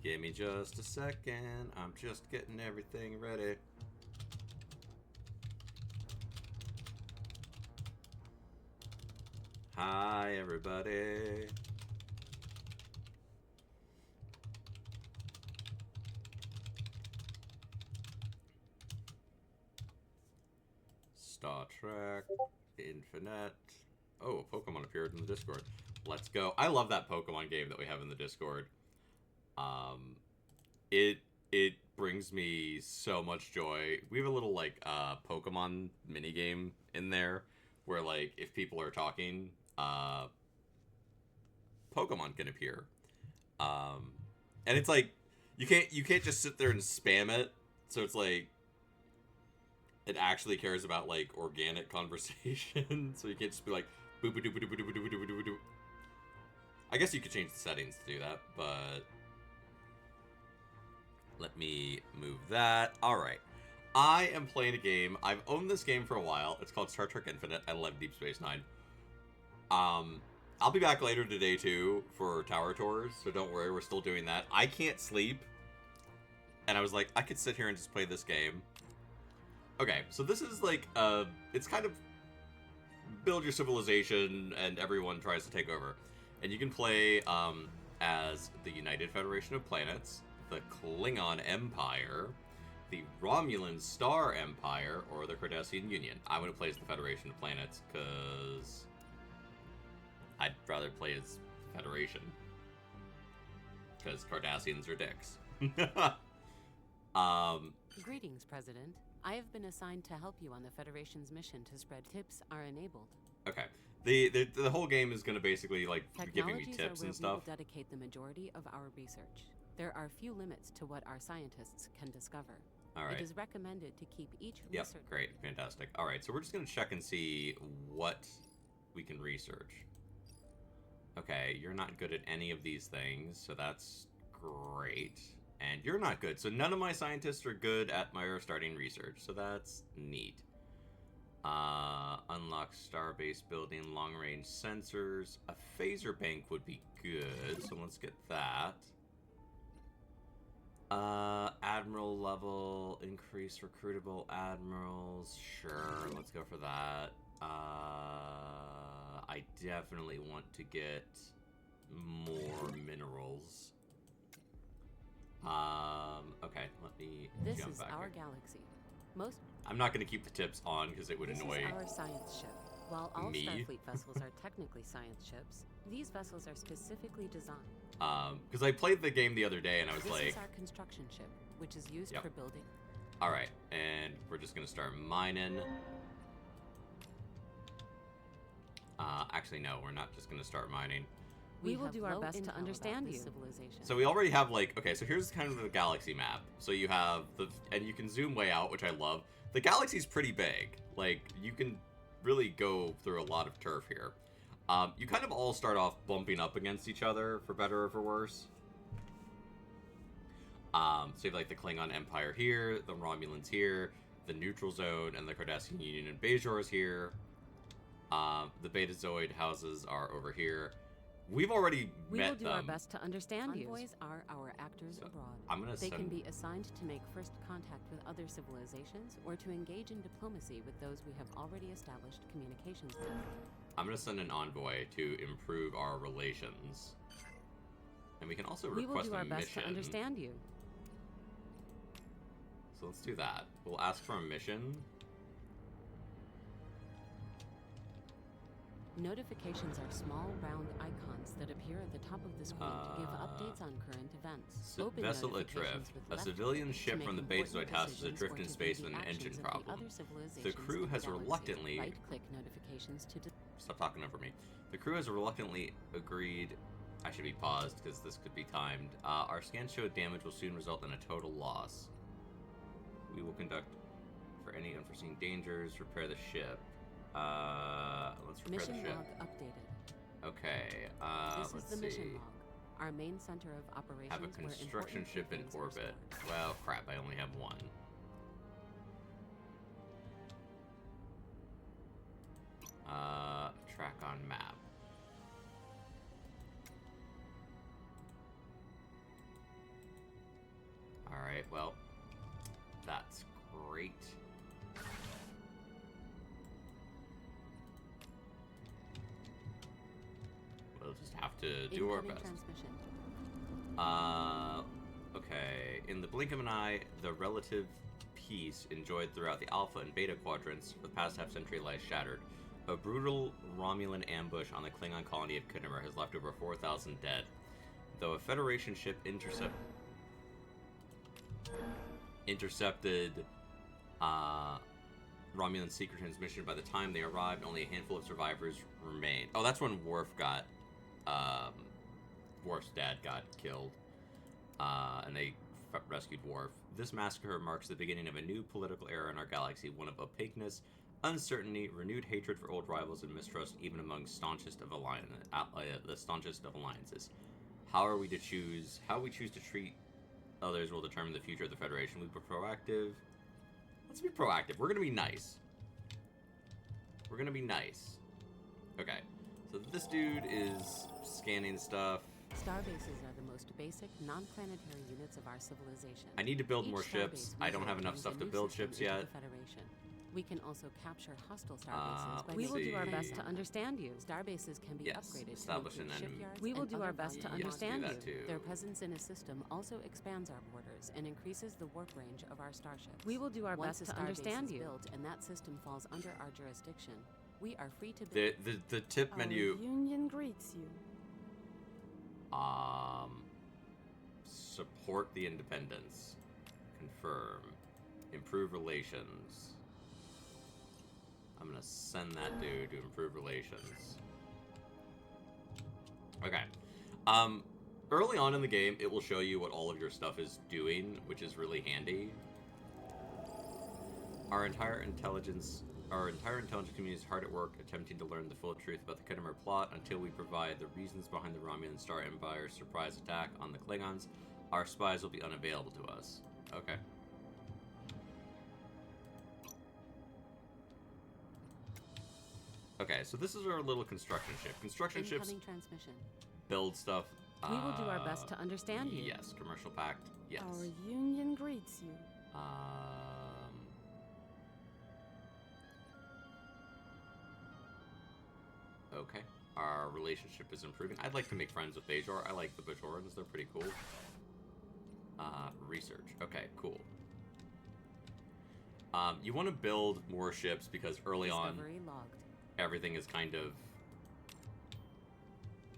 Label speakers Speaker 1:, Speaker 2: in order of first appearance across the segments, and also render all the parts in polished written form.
Speaker 1: Give me just a second. I'm just getting everything ready. Hi, everybody. Star Trek, Infinite. Oh, Pokemon appeared in the Discord. Let's go. I love that Pokemon game that we have in the Discord. It brings me so much joy. We have a little like Pokemon mini game in there where like if people are talking, Pokemon can appear. And it's like you can't just sit there and spam it. So it's like it actually cares about like organic conversation. So you can't just be like boop boop boop boop boop boop boop boop. I guess you could change the settings to do that, but let me move that. All right. I am playing a game. I've owned this game for a while. It's called Star Trek Infinite. I love Deep Space Nine. I'll be back later today too for Tower Tours, so don't worry, we're still doing that. I can't sleep, and I was like, I could sit here and just play this game. Okay, so this is like, it's kind of build your civilization, and everyone tries to take over. And you can play as the United Federation of Planets, the Klingon Empire, the Romulan Star Empire, or the Cardassian Union. I'm going to play as the Federation of Planets, because I'd rather play as Federation. Because Cardassians are dicks.
Speaker 2: Greetings, President. I have been assigned to help you on the Federation's mission to spread tips are enabled.
Speaker 1: Okay. The whole game is going to basically, like, giving me tips and stuff.
Speaker 2: We will dedicate the majority of our research. There are few limits to what our scientists can discover.
Speaker 1: All right.
Speaker 2: It is recommended to keep each
Speaker 1: Yep,
Speaker 2: research...
Speaker 1: great. Fantastic. All right, so we're just going to check and see what we can research. Okay, you're not good at any of these things, so that's great. And you're not good, so none of my scientists are good at my starting research, so that's neat. Unlock starbase building, long-range sensors. A phaser bank would be good, so let's get that. Admiral level, increase recruitable admirals. Sure, let's go for that. I definitely want to get more minerals. Okay, let me jump back
Speaker 2: This is our
Speaker 1: here.
Speaker 2: galaxy.
Speaker 1: I'm not going to keep the tips on because it would annoy
Speaker 2: This is our science ship. While all
Speaker 1: me.
Speaker 2: Starfleet vessels are technically science ships, these vessels are specifically designed.
Speaker 1: Because I played the game the other day and I was
Speaker 2: This
Speaker 1: like...
Speaker 2: is our construction ship, which is used for building.
Speaker 1: Alright, and we're just going to start mining. Actually, no, we're not just going to start mining.
Speaker 2: We will do our best to understand you.
Speaker 1: So we already have, like, okay, so here's kind of the galaxy map. So you have the, and you can zoom way out, which I love. The galaxy's pretty big. Like, you can really go through a lot of turf here. You kind of all start off bumping up against each other, for better or for worse. So you have, like, the Klingon Empire here, the Romulans here, the Neutral Zone, and the Cardassian Union and Bajor's here. The Betazoid houses are over here. We've already met them.
Speaker 2: We will do our best to understand you. Envoys are our actors abroad. They can be assigned to make first contact with other civilizations or to engage in diplomacy with those we have already established communications with.
Speaker 1: I'm going to send an envoy to improve our relations. And we can also request a mission.
Speaker 2: We will do our best to understand you.
Speaker 1: So let's do that. We'll ask for a mission.
Speaker 2: Notifications are small, round icons that appear at the top of the screen to give updates on current events. Open
Speaker 1: Vessel adrift. A civilian ship from the Betazoid house is adrift in space with an engine problem. The crew has reluctantly...
Speaker 2: Right-click notifications to...
Speaker 1: Stop talking over me. The crew has reluctantly agreed... I should be paused because this could be timed. Our scans show damage will soon result in a total loss. We will conduct for any unforeseen dangers, repair the ship. Let's repair
Speaker 2: mission
Speaker 1: the ship.
Speaker 2: Log updated.
Speaker 1: Okay,
Speaker 2: This
Speaker 1: let's
Speaker 2: is the
Speaker 1: see.
Speaker 2: mission log. Our main center of operations.
Speaker 1: Have a construction ship in orbit. Well, crap, I only have one. Track on map. well, that's great. We'll just have to do our best. Okay. In the blink of an eye, the relative peace enjoyed throughout the Alpha and Beta quadrants for the past half-century lies shattered. A brutal Romulan ambush on the Klingon colony of Khitomer has left over 4,000 dead. Though a Federation ship intercepted Romulan secret transmission, by the time they arrived, only a handful of survivors remained. Oh, that's when Worf's dad got killed, and they rescued Worf. This massacre marks the beginning of a new political era in our galaxy, one of opaqueness, uncertainty, renewed hatred for old rivals, and mistrust even among the staunchest of alliances. How we choose to treat others will determine the future of the Federation. We be proactive. Let's be proactive. We're gonna be nice. We're gonna be nice. Okay. So this dude is scanning stuff.
Speaker 2: Starbases are the most basic, non-planetary units of our civilization.
Speaker 1: I need to build more ships. I don't have enough stuff to build ships yet.
Speaker 2: The Federation. We can also capture hostile starbases. We will do our best to understand you. Starbases can be upgraded
Speaker 1: establish
Speaker 2: to
Speaker 1: shipyards.
Speaker 2: We will do our best to understand you.
Speaker 1: Too.
Speaker 2: Their presence in a system also expands our borders and increases the warp range of our starships. We will do our best to understand you. Built and that system falls under our jurisdiction. We are free to build.
Speaker 1: The tip menu.
Speaker 3: Our union greets you.
Speaker 1: Support the independence. Confirm. Improve relations. I'm gonna send that dude to improve relations. Okay. Early on in the game, it will show you what all of your stuff is doing, which is really handy. Our entire intelligence community is hard at work attempting to learn the full truth about the Khitomer plot until we provide the reasons behind the Romulan Star Empire's surprise attack on the Klingons. Our spies will be unavailable to us. Okay. Okay, so this is our little construction ship. Construction ships
Speaker 2: transmission.
Speaker 1: Build stuff.
Speaker 2: We will do our best to understand you.
Speaker 1: Yes, commercial pact. Yes.
Speaker 3: Our union greets you.
Speaker 1: Okay. Our relationship is improving. I'd like to make friends with Bajor. I like the Bajorans. They're pretty cool. Research. Okay, cool. You want to build more ships because early on, everything is kind of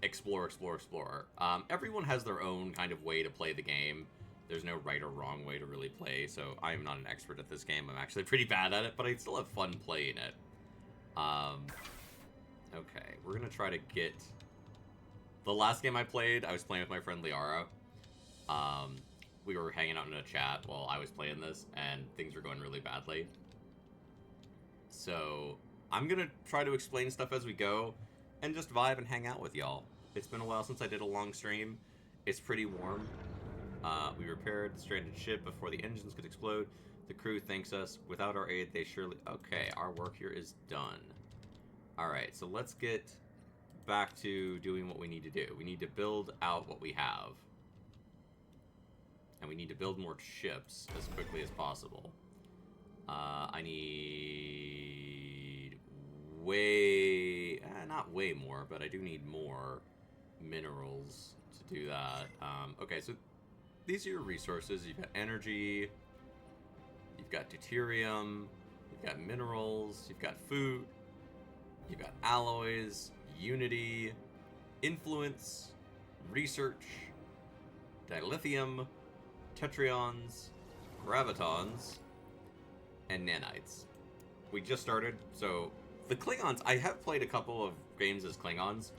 Speaker 1: explore. Everyone has their own kind of way to play the game. There's no right or wrong way to really play, so I am not an expert at this game. I'm actually pretty bad at it, but I still have fun playing it. Okay, we're gonna try to get... The last game I played, I was playing with my friend Liara. We were hanging out in a chat while I was playing this, and things were going really badly. So, I'm gonna try to explain stuff as we go, and just vibe and hang out with y'all. It's been a while since I did a long stream. It's pretty warm. We repaired the stranded ship before the engines could explode. The crew thanks us. Without our aid, they surely... Okay, our work here is done. Alright, so let's get back to doing what we need to do. We need to build out what we have. And we need to build more ships as quickly as possible. I need way... not way more, but I do need more minerals to do that. Okay, so these are your resources. You've got energy, you've got deuterium, you've got minerals, you've got food, you've got alloys, unity, influence, research, dilithium, tetrions, gravitons, and nanites. We just started, so the Klingons, I have played a couple of games as Klingons.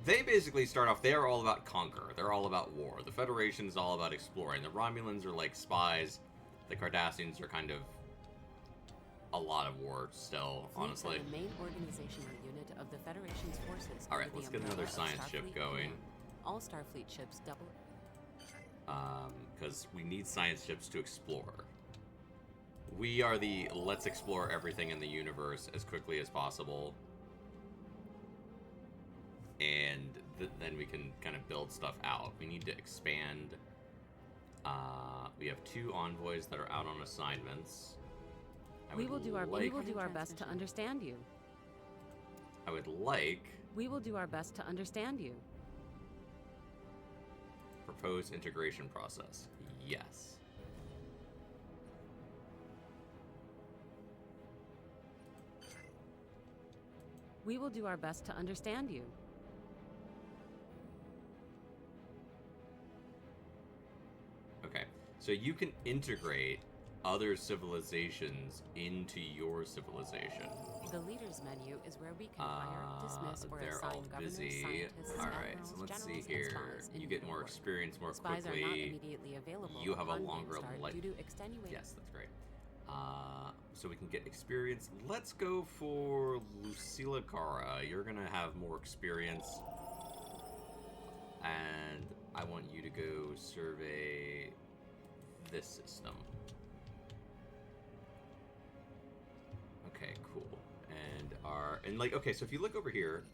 Speaker 1: They basically start off, they're all about conquer. They're all about war. The Federation is all about exploring. The Romulans are like spies. The Cardassians are kind of a lot of war still, honestly.
Speaker 2: The main organizational unit of the Federation's forces.
Speaker 1: All right, let's get another science ship going.
Speaker 2: All Starfleet ships double.
Speaker 1: Because we need science ships to explore. We are the let's explore everything in the universe as quickly as possible. And then we can kind of build stuff out. We need to expand We have 2 envoys that are out on assignments.
Speaker 2: We will do our best to understand you.
Speaker 1: I would like...
Speaker 2: We will do our best to understand you.
Speaker 1: Proposed integration process. Yes.
Speaker 2: We will do our best to understand you.
Speaker 1: Okay, so you can integrate other civilizations into your civilization.
Speaker 2: The leaders menu is where we can fire, dismiss, or assign governors, scientists,
Speaker 1: Alright, so let's see here. You get more experience more
Speaker 2: spies
Speaker 1: quickly.
Speaker 2: Are not immediately available.
Speaker 1: You have a longer life.
Speaker 2: Due to extenuating.
Speaker 1: Yes, that's great. So we can get experience. Let's go for Lucilla Cara. You're gonna have more experience. And I want you to go survey this system. Okay, cool. And like, okay, so if you look over here,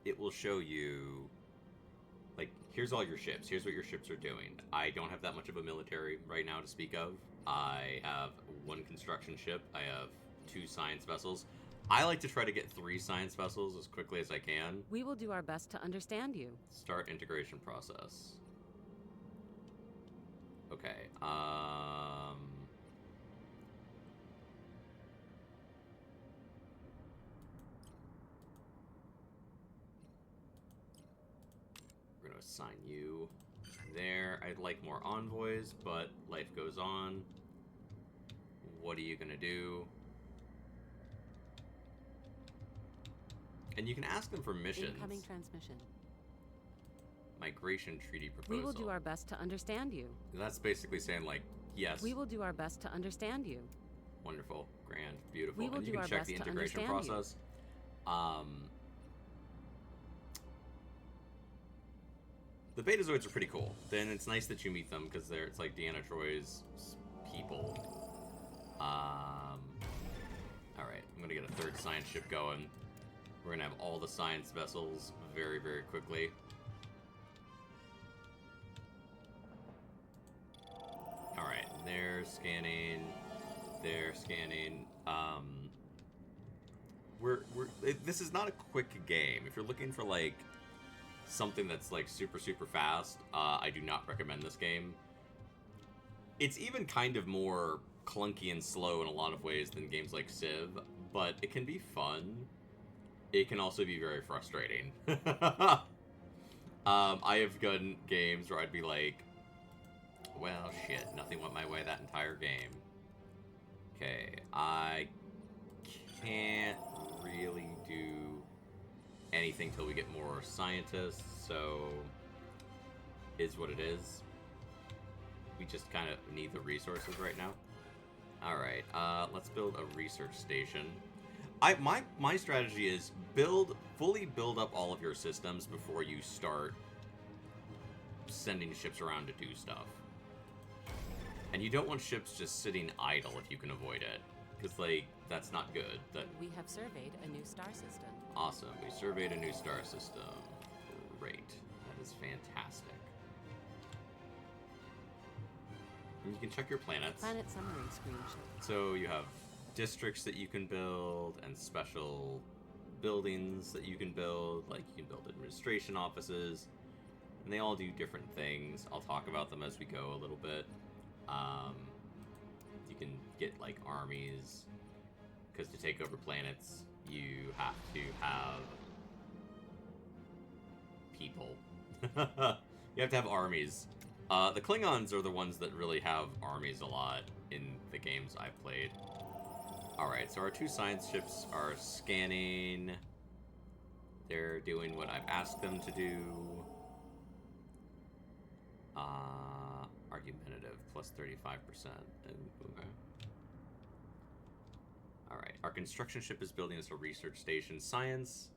Speaker 1: it will show you, like, here's all your ships. Here's what your ships are doing. I don't have that much of a military right now to speak of. I have 1 construction ship. I have 2 science vessels. I like to try to get 3 science vessels as quickly as I can.
Speaker 2: We will do our best to understand you.
Speaker 1: Start integration process. Okay, we're gonna assign you there. I'd like more envoys, but life goes on. What are you gonna do? And you can ask them for missions.
Speaker 2: Incoming transmission.
Speaker 1: Migration treaty proposal.
Speaker 2: We will do our best to understand you.
Speaker 1: That's basically saying, like, yes.
Speaker 2: We will do our best to understand you.
Speaker 1: Wonderful, grand, beautiful.
Speaker 2: We will
Speaker 1: and you
Speaker 2: do
Speaker 1: can
Speaker 2: our
Speaker 1: check
Speaker 2: best
Speaker 1: the
Speaker 2: to
Speaker 1: integration
Speaker 2: understand
Speaker 1: process. The Betazoids are pretty cool. Then it's nice that you meet them because it's like Deanna Troy's people. All right, I'm gonna get a 3rd science ship going. We're gonna have all the science vessels very, very quickly. All right, they're scanning. They're scanning. This is not a quick game. If you're looking for like something that's like super, super fast, I do not recommend this game. It's even kind of more clunky and slow in a lot of ways than games like Civ, but it can be fun. It can also be very frustrating. I have done games where I'd be like, well, shit, nothing went my way that entire game. Okay, I can't really do anything till we get more scientists, so is what it is. We just kind of need the resources right now. Alright, let's build a research station. My strategy is fully build up all of your systems before you start sending ships around to do stuff. And you don't want ships just sitting idle if you can avoid it, because like that's not good.
Speaker 2: We have surveyed a new star system.
Speaker 1: Awesome. We surveyed a new star system. Great. That is fantastic. And you can check your planets.
Speaker 2: Planet summary screenshot.
Speaker 1: So you have districts that you can build and special buildings that you can build. Like you can build administration offices. And they all do different things. I'll talk about them as we go a little bit. You can get like armies. Because to take over planets, you have to have people. You have to have armies. The Klingons are the ones that really have armies a lot in the games I've played. Alright, so our 2 science ships are scanning. They're doing what I've asked them to do. Argumentative, plus 35%. Okay. Alright, our construction ship is building us a research station. Science.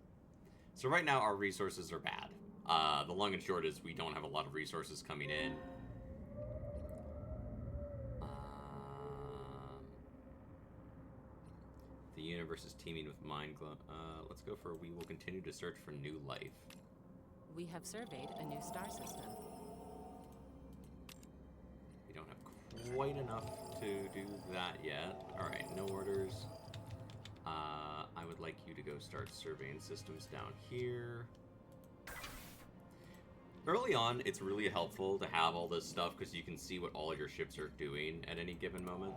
Speaker 1: So right now our resources are bad. The long and short is we don't have a lot of resources coming in. The universe is teeming with mind glow. Let's go for we will continue to search for new life.
Speaker 2: We have surveyed a new star system.
Speaker 1: quite enough to do that yet. Alright, no orders. I would like you to go start surveying systems down here. Early on, it's really helpful to have all this stuff because you can see what all your ships are doing at any given moment.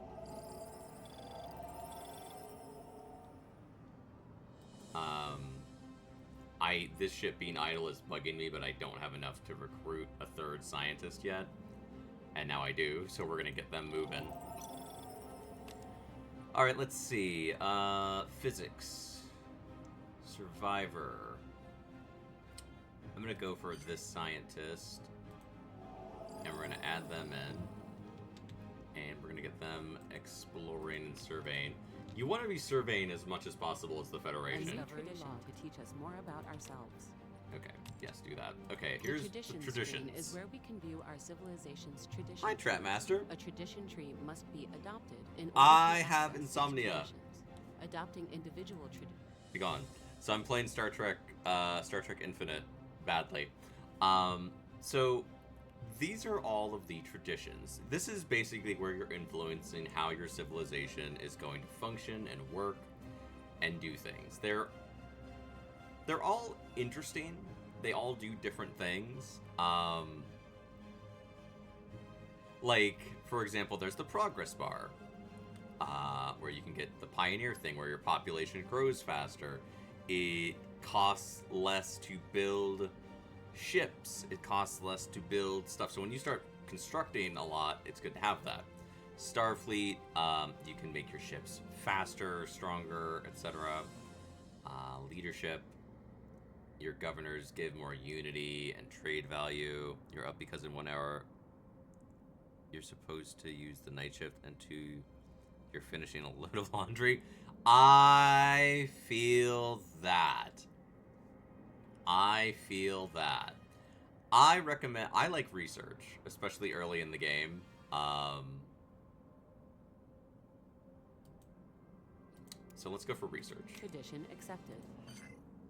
Speaker 1: This ship being idle is bugging me, but I don't have enough to recruit a third scientist yet. And now I do, so we're gonna get them moving. Alright, let's see. Physics. Survivor. I'm gonna go for this scientist. And we're gonna add them in. And we're gonna get them exploring and surveying. You want to be surveying as much as possible as the Federation.
Speaker 2: A tradition to teach us more about ourselves.
Speaker 1: Okay, yes, do that. Okay, here's the traditions.
Speaker 2: Screen is where we can view our civilization's traditions.
Speaker 1: Hi, Trapmaster.
Speaker 2: A tradition tree must be adopted in order
Speaker 1: I
Speaker 2: to
Speaker 1: have
Speaker 2: access
Speaker 1: insomnia.
Speaker 2: Adopting individual traditions.
Speaker 1: Be gone. So I'm playing Star Trek Infinite badly. So these are all of the traditions. This is basically where you're influencing how your civilization is going to function and work and do things. They're all interesting. They all do different things. Like, for example, there's the progress bar, where you can get the pioneer thing, where your population grows faster. It costs less to build ships. It costs less to build stuff. So when you start constructing a lot, it's good to have that. Starfleet, you can make your ships faster, stronger, etc. Leadership, your governors give more unity and trade value. You're up because in 1 hour you're supposed to use the night shift and 2 you're finishing a load of laundry. I feel that. I recommend, I like research, especially early in the game. So let's go for research.
Speaker 2: Tradition accepted.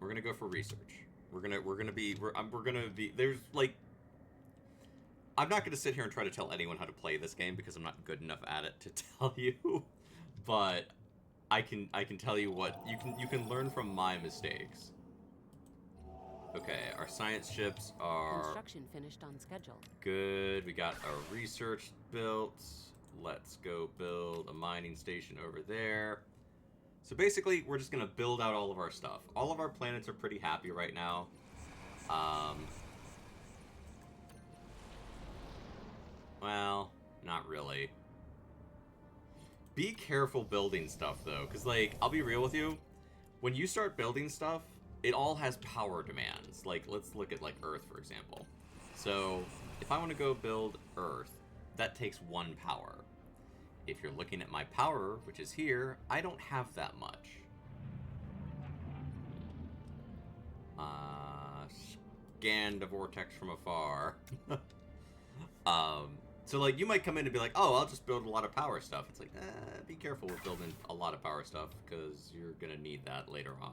Speaker 1: We're gonna go for research. We're gonna be, there's like, I'm not gonna sit here and try to tell anyone how to play this game because I'm not good enough at it to tell you, but I can tell you what, you can learn from my mistakes. Okay, our science ships are...
Speaker 2: Construction finished on schedule.
Speaker 1: Good. We got our research built. Let's go build a mining station over there. So basically, we're just going to build out all of our stuff. All of our planets are pretty happy right now. Well, not really. Be careful building stuff, though, because, like, I'll be real with you. When you start building stuff, it all has power demands. Like, let's look at, like, Earth, for example. So, if I want to go build Earth, that takes 1 power. If you're looking at my power, which is here, I don't have that much. Scan the vortex from afar. So, like, you might come in and be like, oh, I'll just build a lot of power stuff. It's like, be careful with building a lot of power stuff, because you're going to need that later on.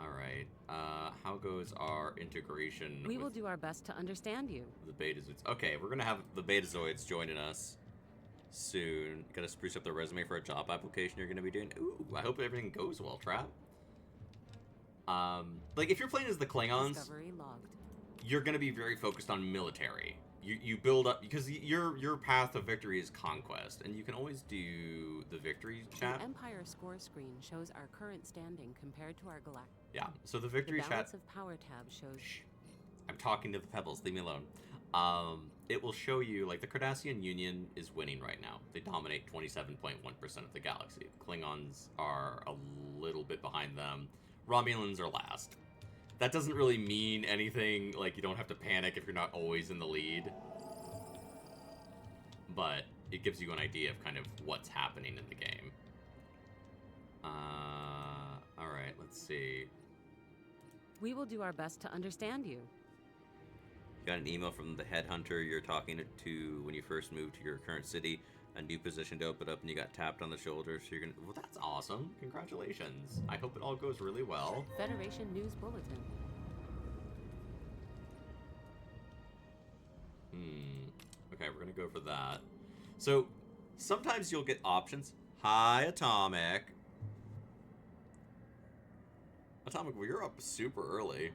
Speaker 1: Alright, how goes our integration?
Speaker 2: We will do our best to understand you.
Speaker 1: The Betazoids. Okay, we're gonna have the Betazoids joining us soon. Gotta spruce up the resume for a job application you're gonna be doing. Ooh, I hope everything goes well, Trap. Like, if you're playing as the Klingons,
Speaker 2: Discovery logged.
Speaker 1: You're gonna be very focused on military. You build up, because your path to victory is conquest, and you can always do the victory chat.
Speaker 2: The Empire score screen shows our current standing compared to our galactic.
Speaker 1: Yeah, so the victory
Speaker 2: the balance
Speaker 1: chat.
Speaker 2: of power tab shows.
Speaker 1: Shh. I'm talking to the pebbles. Leave me alone. It will show you, like, the Cardassian Union is winning right now. They dominate 27.1% of the galaxy. The Klingons are a little bit behind them. Romulans are last. That doesn't really mean anything, like, you don't have to panic if you're not always in the lead. But it gives you an idea of kind of what's happening in the game. Alright, let's see.
Speaker 2: We will do our best to understand you.
Speaker 1: Got an email from the headhunter you're talking to when you first moved to your current city. A new position to open up, and you got tapped on the shoulder, so you're gonna... Well, that's awesome. Congratulations. I hope it all goes really well.
Speaker 2: Federation News Bulletin.
Speaker 1: Okay, we're gonna go for that. So, sometimes you'll get options. Hi, Atomic. Atomic, well, you're up super early.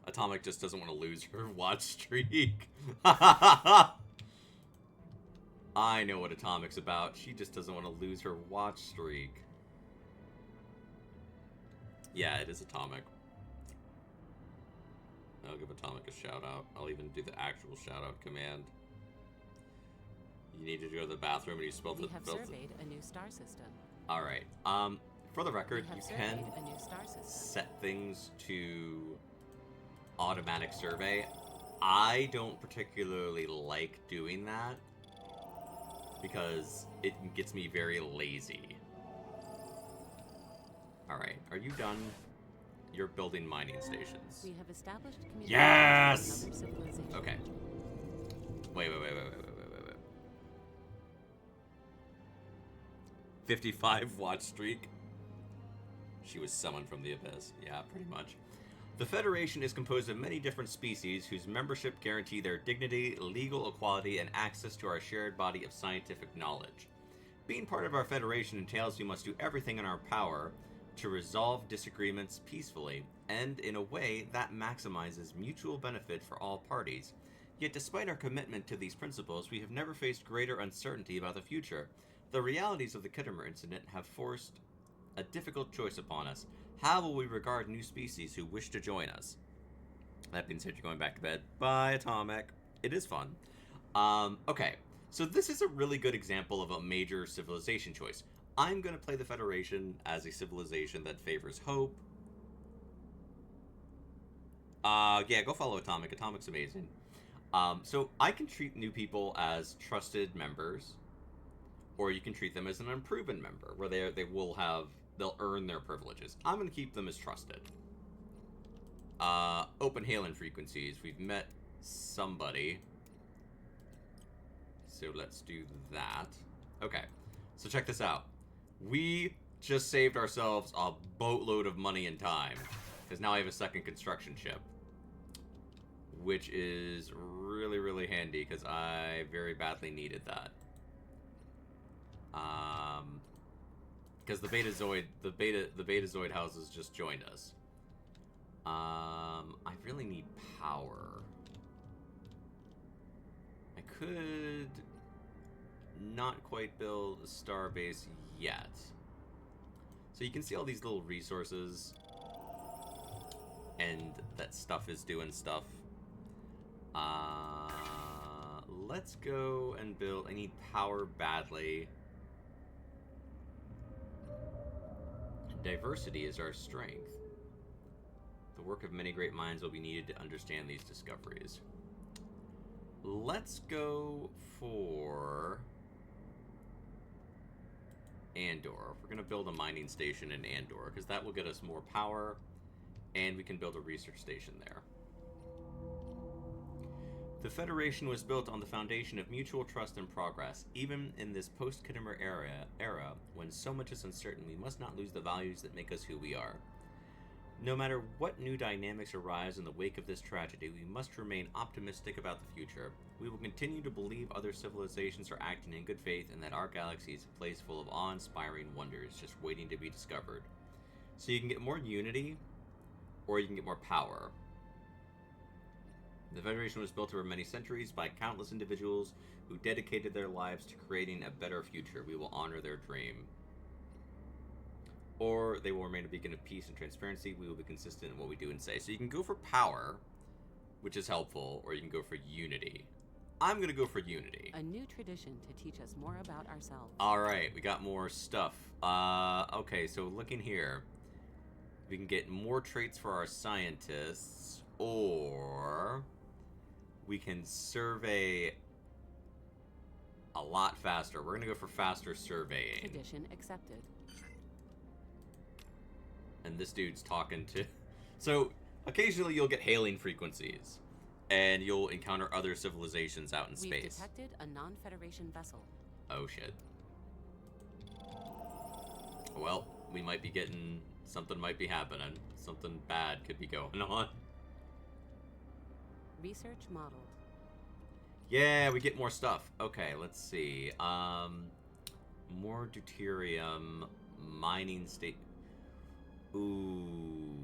Speaker 1: Atomic just doesn't want to lose her watch streak. I know what Atomic's about. She just doesn't want to lose her watch streak. Yeah, it is Atomic. I'll give Atomic a shout out. I'll even do the actual shout out command. You need to go to the bathroom and you spelled
Speaker 2: We have surveyed a new star system.
Speaker 1: Alright. For the record, you can
Speaker 2: a new star system.
Speaker 1: set things to automatic survey. I don't particularly like doing that because it gets me very lazy. Alright, are you done? You're building mining stations.
Speaker 2: We have established communication
Speaker 1: yes!
Speaker 2: with another civilization.
Speaker 1: Okay. Wait. 55 watch streak. She was summoned from the abyss. Yeah, pretty much. The Federation is composed of many different species whose membership guarantee their dignity, legal equality, and access to our shared body of scientific knowledge. Being part of our Federation entails we must do everything in our power to resolve disagreements peacefully, and in a way that maximizes mutual benefit for all parties. Yet despite our commitment to these principles, we have never faced greater uncertainty about the future. The realities of the Kittimer incident have forced a difficult choice upon us. How will we regard new species who wish to join us? That being said, you're going back to bed. Bye, Atomic. It is fun. Okay, so this is a really good example of a major civilization choice. I'm going to play the Federation as a civilization that favors hope. Yeah, go follow Atomic. Atomic's amazing. So I can treat new people as trusted members, or you can treat them as an unproven member, where they'll earn their privileges. I'm going to keep them as trusted. Open hailing frequencies. We've met somebody. So let's do that. Okay, so check this out. We just saved ourselves a boatload of money and time, because now I have a second construction ship, which is really, really handy, because I very badly needed that. Because the Betazoid houses just joined us. I really need power. I could not quite build a star base yet. So you can see all these little resources, and that stuff is doing stuff. Let's go and build. I need power badly. Diversity is our strength. The work of many great minds will be needed to understand these discoveries. Let's go for Andor. We're going to build a mining station in Andor, because that will get us more power, and we can build a research station there. The Federation was built on the foundation of mutual trust and progress. Even in this post-Kittimer era, when so much is uncertain, we must not lose the values that make us who we are. No matter what new dynamics arise in the wake of this tragedy, we must remain optimistic about the future. We will continue to believe other civilizations are acting in good faith and that our galaxy is a place full of awe-inspiring wonders just waiting to be discovered. So you can get more unity, or you can get more power. The Federation was built over many centuries by countless individuals who dedicated their lives to creating a better future. We will honor their dream. Or they will remain a beacon of peace and transparency. We will be consistent in what we do and say. So you can go for power, which is helpful, or you can go for unity. I'm going to go for unity.
Speaker 2: A new tradition to teach us more about ourselves.
Speaker 1: Alright, we got more stuff. Okay, so looking here. We can get more traits for our scientists, or we can survey a lot faster. We're going to go for faster surveying.
Speaker 2: Tradition accepted.
Speaker 1: And this dude's talking to... So, occasionally you'll get hailing frequencies, and you'll encounter other civilizations out in space.
Speaker 2: We've detected a non-Federation vessel.
Speaker 1: Oh, shit. Well, we might be getting... Something might be happening. Something bad could be going on.
Speaker 2: Research modeled.
Speaker 1: Yeah, we get more stuff. Okay, let's see. More deuterium mining state. Ooh,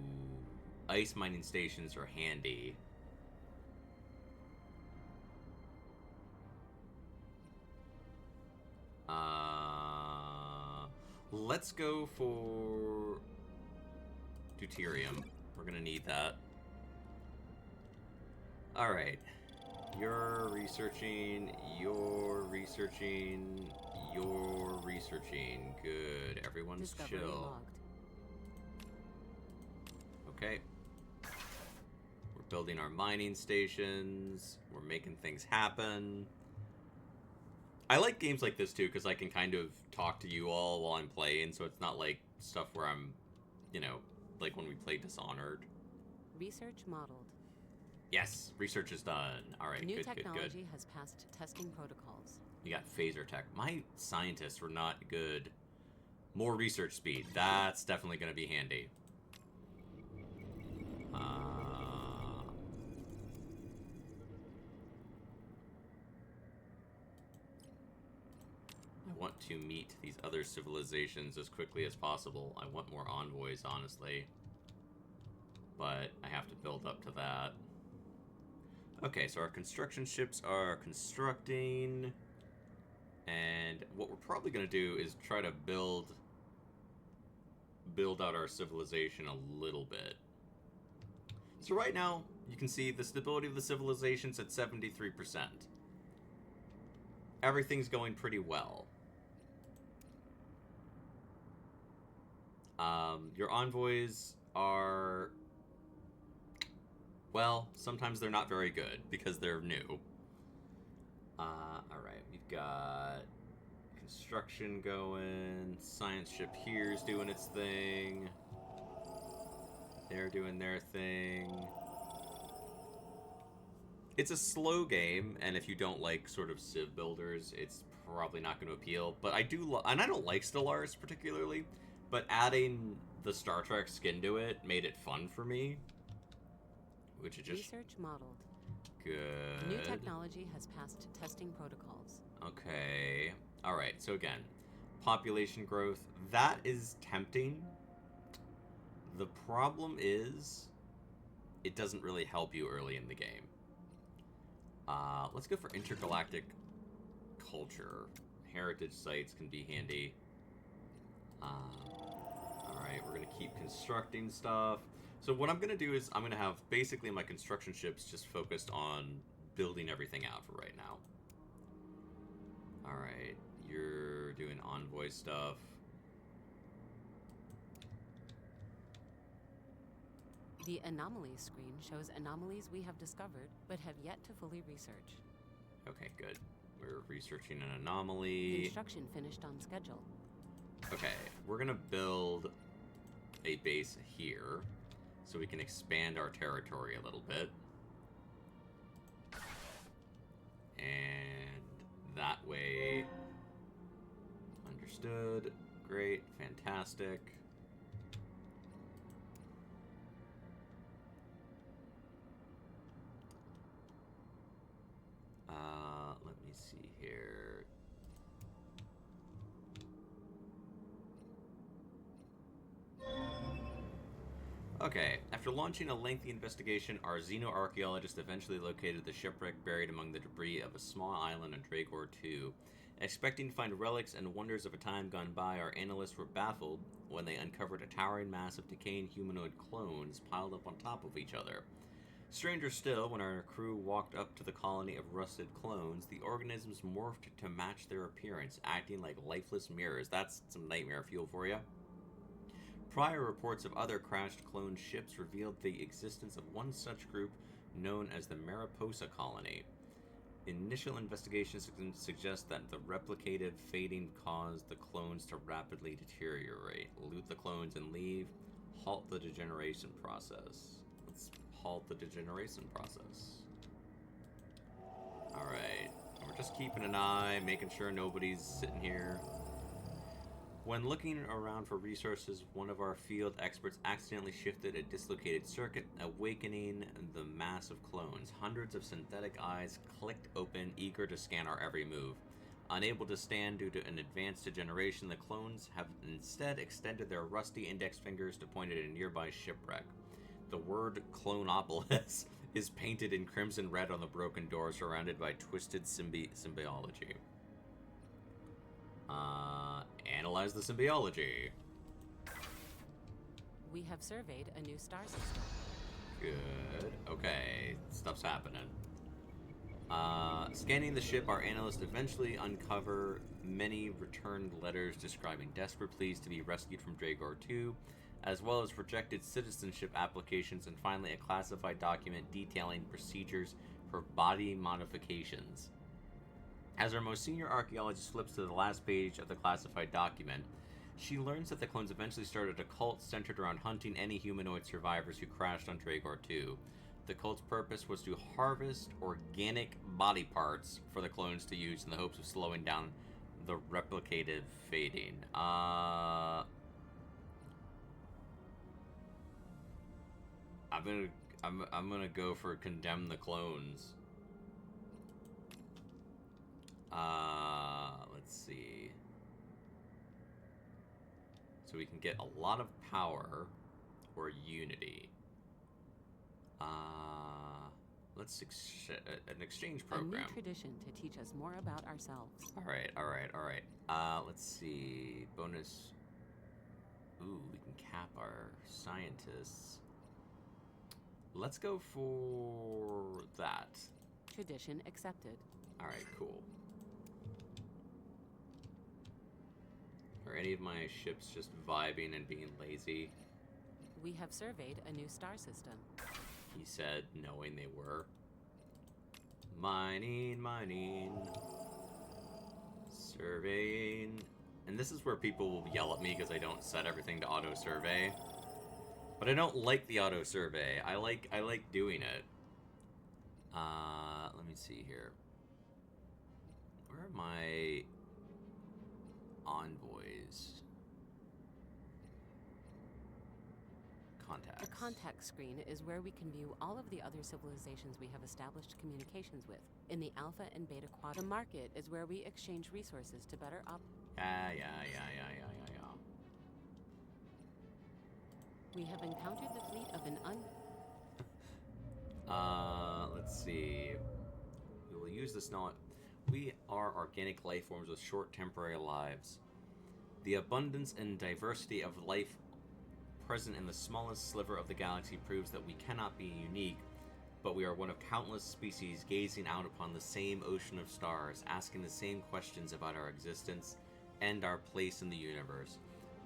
Speaker 1: ice mining stations are handy. Let's go for deuterium. We're gonna need that. All right. You're researching, you're researching, you're researching. Good. Everyone's
Speaker 2: Discovery
Speaker 1: chill.
Speaker 2: logged.
Speaker 1: Okay. We're building our mining stations. We're making things happen. I like games like this too because I can kind of talk to you all while I'm playing, so it's not like stuff where I'm, you know, like when we play Dishonored.
Speaker 2: Research modeled.
Speaker 1: Yes, research is done. All right,
Speaker 2: New
Speaker 1: good.
Speaker 2: technology has passed testing protocols.
Speaker 1: You got phaser tech. My scientists were not good. More research speed. That's definitely going to be handy. I want to meet these other civilizations as quickly as possible. I want more envoys, honestly. But I have to build up to that. Okay, so our construction ships are constructing. And what we're probably going to do is try to build out our civilization a little bit. So right now, you can see the stability of the civilization's at 73%. Everything's going pretty well. Your envoys are... Well, sometimes they're not very good because they're new. Alright, we've got construction going. Science ship here's doing its thing. They're doing their thing. It's a slow game, and if you don't like sort of civ builders, it's probably not going to appeal. But I do, and I don't like Stellaris particularly, but adding the Star Trek skin to it made it fun for me. Which is just...
Speaker 2: Research modeled.
Speaker 1: Good.
Speaker 2: New technology has passed testing protocols.
Speaker 1: Okay. Alright, so again, population growth. That is tempting. The problem is, it doesn't really help you early in the game. Let's go for intergalactic culture. Heritage sites can be handy. Alright, we're going to keep constructing stuff. So what I'm going to do is I'm going to have basically my construction ships just focused on building everything out for right now. Alright, you're doing envoy stuff.
Speaker 2: The anomalies screen shows anomalies we have discovered, but have yet to fully research.
Speaker 1: Okay, good. We're researching an anomaly.
Speaker 2: Construction finished on schedule.
Speaker 1: Okay, we're gonna build a base here, so we can expand our territory a little bit. And that way... Understood. Great. Fantastic. Let me see here. Okay, after launching a lengthy investigation, our xenoarchaeologist eventually located the shipwreck buried among the debris of a small island on Dragor 2. Expecting to find relics and wonders of a time gone by, our analysts were baffled when they uncovered a towering mass of decaying humanoid clones piled up on top of each other. Stranger still, when our crew walked up to the colony of rusted clones, the organisms morphed to match their appearance, acting like lifeless mirrors. That's some nightmare fuel for you. Prior reports of other crashed clone ships revealed the existence of one such group known as the Mariposa Colony. Initial investigations suggest that the replicative fading caused the clones to rapidly deteriorate. Loot the clones and leave. Halt the degeneration process. Let's halt the degeneration process. Alright. We're just keeping an eye, making sure nobody's sitting here When looking around for resources, one of our field experts accidentally shifted a dislocated circuit, awakening the mass of clones. Hundreds of synthetic eyes clicked open, eager to scan our every move. Unable to stand due to an advanced degeneration, the clones have instead extended their rusty index fingers to point at a nearby shipwreck. The word Clonopolis is painted in crimson red on the broken door, surrounded by twisted symbiology. Analyze the symbiology.
Speaker 2: We have surveyed a new star system.
Speaker 1: Good. Okay, stuff's happening. Scanning the ship, our analysts eventually uncover many returned letters describing desperate pleas to be rescued from Dragor 2, as well as rejected citizenship applications, and finally a classified document detailing procedures for body modifications. As our most senior archaeologist flips to the last page of the classified document, she learns that the clones eventually started a cult centered around hunting any humanoid survivors who crashed on Dragor 2. The cult's purpose was to harvest organic body parts for the clones to use in the hopes of slowing down the replicative fading. I'm gonna go for condemn the clones. Let's see. So we can get a lot of power or unity. Let's an exchange program.
Speaker 2: A new tradition to teach us more about ourselves.
Speaker 1: All right. Let's see. Bonus. Ooh, we can cap our scientists. Let's go for that.
Speaker 2: Tradition accepted.
Speaker 1: All right, cool. Are any of my ships just vibing and being lazy?
Speaker 2: We have surveyed a new star system.
Speaker 1: He said, knowing they were. Mining. Surveying. And this is where people will yell at me because I don't set everything to auto-survey. But I don't like the auto-survey. I like doing it. Let me see here. Where are my envoys? Contacts.
Speaker 2: The contact screen is where we can view all of the other civilizations we have established communications with. In the Alpha and Beta quadrant, the market is where we exchange resources to better
Speaker 1: Yeah.
Speaker 2: We have encountered the fleet of an
Speaker 1: let's see. We will use this knowledge. We are organic life forms with short temporary lives. The abundance and diversity of life present in the smallest sliver of the galaxy proves that we cannot be unique, but we are one of countless species gazing out upon the same ocean of stars, asking the same questions about our existence and our place in the universe.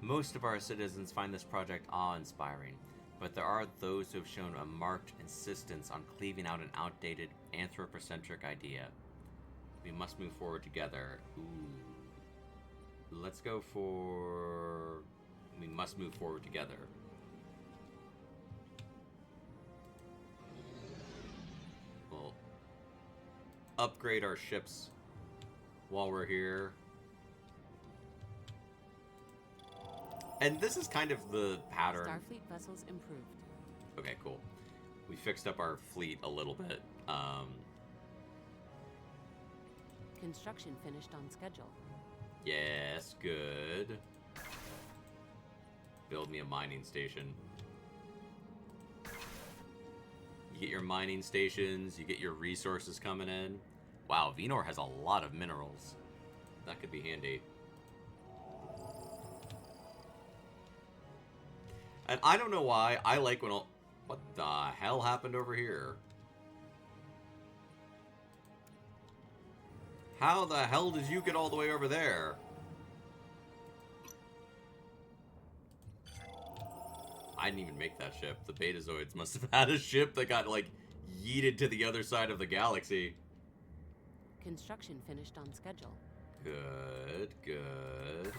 Speaker 1: Most of our citizens find this project awe-inspiring, but there are those who have shown a marked insistence on cleaving out an outdated, anthropocentric idea. We must move forward together. Ooh. Let's go for... We must move forward together. We'll upgrade our ships while we're here. And this is kind of the pattern.
Speaker 2: Starfleet vessels improved.
Speaker 1: Okay, cool. We fixed up our fleet a little bit.
Speaker 2: Construction finished on schedule.
Speaker 1: Yes, good. Build me a mining station. You get your mining stations, you get your resources coming in. Wow, Venor has a lot of minerals. That could be handy. And I don't know why, I like when all... What the hell happened over here? How the hell did you get all the way over there? I didn't even make that ship. The Betazoids must have had a ship that got, like, yeeted to the other side of the galaxy.
Speaker 2: Construction finished on schedule.
Speaker 1: Good, good.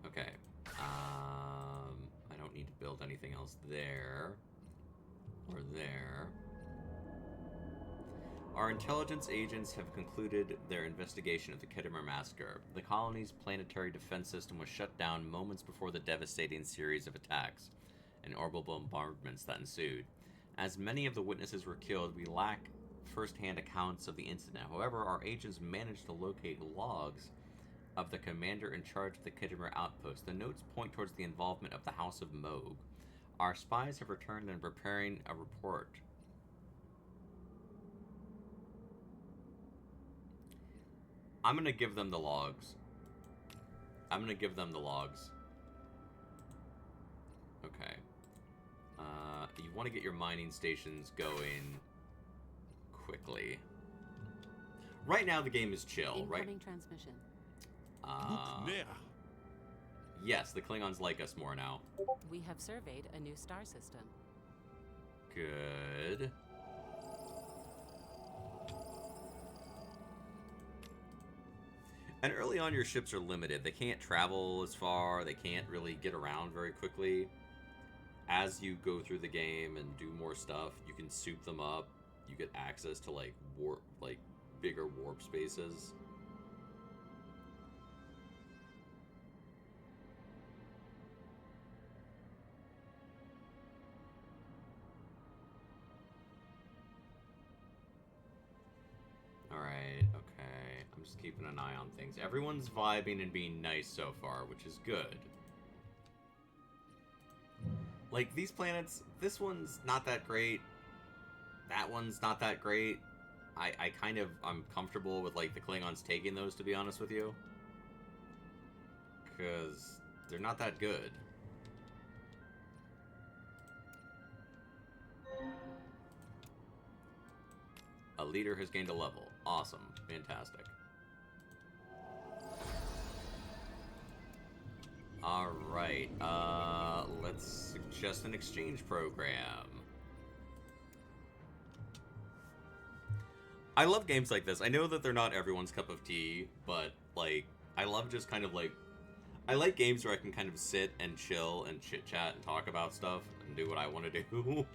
Speaker 1: Okay. I don't need to build anything else there. Or there. Our intelligence agents have concluded their investigation of the Khitomer massacre. The colony's planetary defense system was shut down moments before the devastating series of attacks and orbital bombardments that ensued. As many of the witnesses were killed, we lack first-hand accounts of the incident. However, our agents managed to locate logs of the commander in charge of the Khitomer outpost. The notes point towards the involvement of the House of Moog. Our spies have returned and are preparing a report. I'm going to give them the logs. Okay. You want to get your mining stations going quickly. Right now, the game is chill, right?
Speaker 2: Incoming transmission.
Speaker 1: Yes, the Klingons like us more now.
Speaker 2: We have surveyed a new star system.
Speaker 1: Good. And early on, your ships are limited. They can't travel as far. They can't really get around very quickly. As you go through the game and do more stuff, you can soup them up. You get access to bigger warp spaces. Alright, okay. I'm just keeping an eye on things. Everyone's vibing and being nice so far, which is good. Like, these planets, this one's not that great. That one's not that great. I'm comfortable with, like, the Klingons taking those, to be honest with you. Because they're not that good. A leader has gained a level. Awesome. Fantastic. Alright, let's suggest an exchange program. I love games like this. I know that they're not everyone's cup of tea, but, like, I love just kind of, like... I like games where I can kind of sit and chill and chit-chat and talk about stuff and do what I want to do.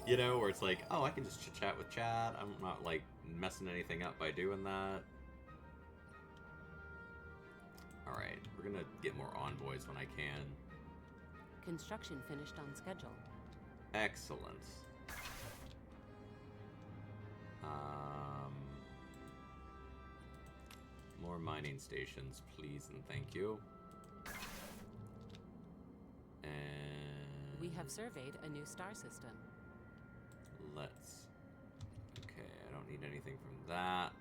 Speaker 1: You know, where it's like, oh, I can just chit-chat with chat. I'm not, like, messing anything up by doing that. Alright, we're gonna get more envoys when I can.
Speaker 2: Construction finished on schedule.
Speaker 1: Excellent. More mining stations, please and thank you. And...
Speaker 2: We have surveyed a new star system.
Speaker 1: Let's... Okay, I don't need anything from that.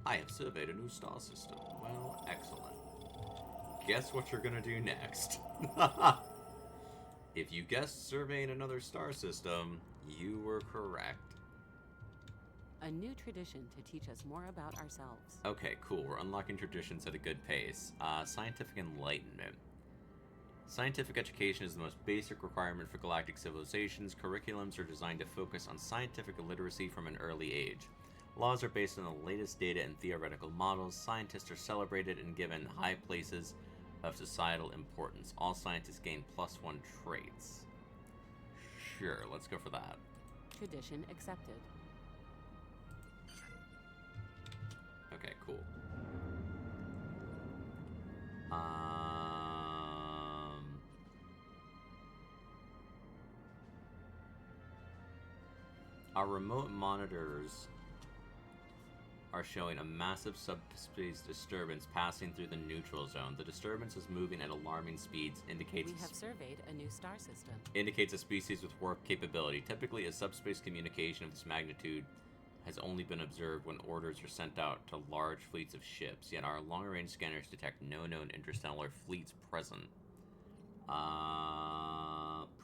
Speaker 1: I have surveyed a new star system. Well, excellent. Guess what you're gonna do next? If you guessed surveying another star system, you were correct.
Speaker 2: A new tradition to teach us more about ourselves.
Speaker 1: Okay, cool. We're unlocking traditions at a good pace. Scientific enlightenment. Scientific education is the most basic requirement for galactic civilizations. Curriculums are designed to focus on scientific literacy from an early age. Laws are based on the latest data and theoretical models. Scientists are celebrated and given high places of societal importance. All scientists gain +1 traits. Sure, let's go for that.
Speaker 2: Tradition accepted.
Speaker 1: Okay, cool. Our remote monitors are showing a massive subspace disturbance passing through the neutral zone. The disturbance is moving at alarming speeds,
Speaker 2: We have surveyed a new star system.
Speaker 1: Indicates a species with warp capability. Typically, a subspace communication of this magnitude has only been observed when orders are sent out to large fleets of ships, yet our long-range scanners detect no known interstellar fleets present.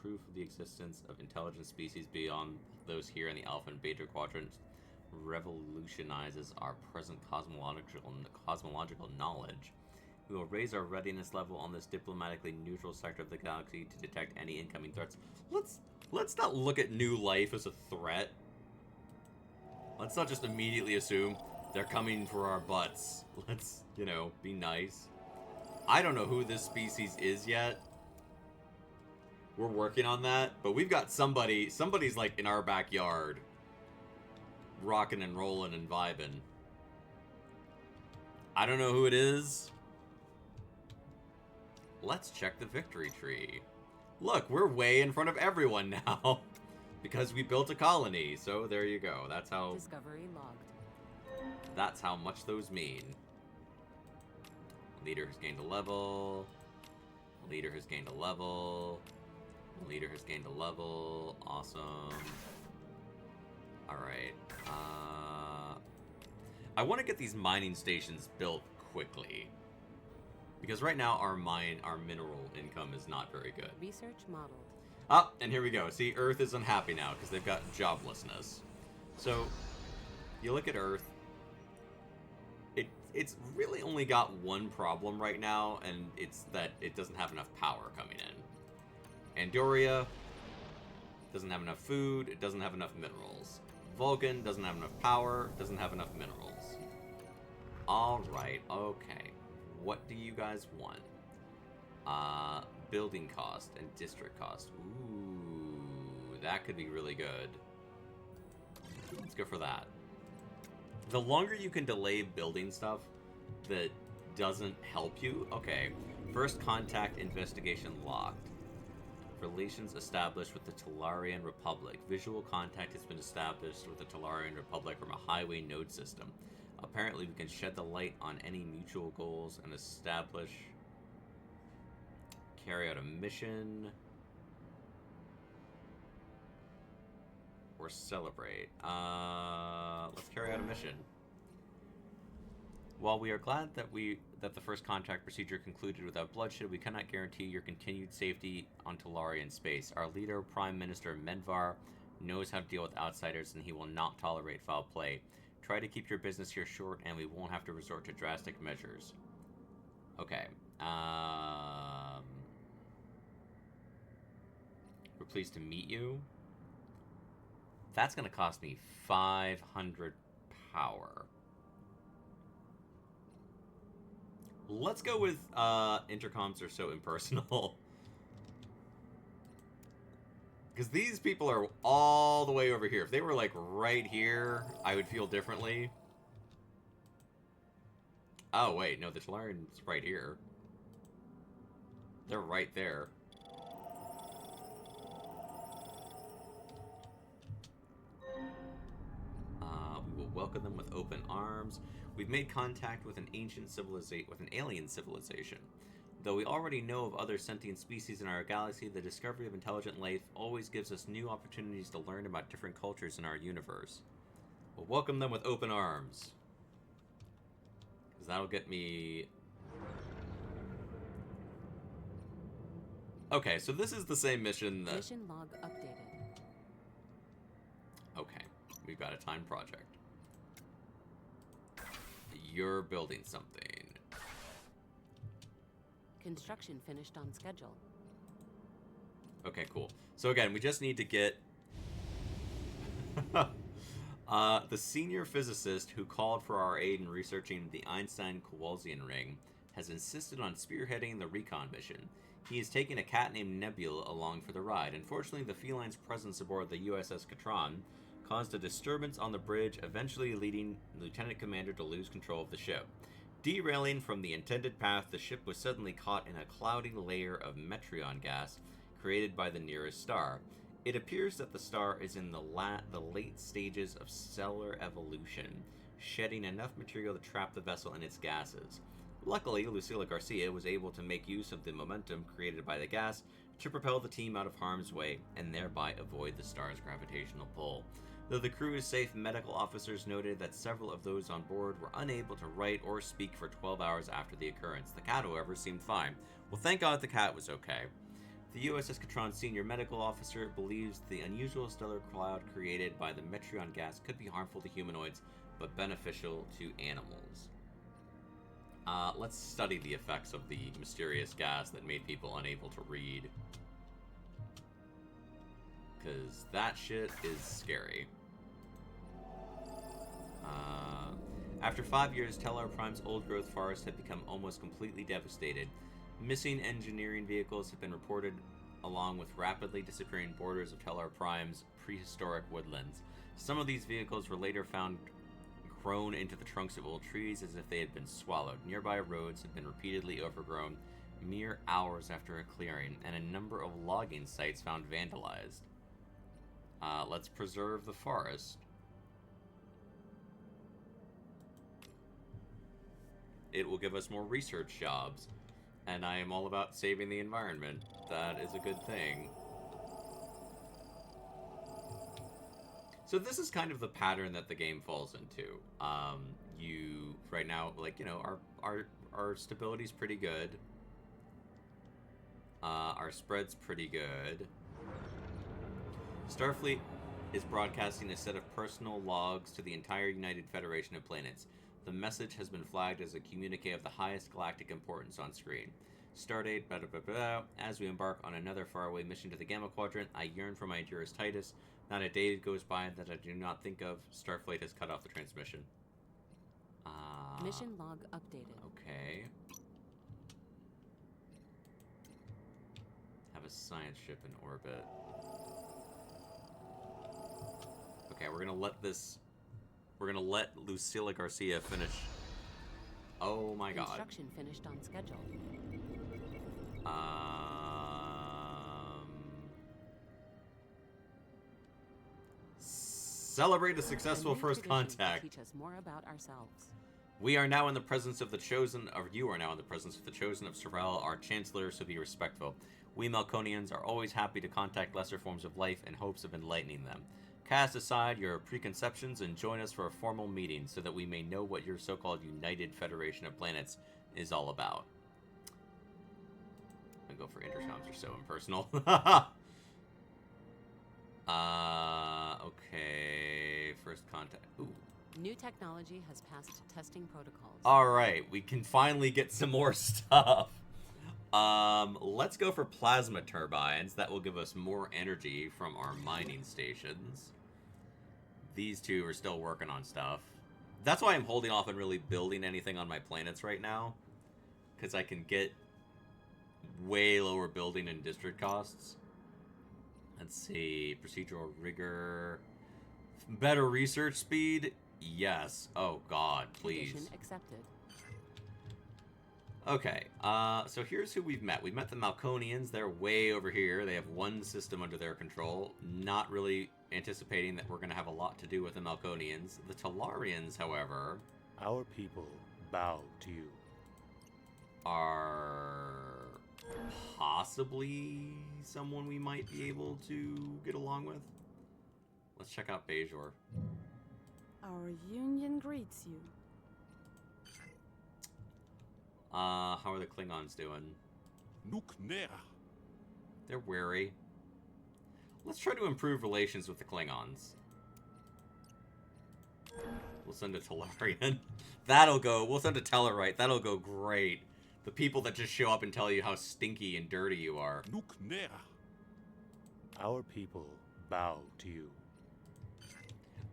Speaker 1: Proof of the existence of intelligent species beyond those here in the Alpha and Beta quadrants revolutionizes our present cosmological knowledge. We will raise our readiness level on this diplomatically neutral sector of the galaxy to detect any incoming threats. Let's not look at new life as a threat. Let's not just immediately assume they're coming for our butts. Let's, you know, be nice. I don't know who this species is yet. We're working on that, but we've got somebody's like in our backyard rocking and rolling and vibing. I don't know who it is. Let's check the victory tree. Look, we're way in front of everyone now because we built a colony. So there you go. That's how
Speaker 2: discovery logged.
Speaker 1: That's how much those mean. Leader has gained a level. Leader has gained a level. Leader has gained a level. Awesome. Alright. I want to get these mining stations built quickly. Because right now our mineral income is not very good.
Speaker 2: Research modeled.
Speaker 1: Ah, and here we go. See, Earth is unhappy now because they've got joblessness. So, you look at Earth. It's really only got one problem right now, and it's that it doesn't have enough power coming in. Andoria doesn't have enough food, it doesn't have enough minerals. Vulcan doesn't have enough power, doesn't have enough minerals. Alright, okay. What do you guys want? Building cost and district cost. Ooh, that could be really good. Let's go for that. The longer you can delay building stuff that doesn't help you... Okay, first contact investigation locked. Relations established with the Tellarian Republic. Visual contact has been established with the Tellarian Republic from a highway node system. Apparently we can shed the light on any mutual goals and establish... Carry out a mission... Or celebrate. Let's carry out a mission. While we are glad that the first contact procedure concluded without bloodshed, we cannot guarantee your continued safety on Tellarian space. Our leader, Prime Minister Menvar, knows how to deal with outsiders, and he will not tolerate foul play. Try to keep your business here short, and we won't have to resort to drastic measures. Okay. We're pleased to meet you. That's going to cost me 500 power. Let's go with intercoms are so impersonal. Because these people are all the way over here. If they were like right here, I would feel differently. Oh, wait. No, the Tellarian's right here. They're right there. We will welcome them with open arms. We've made contact with an alien civilization. Though we already know of other sentient species in our galaxy, the discovery of intelligent life always gives us new opportunities to learn about different cultures in our universe. We'll welcome them with open arms. Because that'll get me... Okay, so this is the same mission that...
Speaker 2: Mission log updated.
Speaker 1: Okay, we've got a timed project. You're building something.
Speaker 2: Construction finished on schedule.
Speaker 1: Okay, cool. So again, we just need to get... the senior physicist who called for our aid in researching the Einstein-Kowalskian ring has insisted on spearheading the recon mission. He is taking a cat named Nebula along for the ride. Unfortunately, the feline's presence aboard the USS Catron caused a disturbance on the bridge, eventually leading Lieutenant Commander to lose control of the ship. Derailing from the intended path, the ship was suddenly caught in a cloudy layer of Metreon gas created by the nearest star. It appears that the star is in the late stages of stellar evolution, shedding enough material to trap the vessel in its gases. Luckily, Lucila Garcia was able to make use of the momentum created by the gas to propel the team out of harm's way and thereby avoid the star's gravitational pull. Though the crew is safe, medical officers noted that several of those on board were unable to write or speak for 12 hours after the occurrence. The cat, however, seemed fine. Well, thank God the cat was okay. The USS Catron senior medical officer believes the unusual stellar cloud created by the Metreon gas could be harmful to humanoids, but beneficial to animals. Let's study the effects of the mysterious gas that made people unable to read. Because that shit is scary. After 5 years, Tellar Prime's old-growth forest had become almost completely devastated. Missing engineering vehicles have been reported along with rapidly disappearing borders of Tellar Prime's prehistoric woodlands. Some of these vehicles were later found grown into the trunks of old trees as if they had been swallowed. Nearby roads had been repeatedly overgrown mere hours after a clearing, and a number of logging sites found vandalized. Let's preserve the forest. It will give us more research jobs, and I am all about saving the environment. That is a good thing. So this is kind of the pattern that the game falls into. You right now, like, you know, our stability's pretty good. Our spread's pretty good. Starfleet is broadcasting a set of personal logs to the entire United Federation of Planets. The message has been flagged as a communique of the highest galactic importance on screen. Stardate, blah, blah, blah, blah. As we embark on another faraway mission to the Gamma Quadrant, I yearn for my dearest Titus. Not a day goes by that I do not think of. Starfleet has cut off the transmission.
Speaker 2: Mission log updated.
Speaker 1: Okay. Have a science ship in orbit. Okay, we're gonna let Lucila Garcia finish. Oh my god.
Speaker 2: Construction finished on schedule.
Speaker 1: Celebrate a successful first contact.
Speaker 2: Teach us more about ourselves.
Speaker 1: We are now in the presence of the chosen, or you are now in the presence of the chosen of Sorrel, our chancellor, so be respectful. We Melkonians are always happy to contact lesser forms of life in hopes of enlightening them. Cast aside your preconceptions and join us for a formal meeting so that we may know what your so-called United Federation of Planets is all about. I go for intercoms are so impersonal. Okay, first contact. Ooh.
Speaker 2: New technology has passed testing protocols.
Speaker 1: Alright, we can finally get some more stuff. Let's go for plasma turbines. That will give us more energy from our mining stations. These two are still working on stuff. That's why I'm holding off on really building anything on my planets right now. Because I can get way lower building and district costs. Let's see. Procedural rigor. Better research speed? Yes. Oh, God, please.
Speaker 2: Condition accepted.
Speaker 1: Okay, so here's who we've met. We've met the Malconians. They're way over here. They have one system under their control. Not really anticipating that we're going to have a lot to do with the Malconians. The Tellarians, however...
Speaker 4: Our people bow to you.
Speaker 1: Are possibly someone we might be able to get along with. Let's check out Bajor.
Speaker 3: Our union greets you.
Speaker 1: How are the Klingons doing? They're wary. Let's try to improve relations with the Klingons. We'll send a Tellarian. That'll go. We'll send a Tellarite. That'll go great. The people that just show up and tell you how stinky and dirty you are.
Speaker 4: Our people bow to you.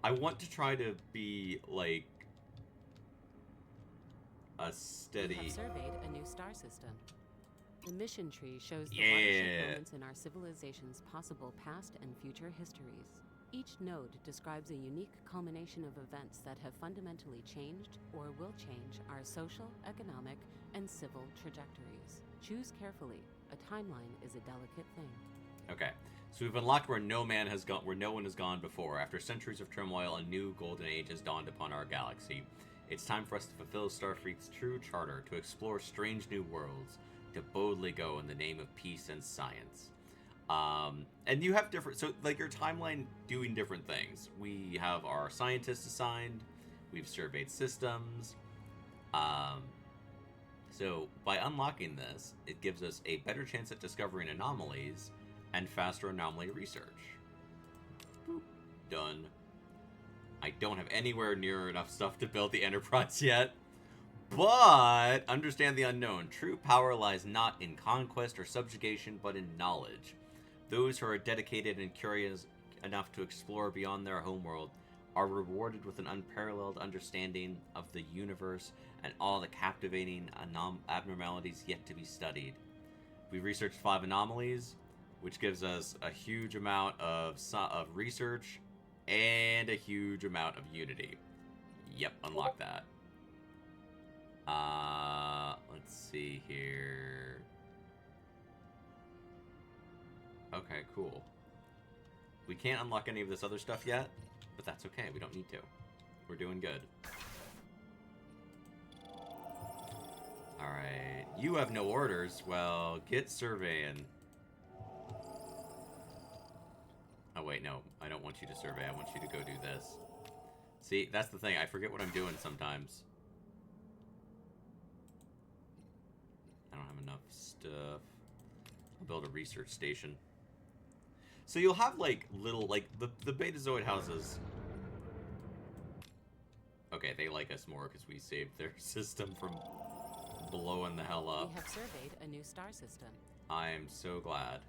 Speaker 1: I want to try to be, like, a steady...
Speaker 2: We have surveyed a new star system. The mission tree shows the watershed moments in our civilization's possible past and future histories. Each node describes a unique culmination of events that have fundamentally changed or will change our social, economic, and civil trajectories. Choose carefully. A timeline is a delicate thing.
Speaker 1: Okay, so we've unlocked where no one has gone before. After centuries of turmoil, a new golden age has dawned upon our galaxy. It's time for us to fulfill Starfleet's true charter, to explore strange new worlds, to boldly go in the name of peace and science. And you have different, so like your timeline doing different things. We have our scientists assigned, we've surveyed systems. So by unlocking this, it gives us a better chance at discovering anomalies and faster anomaly research. Boop. Done. I don't have anywhere near enough stuff to build the Enterprise yet. But understand the unknown. True power lies not in conquest or subjugation, but in knowledge. Those who are dedicated and curious enough to explore beyond their homeworld are rewarded with an unparalleled understanding of the universe and all the captivating abnormalities yet to be studied. We researched 5 anomalies. which gives us a huge amount of research and a huge amount of unity. Yep, unlock that. Let's see here. Okay, cool. We can't unlock any of this other stuff yet, but that's okay. We don't need to. We're doing good. Alright. You have no orders. Well, get surveying. Oh, wait, no. I don't want you to survey. I want you to go do this. See, that's the thing. I forget what I'm doing sometimes. I don't have enough stuff. I'll build a research station. So you'll have, like, little, like, the Betazoid houses. Okay, they like us more because we saved their system from blowing the hell up.
Speaker 2: We have surveyed a new star system.
Speaker 1: I am so glad.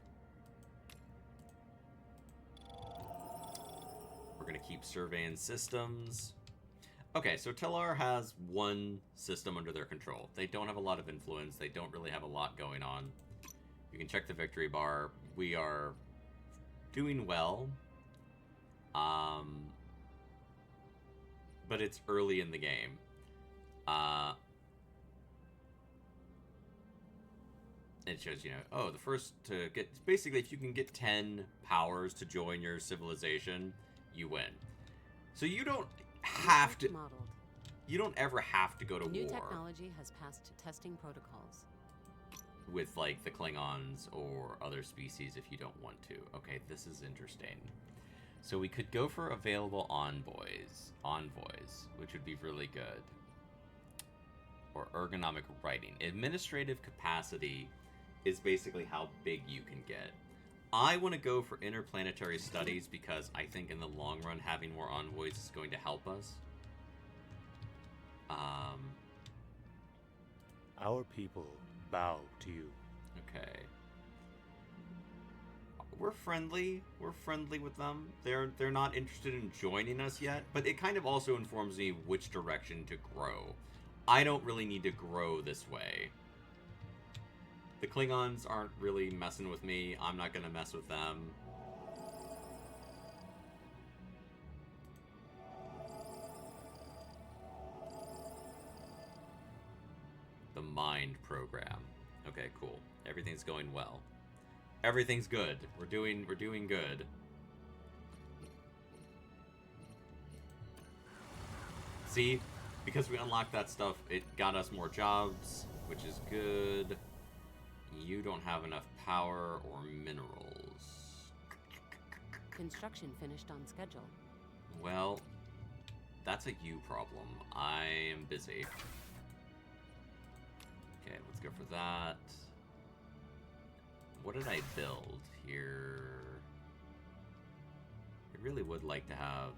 Speaker 1: We're going to keep surveying systems. Okay, so Tellar has one system under their control. They don't have a lot of influence. They don't really have a lot going on. You can check the victory bar. We are doing well. But it's early in the game. It shows, you know, oh, the first to get... Basically, if you can get 10 powers to join your civilization, you win. So you don't have to... You don't ever have to go to war.
Speaker 2: New technology has passed testing protocols.
Speaker 1: With, like, the Klingons or other species if you don't want to. Okay, this is interesting. So we could go for available envoys, which would be really good. Or ergonomic writing. Administrative capacity is basically how big you can get. I want to go for interplanetary studies because I think in the long run having more envoys is going to help us.
Speaker 4: Our people bow to you.
Speaker 1: Okay. We're friendly. We're friendly with them. They're not interested in joining us yet, but it kind of also informs me which direction to grow. I don't really need to grow this way. The Klingons aren't really messing with me. I'm not going to mess with them. The Mind program. Okay, cool. Everything's going well. Everything's good. We're doing good. See, because we unlocked that stuff, it got us more jobs, which is good. You don't have enough power or minerals.
Speaker 2: Construction finished on schedule.
Speaker 1: Well, that's a you problem. I am busy. Okay, let's go for that. What did I build here? I really would like to have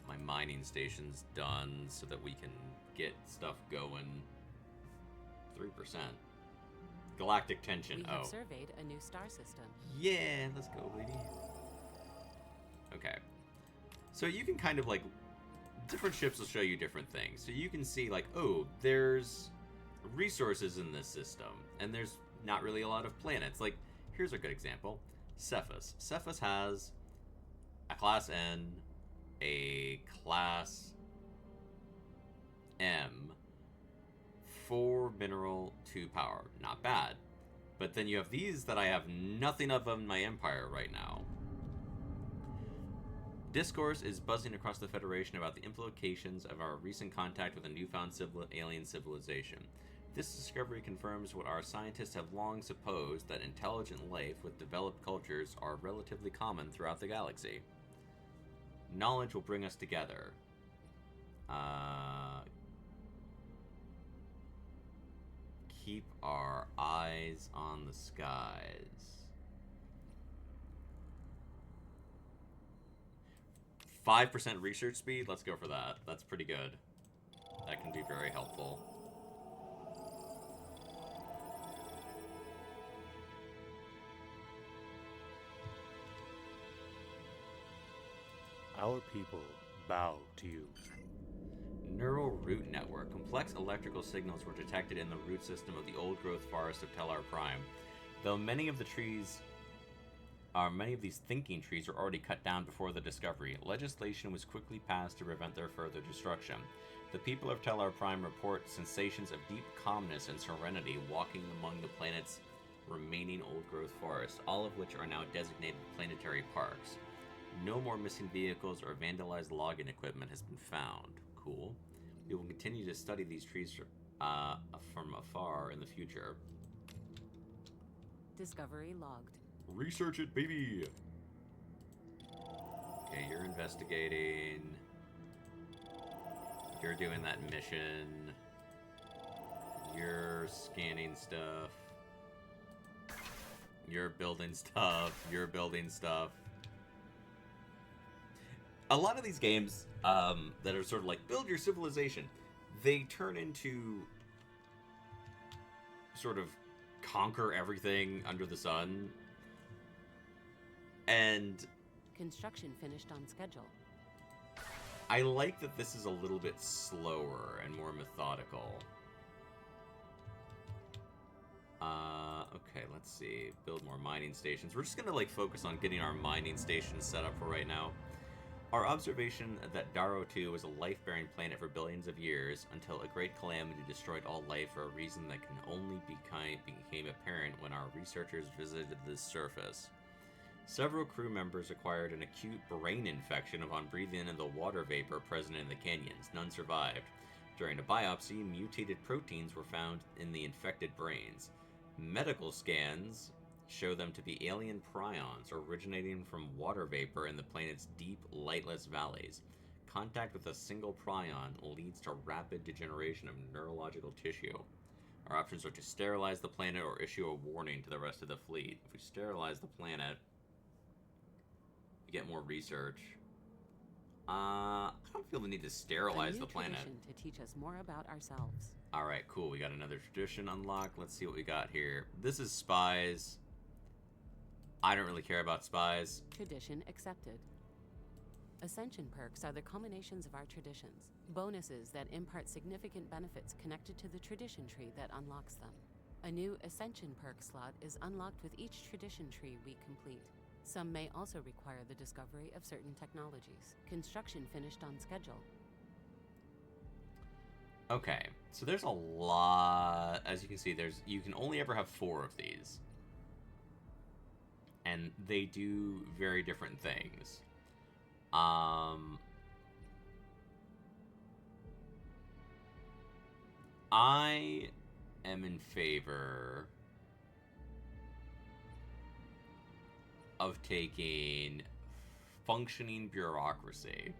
Speaker 1: my mining stations done so that we can get stuff going. 3%. Galactic tension.
Speaker 2: We have surveyed a new star system.
Speaker 1: Yeah, let's go, lady. Okay. So you can kind of like... Different ships will show you different things. So you can see like, oh, there's resources in this system. And there's not really a lot of planets. Like, here's a good example. Cephas. Cephas has a class N, a class M, 4 mineral, 2 power. Not bad. But then you have these that I have nothing of in my empire right now. Discourse is buzzing across the Federation about the implications of our recent contact with a newfound alien civilization. This discovery confirms what our scientists have long supposed, that intelligent life with developed cultures are relatively common throughout the galaxy. Knowledge will bring us together. Keep our eyes on the skies. 5% research speed? Let's go for that. That's pretty good. That can be very helpful.
Speaker 4: Our people bow to you.
Speaker 1: Neural root network. Complex electrical signals were detected in the root system of the old-growth forest of Tellar Prime. Though many of the trees Many of these thinking trees were already cut down before the discovery. Legislation was quickly passed to prevent their further destruction. The people of Tellar Prime report sensations of deep calmness and serenity walking among the planet's remaining old-growth forests, all of which are now designated planetary parks. No more missing vehicles or vandalized logging equipment has been found. Cool. We will continue to study these trees from afar in the future.
Speaker 2: Discovery logged.
Speaker 1: Research it, baby! Okay, you're investigating. You're doing that mission. You're scanning stuff. You're building stuff. You're building stuff. A lot of these games that are sort of like, build your civilization, they turn into sort of conquer everything under the sun. And
Speaker 2: construction finished on schedule.
Speaker 1: I like that this is a little bit slower and more methodical. Okay, let's see. Build more mining stations. We're just gonna like focus on getting our mining stations set up for right now. Our observation that Darrow 2 was a life-bearing planet for billions of years until a great calamity destroyed all life for a reason that can only became apparent when our researchers visited the surface. Several crew members acquired an acute brain infection upon breathing in the water vapor present in the canyons. None survived. During a biopsy, mutated proteins were found in the infected brains. Medical scans show them to be alien prions originating from water vapor in the planet's deep, lightless valleys. Contact with a single prion leads to rapid degeneration of neurological tissue. Our options are to sterilize the planet or issue a warning to the rest of the fleet. If we sterilize the planet, we get more research. I don't feel the need to sterilize the planet.
Speaker 2: To teach us more about ourselves.
Speaker 1: All right, cool. We got another tradition unlocked. Let's see what we got here. This is spies. I don't really care about spies.
Speaker 2: Tradition accepted. Ascension perks are the culminations of our traditions, bonuses that impart significant benefits connected to the tradition tree that unlocks them. A new Ascension perk slot is unlocked with each tradition tree we complete. Some may also require the discovery of certain technologies. Construction finished on schedule.
Speaker 1: Okay, so there's a lot. As you can see, you can only ever have 4 of these. And they do very different things. I am in favor of taking functioning bureaucracy,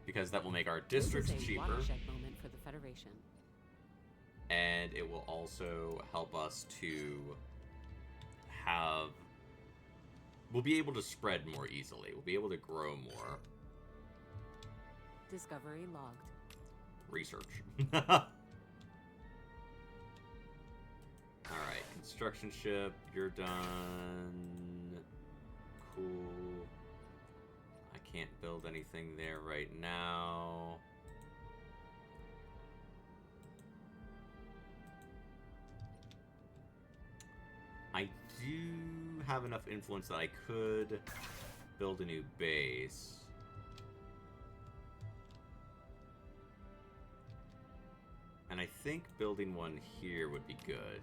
Speaker 1: because that will make our districts cheaper.
Speaker 2: Watershed moment for the Federation.
Speaker 1: And it will also help us to have... We'll be able to spread more easily. We'll be able to grow more.
Speaker 2: Discovery logged.
Speaker 1: Research. Alright, construction ship, you're done. Cool. I can't build anything there right now. I do have enough influence that I could build a new base. And I think building one here would be good.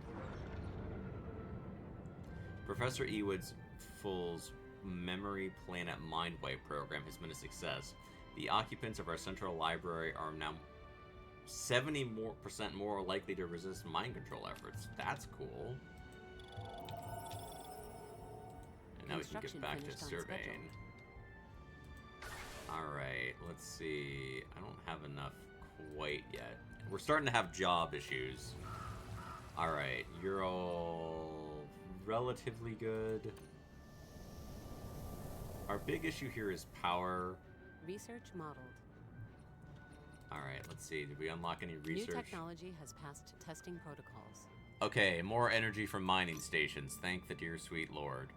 Speaker 1: Professor Ewood's Full's Memory Planet Mind Wipe program has been a success. The occupants of our central library are now 70% more likely to resist mind control efforts. That's cool. And now we can get back to surveying. Alright, let's see. I don't have enough quite yet. We're starting to have job issues. Alright, you're all relatively good. Our big issue here is power.
Speaker 2: Research modeled.
Speaker 1: Alright, let's see. Did we unlock any research?
Speaker 2: New technology has passed testing protocols.
Speaker 1: Okay, more energy from mining stations. Thank the dear sweet lord.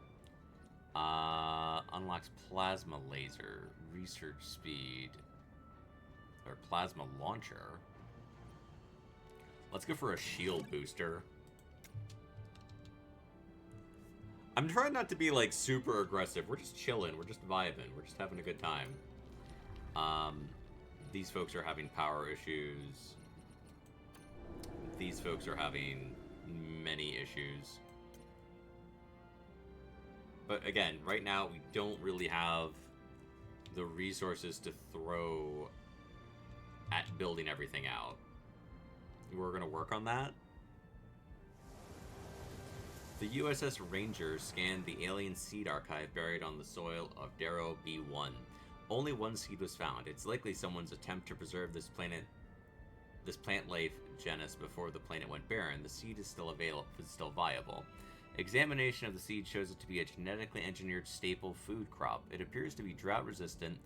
Speaker 1: Unlocks plasma laser. Research speed. Or plasma launcher. Let's go for a shield booster. I'm trying not to be, like, super aggressive. We're just chilling. We're just vibing. We're just having a good time. These folks are having power issues. These folks are having many issues. But again, right now, we don't really have the resources to throw at building everything out. We're going to work on that. The USS Ranger scanned the alien seed archive buried on the soil of Darrow B1. Only one seed was found. It's likely someone's attempt to preserve this plant life genus before the planet went barren. The seed is still viable. Examination of the seed shows it to be a genetically engineered staple food crop. It appears to be drought resistant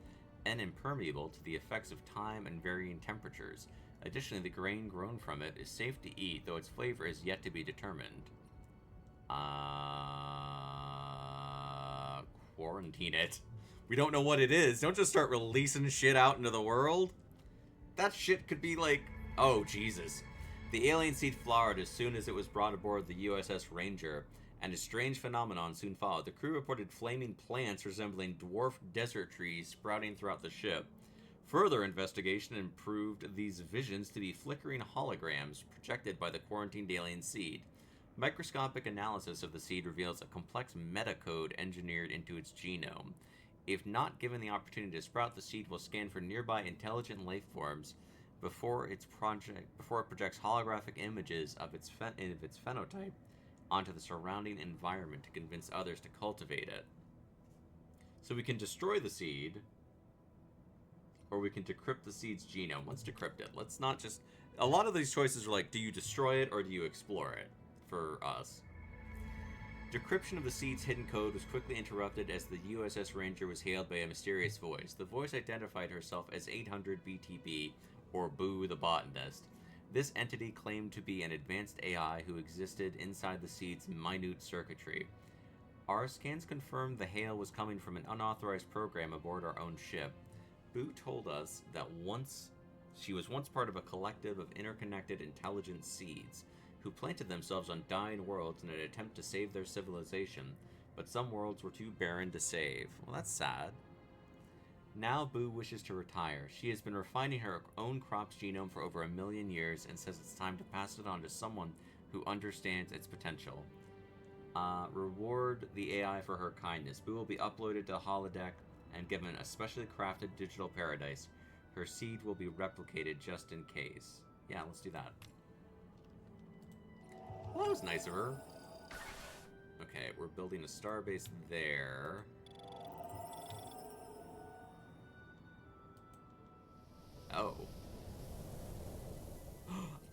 Speaker 1: and impermeable to the effects of time and varying temperatures. Additionally, the grain grown from it is safe to eat, though its flavor is yet to be determined. Quarantine it. We don't know what it is. Don't just start releasing shit out into the world. That shit could be like... Oh, Jesus. The alien seed flowered as soon as it was brought aboard the USS Ranger, and a strange phenomenon soon followed. The crew reported flaming plants resembling dwarf desert trees sprouting throughout the ship. Further investigation proved these visions to be flickering holograms projected by the quarantined alien seed. Microscopic analysis of the seed reveals a complex metacode engineered into its genome. If not given the opportunity to sprout, the seed will scan for nearby intelligent life forms before it projects holographic images of its phenotype onto the surrounding environment to convince others to cultivate it. So we can destroy the seed, or we can decrypt the seed's genome. Let's decrypt it. Let's not just... A lot of these choices are like, do you destroy it or do you explore it? For us. Decryption of the seed's hidden code was quickly interrupted as the USS Ranger was hailed by a mysterious voice. The voice identified herself as 800 BTB, or Boo the Botanist. This entity claimed to be an advanced AI who existed inside the seed's minute circuitry. Our scans confirmed the hail was coming from an unauthorized program aboard our own ship. Boo told us that she was once part of a collective of interconnected intelligent seeds who planted themselves on dying worlds in an attempt to save their civilization, but some worlds were too barren to save. Well, that's sad. Now Boo wishes to retire. She has been refining her own crop's genome for over 1 million years and says it's time to pass it on to someone who understands its potential. Reward the AI for her kindness. Boo will be uploaded to the holodeck and given a specially crafted digital paradise. Her seed will be replicated just in case. Yeah, let's do that. Well, that was nice of her. Okay, we're building a starbase there. Oh.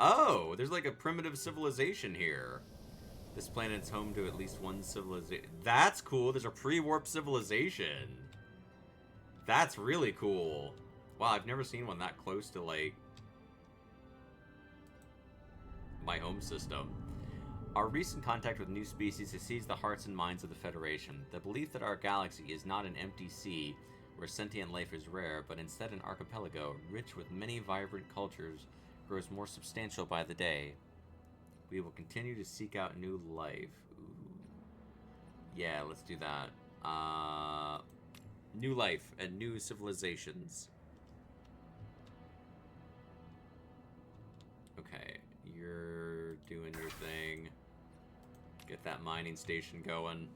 Speaker 1: Oh, there's like a primitive civilization here. This planet's home to at least one civilization. That's cool. There's a pre-warp civilization. That's really cool. Wow, I've never seen one that close to, like, my home system. Our recent contact with new species has seized the hearts and minds of the Federation. The belief that our galaxy is not an empty sea where sentient life is rare, but instead an archipelago rich with many vibrant cultures grows more substantial by the day. We will continue to seek out new life. Ooh. Yeah, let's do that. New life and new civilizations. Okay, you're doing your thing. Get that mining station going.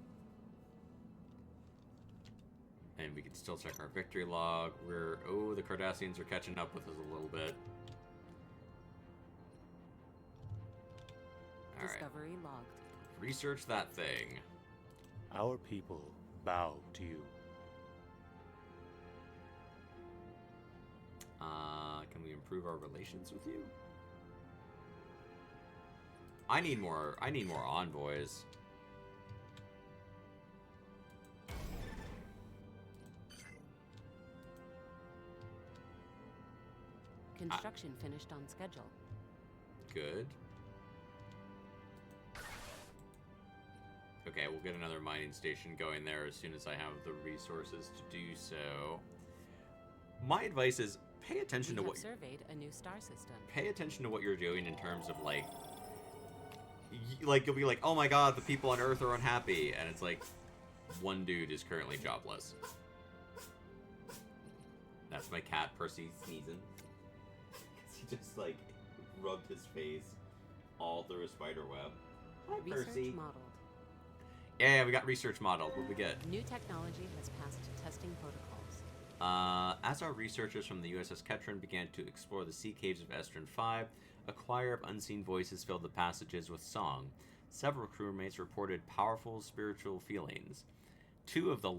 Speaker 1: And we can still check our victory log. Oh, the Cardassians are catching up with us a little bit. All right.
Speaker 2: Discovery logged.
Speaker 1: Research that thing.
Speaker 4: Our people bow to you.
Speaker 1: Can we improve our relations with you? I need more envoys.
Speaker 2: Construction finished on schedule.
Speaker 1: Good. Okay, we'll get another mining station going there as soon as I have the resources to do so. My advice is pay attention to what
Speaker 2: surveyed a new star system.
Speaker 1: Pay attention to what you're doing in terms of, like, like, you'll be like, oh my god, the people on Earth are unhappy, and it's like, one dude is currently jobless. That's my cat, Percy, sneezing. He just, like, rubbed his face all through a spider web. Hi, Percy.
Speaker 2: Research modeled.
Speaker 1: Yeah, we got research modeled. What we get?
Speaker 2: New technology has passed testing protocols.
Speaker 1: As our researchers from the USS Ketron began to explore the sea caves of Estrin 5, a choir of unseen voices filled the passages with song. Several crewmates reported powerful spiritual feelings. Two of the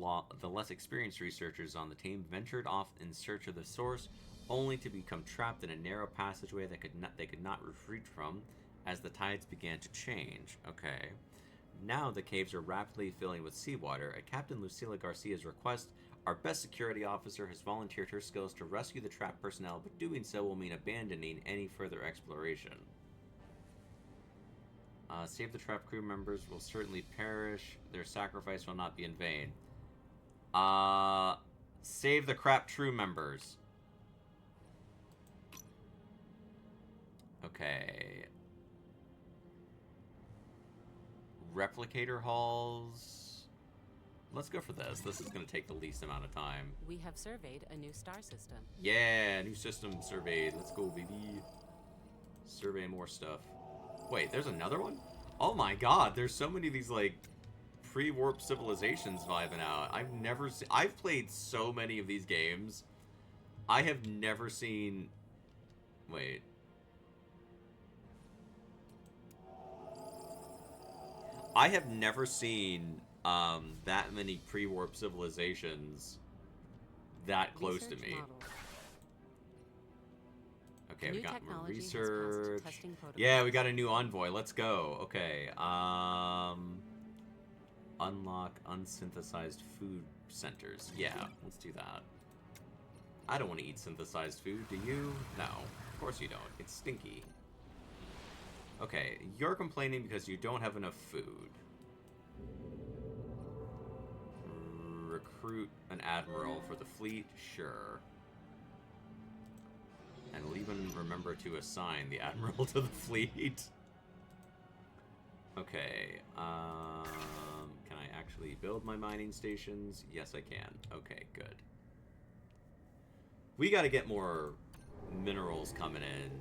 Speaker 1: less experienced researchers on the team ventured off in search of the source, only to become trapped in a narrow passageway that they could not retreat from as the tides began to change. Okay. Now the caves are rapidly filling with seawater. At Captain Lucila Garcia's request, our best security officer has volunteered her skills to rescue the trapped personnel, but doing so will mean abandoning any further exploration. Save the trapped crew members will certainly perish. Their sacrifice will not be in vain. Save the trapped crew members. Okay. Replicator halls. Let's go for this. This is going to take the least amount of time.
Speaker 2: We have surveyed a new star system.
Speaker 1: Yeah, new system surveyed. Let's go, baby. Survey more stuff. Wait, there's another one? Oh my god, there's so many of these, like, pre-warp civilizations vibing out. I've played so many of these games. I have never seen... Wait. I have never seen that many pre-warp civilizations that close to me. Okay, we got more research. Yeah, we got a new envoy. Let's go. Okay. Unlock unsynthesized food centers. Yeah, let's do that. I don't want to eat synthesized food. Do you? No. Of course you don't. It's stinky. Okay, you're complaining because you don't have enough food. Recruit an admiral for the fleet? Sure. And we'll even remember to assign the admiral to the fleet. Okay, can I actually build my mining stations? Yes, I can. Okay, good. We gotta get more minerals coming in.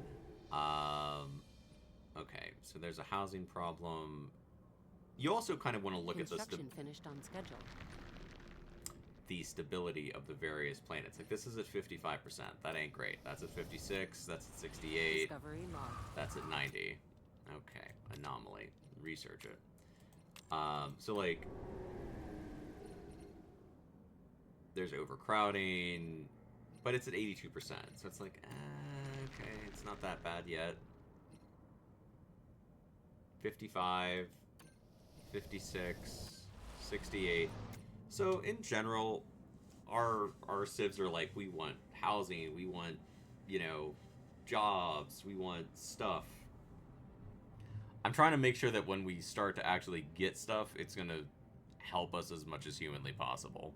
Speaker 1: Okay, so there's a housing problem. You also kind of want to look at
Speaker 2: Construction finished on schedule.
Speaker 1: The stability of the various planets. Like, this is at 55%. That ain't great. That's at 56. That's at 68.
Speaker 2: Discovery log.
Speaker 1: That's at 90. Okay, anomaly. Research it. So, like, there's overcrowding, but it's at 82%. So it's like, okay, it's not that bad yet. 55, 56, 68. So in general, our civs are like, we want housing, we want, you know, jobs, we want stuff. I'm trying to make sure that when we start to actually get stuff, it's going to help us as much as humanly possible.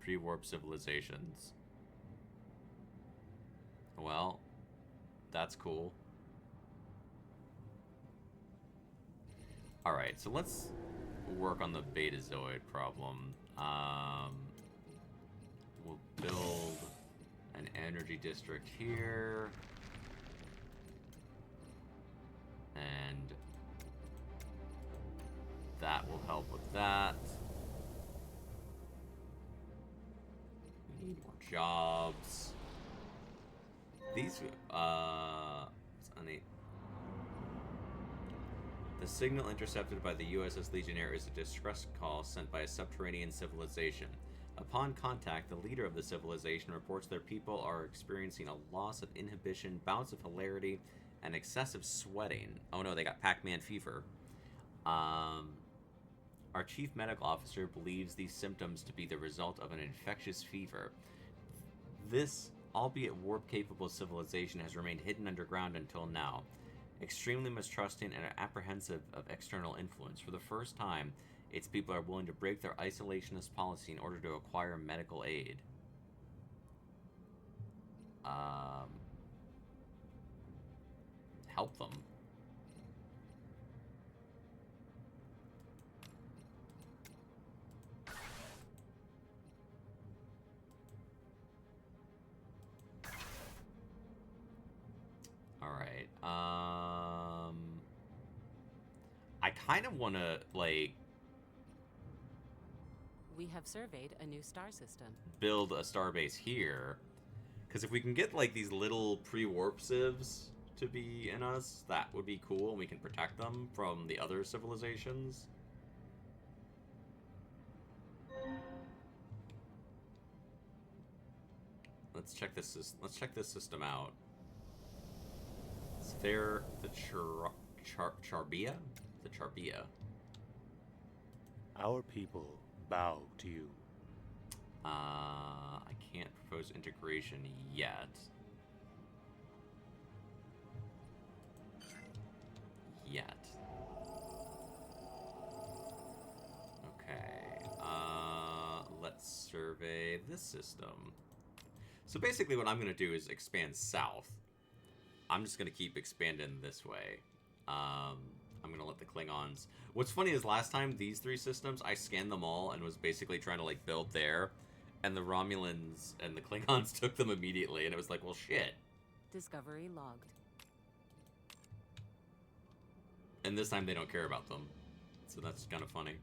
Speaker 1: Pre-warp civilizations. Well, that's cool. Alright, so let's work on the Betazoid problem. We'll build an energy district here. And that will help with that. We need more jobs. These, the signal intercepted by the USS Legionnaire is a distress call sent by a subterranean civilization. Upon contact, the leader of the civilization reports their people are experiencing a loss of inhibition, bouts of hilarity, and excessive sweating. Oh no, they got Pac-Man fever. Our chief medical officer believes these symptoms to be the result of an infectious fever. This, albeit warp-capable civilization, has remained hidden underground until now. Extremely mistrusting and apprehensive of external influence. For the first time, its people are willing to break their isolationist policy in order to acquire medical aid. Help them. Alright, I kind of want to, like...
Speaker 2: We have surveyed a new star system.
Speaker 1: Build a starbase here. Because if we can get, like, these little pre-warp civs to be in us, that would be cool, and we can protect them from the other civilizations. Let's check this system out. Is there the Charbia? The Charbia.
Speaker 4: Our people bow to you.
Speaker 1: I can't propose integration yet. Okay. Let's survey this system. So basically what I'm going to do is expand south. I'm just going to keep expanding this way. I'm going to let the Klingons... What's funny is last time, these three systems, I scanned them all and was basically trying to, like, build there. And the Romulans and the Klingons took them immediately. And it was like, well, shit.
Speaker 2: Discovery logged.
Speaker 1: And this time they don't care about them. So that's kind of funny.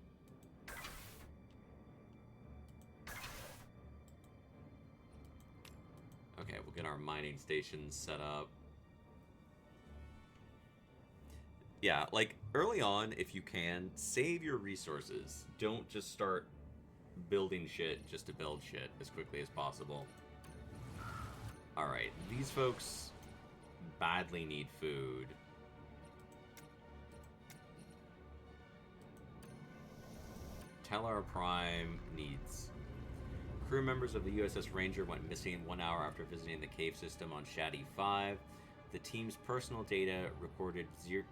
Speaker 1: Okay, we'll get our mining stations set up. Yeah, like, early on, if you can, save your resources. Don't just start building shit just to build shit as quickly as possible. Alright, these folks badly need food. Tellar Prime needs... Crew members of the USS Ranger went missing 1 hour after visiting the cave system on Shaddy 5. The team's personal data recorded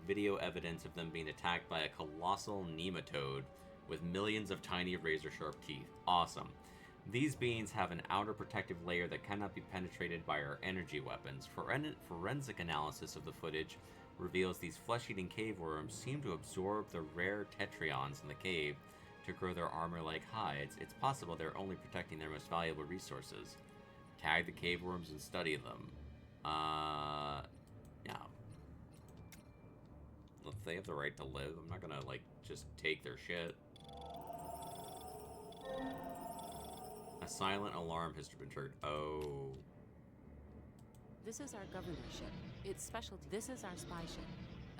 Speaker 1: video evidence of them being attacked by a colossal nematode with millions of tiny razor-sharp teeth. Awesome. These beings have an outer protective layer that cannot be penetrated by our energy weapons. Forensic analysis of the footage reveals these flesh-eating cave worms seem to absorb the rare tetrions in the cave to grow their armor-like hides. It's possible they're only protecting their most valuable resources. Tag the cave worms and study them. Yeah. If they have the right to live, I'm not gonna, like, just take their shit. A silent alarm has been triggered. Oh.
Speaker 2: This is our governorship. Its specialty. This is our spy ship.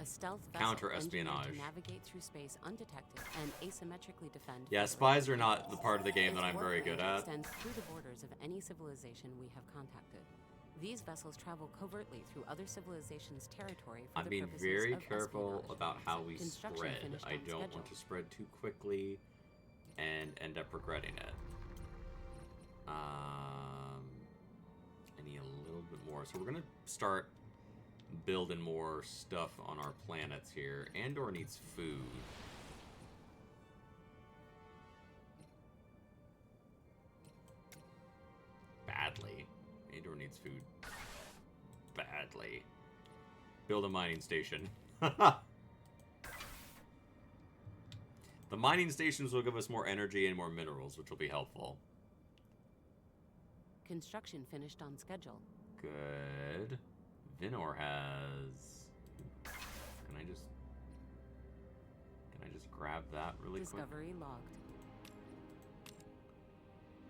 Speaker 2: A stealth vessel
Speaker 1: counter-espionage.
Speaker 2: To navigate through space undetected and asymmetrically defend.
Speaker 1: Yeah, spies are not the part of the game that I'm very good at.
Speaker 2: Extends through the borders of any civilization we have contacted. These vessels travel covertly through other civilizations' territory for
Speaker 1: I'm
Speaker 2: the
Speaker 1: being
Speaker 2: purposes
Speaker 1: very
Speaker 2: of
Speaker 1: careful
Speaker 2: espionage.
Speaker 1: about how we
Speaker 2: Construction
Speaker 1: spread.
Speaker 2: finished
Speaker 1: I
Speaker 2: on
Speaker 1: don't
Speaker 2: schedule.
Speaker 1: want to spread too quickly and end up regretting it. I need a little bit more. So we're going to start building more stuff on our planets here. Andor needs food. Badly. Andor needs food. Badly. Build a mining station. The mining stations will give us more energy and more minerals, which will be helpful.
Speaker 2: Construction finished on schedule.
Speaker 1: Good. Vinor has... Can I just grab that really quick?
Speaker 2: Discovery logged.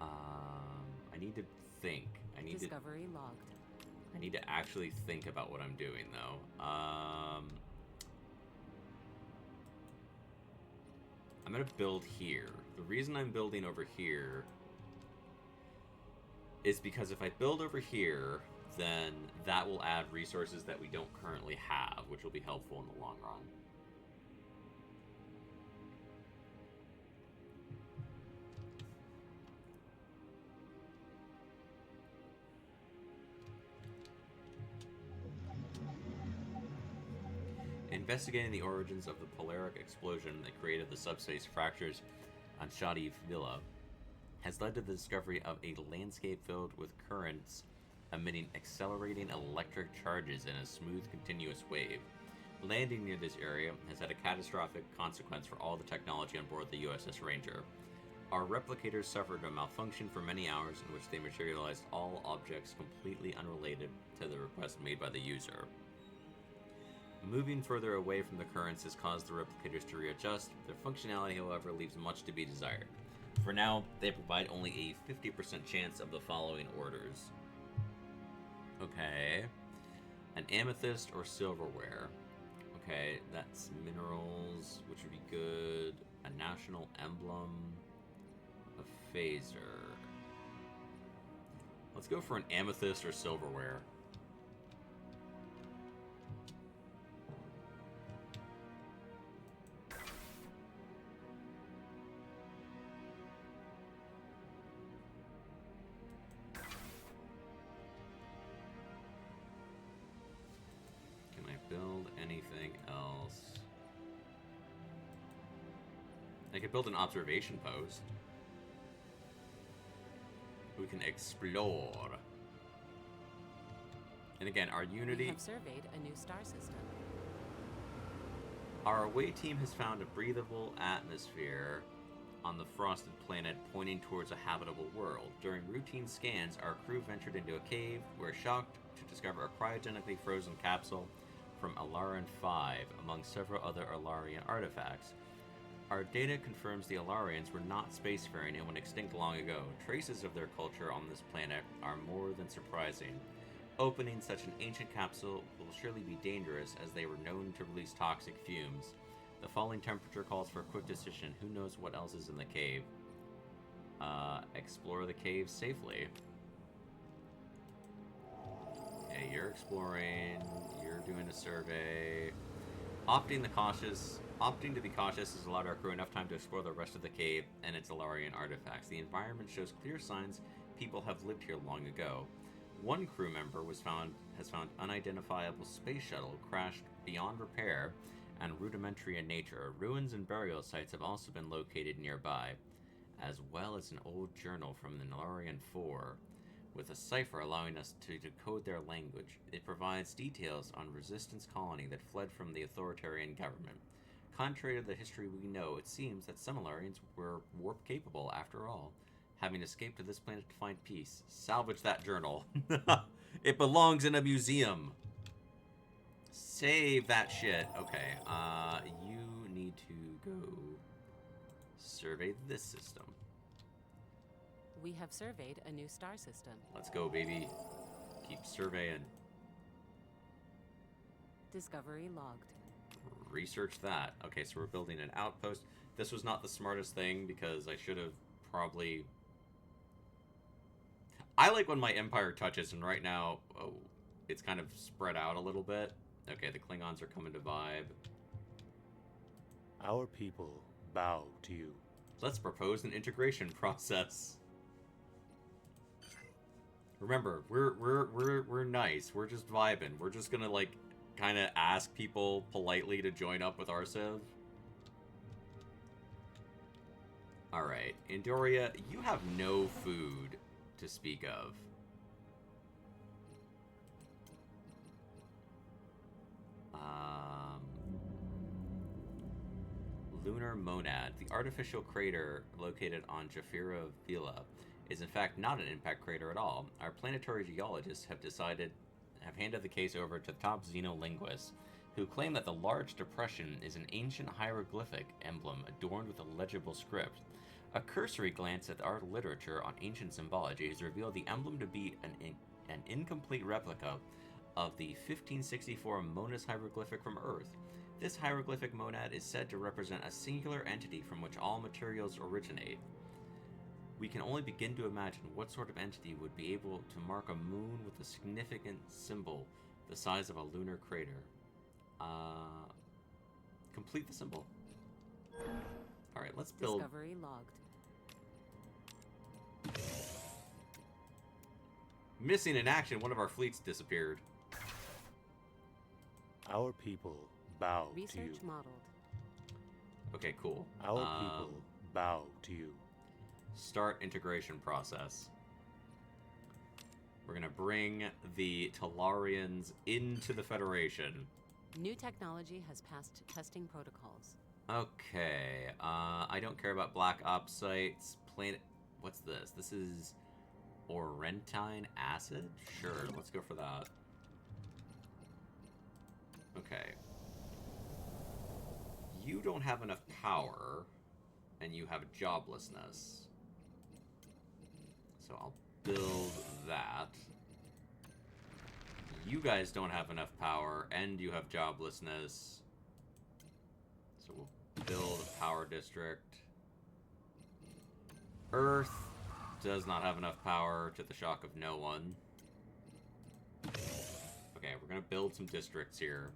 Speaker 1: I need to think.
Speaker 2: Discovery logged.
Speaker 1: I need to actually think about what I'm doing, though. I'm gonna build here. The reason I'm building over here is because if I build over here, then that will add resources that we don't currently have, which will be helpful in the long run. Investigating the origins of the polaric explosion that created the subspace fractures on Shadi Villa has led to the discovery of a landscape filled with currents emitting accelerating electric charges in a smooth, continuous wave. Landing near this area has had a catastrophic consequence for all the technology on board the USS Ranger. Our replicators suffered a malfunction for many hours in which they materialized all objects completely unrelated to the request made by the user. Moving further away from the currents has caused the replicators to readjust. Their functionality, however, leaves much to be desired. For now, they provide only a 50% chance of the following orders. Okay. An amethyst or silverware. Okay, that's minerals, which would be good. A national emblem. A phaser. Let's go for an amethyst or silverware. Build anything else? I could build an observation post. We can explore. And again, our Unity...
Speaker 2: We have surveyed a new star system.
Speaker 1: Our away team has found a breathable atmosphere on the frosted planet pointing towards a habitable world. During routine scans, our crew ventured into a cave. We're shocked to discover a cryogenically frozen capsule from Alarian 5, among several other Alarian artifacts. Our data confirms the Alarians were not spacefaring and went extinct long ago. Traces of their culture on this planet are more than surprising. Opening such an ancient capsule will surely be dangerous, as they were known to release toxic fumes. The falling temperature calls for a quick decision. Who knows what else is in the cave? Explore the cave safely. Okay, you're exploring. You're doing a survey. Opting to be cautious has allowed our crew enough time to explore the rest of the cave and its Alarian artifacts. The environment shows clear signs people have lived here long ago. One crew member has found unidentifiable space shuttle crashed beyond repair and rudimentary in nature. Ruins and burial sites have also been located nearby, as well as an old journal from the Alarian 4. With a cipher allowing us to decode their language. It provides details on resistance colony that fled from the authoritarian government. Contrary to the history we know, it seems that some Alarians were warp-capable after all, having escaped to this planet to find peace. Salvage that journal. It belongs in a museum. Save that shit. Okay, you need to go survey this system.
Speaker 2: We have surveyed a new star system.
Speaker 1: Let's go, baby. Keep surveying.
Speaker 2: Discovery logged.
Speaker 1: Research that. Okay, so we're building an outpost. This was not the smartest thing because I should have probably... I like when my empire touches, and right now, it's kind of spread out a little bit. Okay, the Klingons are coming to vibe.
Speaker 4: Our people bow to you.
Speaker 1: Let's propose an integration process. Remember, we're nice. We're just vibing. We're just gonna like kind of ask people politely to join up with our civ. All right, Andoria, you have no food to speak of. Lunar Monad, the artificial crater located on Jafira Vila, is in fact not an impact crater at all. Our planetary geologists have handed the case over to top xenolinguists, who claim that the large depression is an ancient hieroglyphic emblem adorned with a legible script. A cursory glance at art literature on ancient symbology has revealed the emblem to be an incomplete replica of the 1564 Monas hieroglyphic from Earth. This hieroglyphic monad is said to represent a singular entity from which all materials originate. We can only begin to imagine what sort of entity would be able to mark a moon with a significant symbol the size of a lunar crater. Complete the symbol. Alright, let's build...
Speaker 2: Discovery logged.
Speaker 1: Missing in action, one of our fleets disappeared.
Speaker 4: Our people bow to you.
Speaker 2: Research modeled.
Speaker 1: Okay, cool.
Speaker 4: Our people bow to you.
Speaker 1: Start integration process. We're gonna bring the Talarians into the Federation.
Speaker 2: New technology has passed testing protocols.
Speaker 1: Okay, I don't care about Black Ops sites. Planet... What's this? This is Orentine acid? Sure, let's go for that. Okay. you don't have enough power, and you have joblessness. So I'll build that. You guys don't have enough power, and you have joblessness. So we'll build a power district. Earth does not have enough power, to the shock of no one. Okay, we're gonna build some districts here.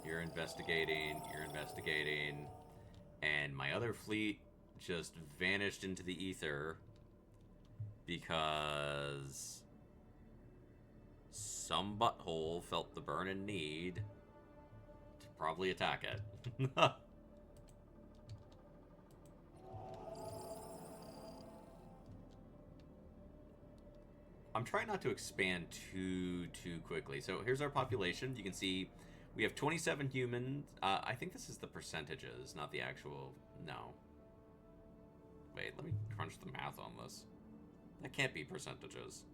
Speaker 1: You're investigating, and my other fleet just vanished into the ether because some butthole felt the burning need to probably attack it. I'm trying not to expand too quickly. So here's our population. You can see we have 27 humans. I think this is the percentages, not the actual... No. Wait, let me crunch the math on this. That can't be percentages.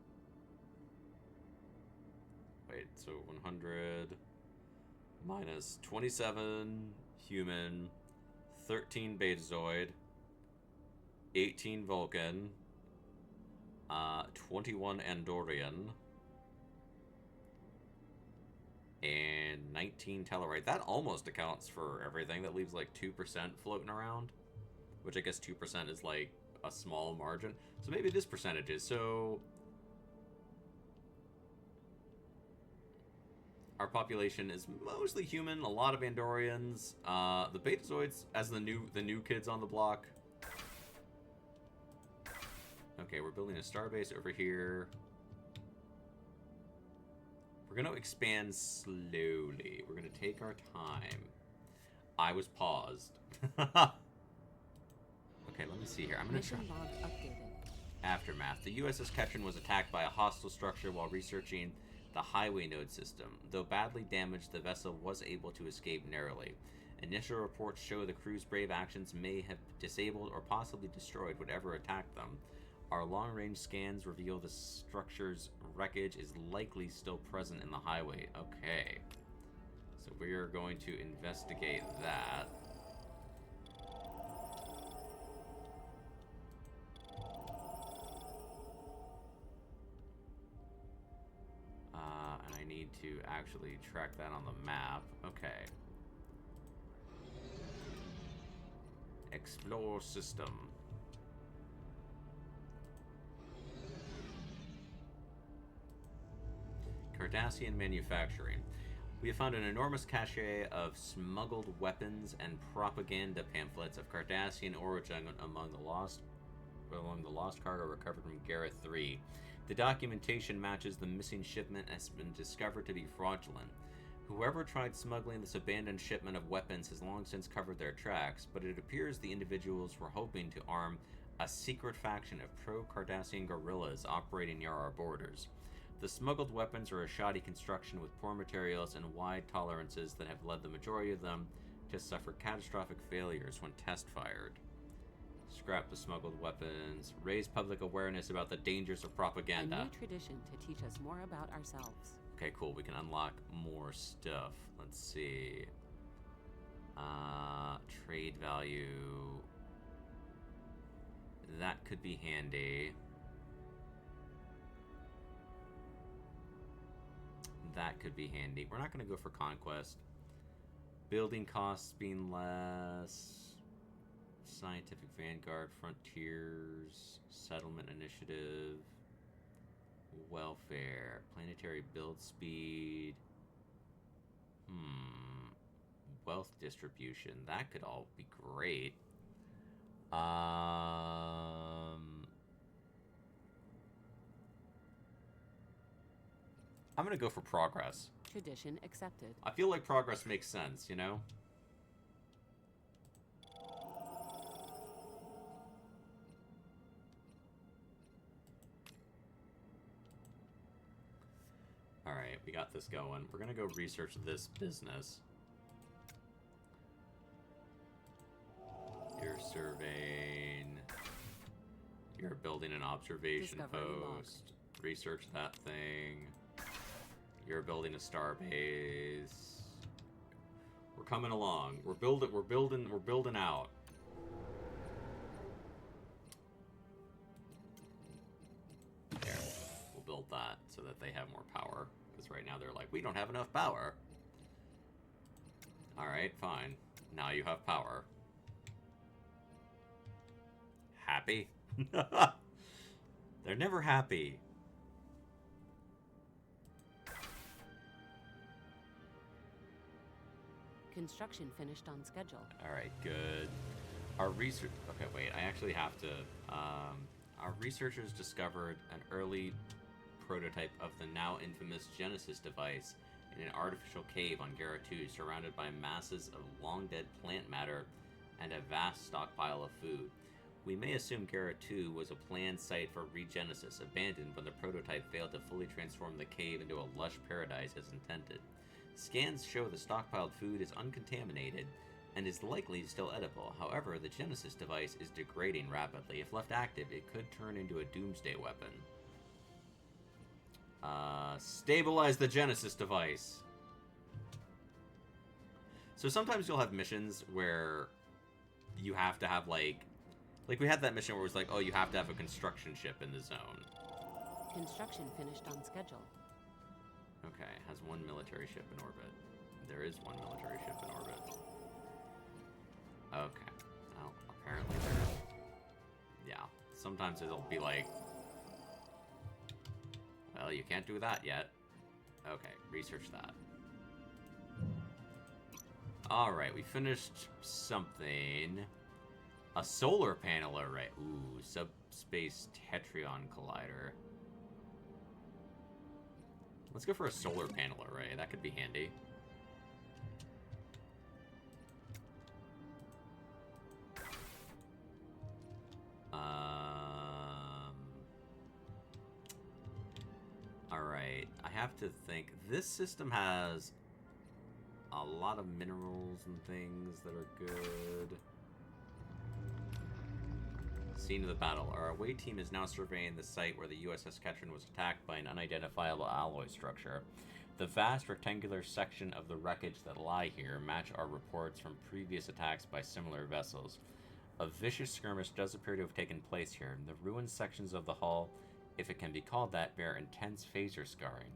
Speaker 1: Wait, so 100 minus 27 human, 13 Betazoid, 18 Vulcan, 21 Andorian, and 19 Tellarite. That almost accounts for everything. That leaves like 2% floating around, which I guess 2% is like a small margin. So maybe this percentage is. So our population is mostly human, a lot of Andorians. The Betazoids as the new kids on the block. Okay, we're building a starbase over here. We're going to expand slowly. We're going to take our time. I was paused. Okay, let me see here. I'm going to try... Aftermath. The USS Ketron was attacked by a hostile structure while researching the highway node system. Though badly damaged, the vessel was able to escape narrowly. Initial reports show the crew's brave actions may have disabled or possibly destroyed whatever attacked them. Our long-range scans reveal the structure's wreckage is likely still present in the highway. Okay. So we are going to investigate that. And I need to actually track that on the map. Okay. Explore system. Cardassian manufacturing. We have found an enormous cache of smuggled weapons and propaganda pamphlets of Cardassian origin among the lost cargo recovered from Gareth 3. The documentation matches the missing shipment and has been discovered to be fraudulent. Whoever tried smuggling this abandoned shipment of weapons has long since covered their tracks, but it appears the individuals were hoping to arm a secret faction of pro-Cardassian guerrillas operating near our borders. The smuggled weapons are a shoddy construction with poor materials and wide tolerances that have led the majority of them to suffer catastrophic failures when test-fired. Scrap the smuggled weapons. Raise public awareness about the dangers of propaganda.
Speaker 2: A new tradition to teach us more about ourselves.
Speaker 1: Okay, cool. We can unlock more stuff. Let's see. Trade value. That could be handy. That could be handy. We're not going to go for conquest. Building costs being less. Scientific Vanguard, Frontiers, Settlement Initiative, Welfare, Planetary Build Speed, Wealth Distribution. That could all be great. I'm going to go for progress.
Speaker 2: Tradition accepted.
Speaker 1: I feel like progress makes sense, you know? Alright, we got this going. We're going to go research this business. You're surveying. You're building an observation post. Research that thing. You're building a star base. coming along. We're building out. There. We'll build that so that they have more power. Because right now they're like, we don't have enough power. Alright, fine. Now you have power. Happy? They're never happy.
Speaker 2: Construction finished on schedule.
Speaker 1: Alright, good. Our research... Okay, wait, I actually have to... our researchers discovered an early prototype of the now infamous Genesis device in an artificial cave on Gara 2, surrounded by masses of long-dead plant matter and a vast stockpile of food. We may assume Gara 2 was a planned site for regenesis, abandoned when the prototype failed to fully transform the cave into a lush paradise as intended. Scans show the stockpiled food is uncontaminated and is likely still edible. However, the Genesis device is degrading rapidly. If left active, it could turn into a doomsday weapon. Stabilize the Genesis device. So sometimes you'll have missions where you have to have, like we had that mission where it was like, oh, you have to have a construction ship in the zone.
Speaker 2: Construction finished on schedule.
Speaker 1: Okay, has one military ship in orbit. There is one military ship in orbit. Okay. Well, apparently there's... Yeah. Sometimes it'll be like... Well, you can't do that yet. Okay, research that. Alright, we finished something. A solar panel array. Ooh, subspace Tetrion collider. Let's go for a solar panel array. That could be handy. Alright, I have to think. This system has a lot of minerals and things that are good. Scene of the battle. Our away team is now surveying the site where the USS Ketron was attacked by an unidentifiable alloy structure. The vast rectangular section of the wreckage that lie here match our reports from previous attacks by similar vessels. A vicious skirmish does appear to have taken place here. The ruined sections of the hull, if it can be called that, bear intense phaser scarring.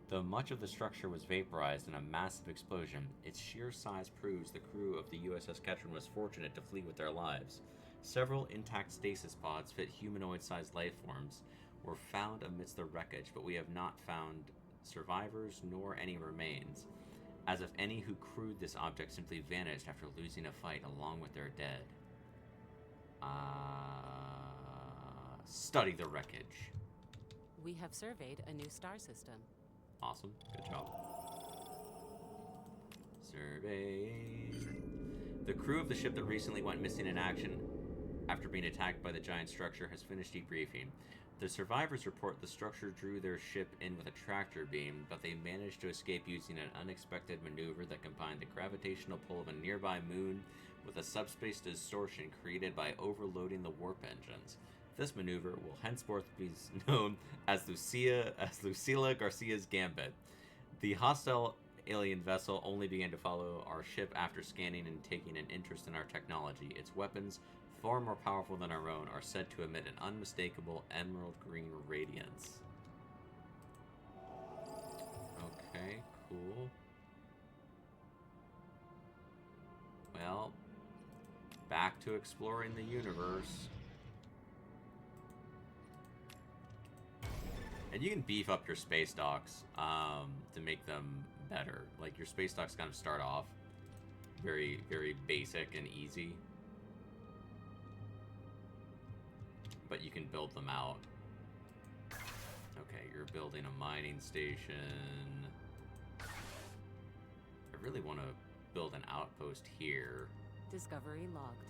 Speaker 1: Though much of the structure was vaporized in a massive explosion, its sheer size proves the crew of the USS Ketron was fortunate to flee with their lives. Several intact stasis pods fit humanoid-sized life forms were found amidst the wreckage, but we have not found survivors nor any remains, as if any who crewed this object simply vanished after losing a fight along with their dead. Study the wreckage.
Speaker 2: We have surveyed a new star system.
Speaker 1: Awesome. Good job. Survey. The crew of the ship that recently went missing in action after being attacked by the giant structure has finished debriefing. The survivors report the structure drew their ship in with a tractor beam, but they managed to escape using an unexpected maneuver that combined the gravitational pull of a nearby moon with a subspace distortion created by overloading the warp engines. This maneuver will henceforth be known as Lucila Garcia's Gambit. The hostile alien vessel only began to follow our ship after scanning and taking an interest in our technology. Its weapons, far more powerful than our own, are said to emit an unmistakable emerald green radiance. Okay, cool. Well, back to exploring the universe. And you can beef up your space docks to make them better. Like, your space docks kind of start off very, very basic and easy. But you can build them out. Okay, you're building a mining station. I really want to build an outpost here.
Speaker 2: Discovery logged.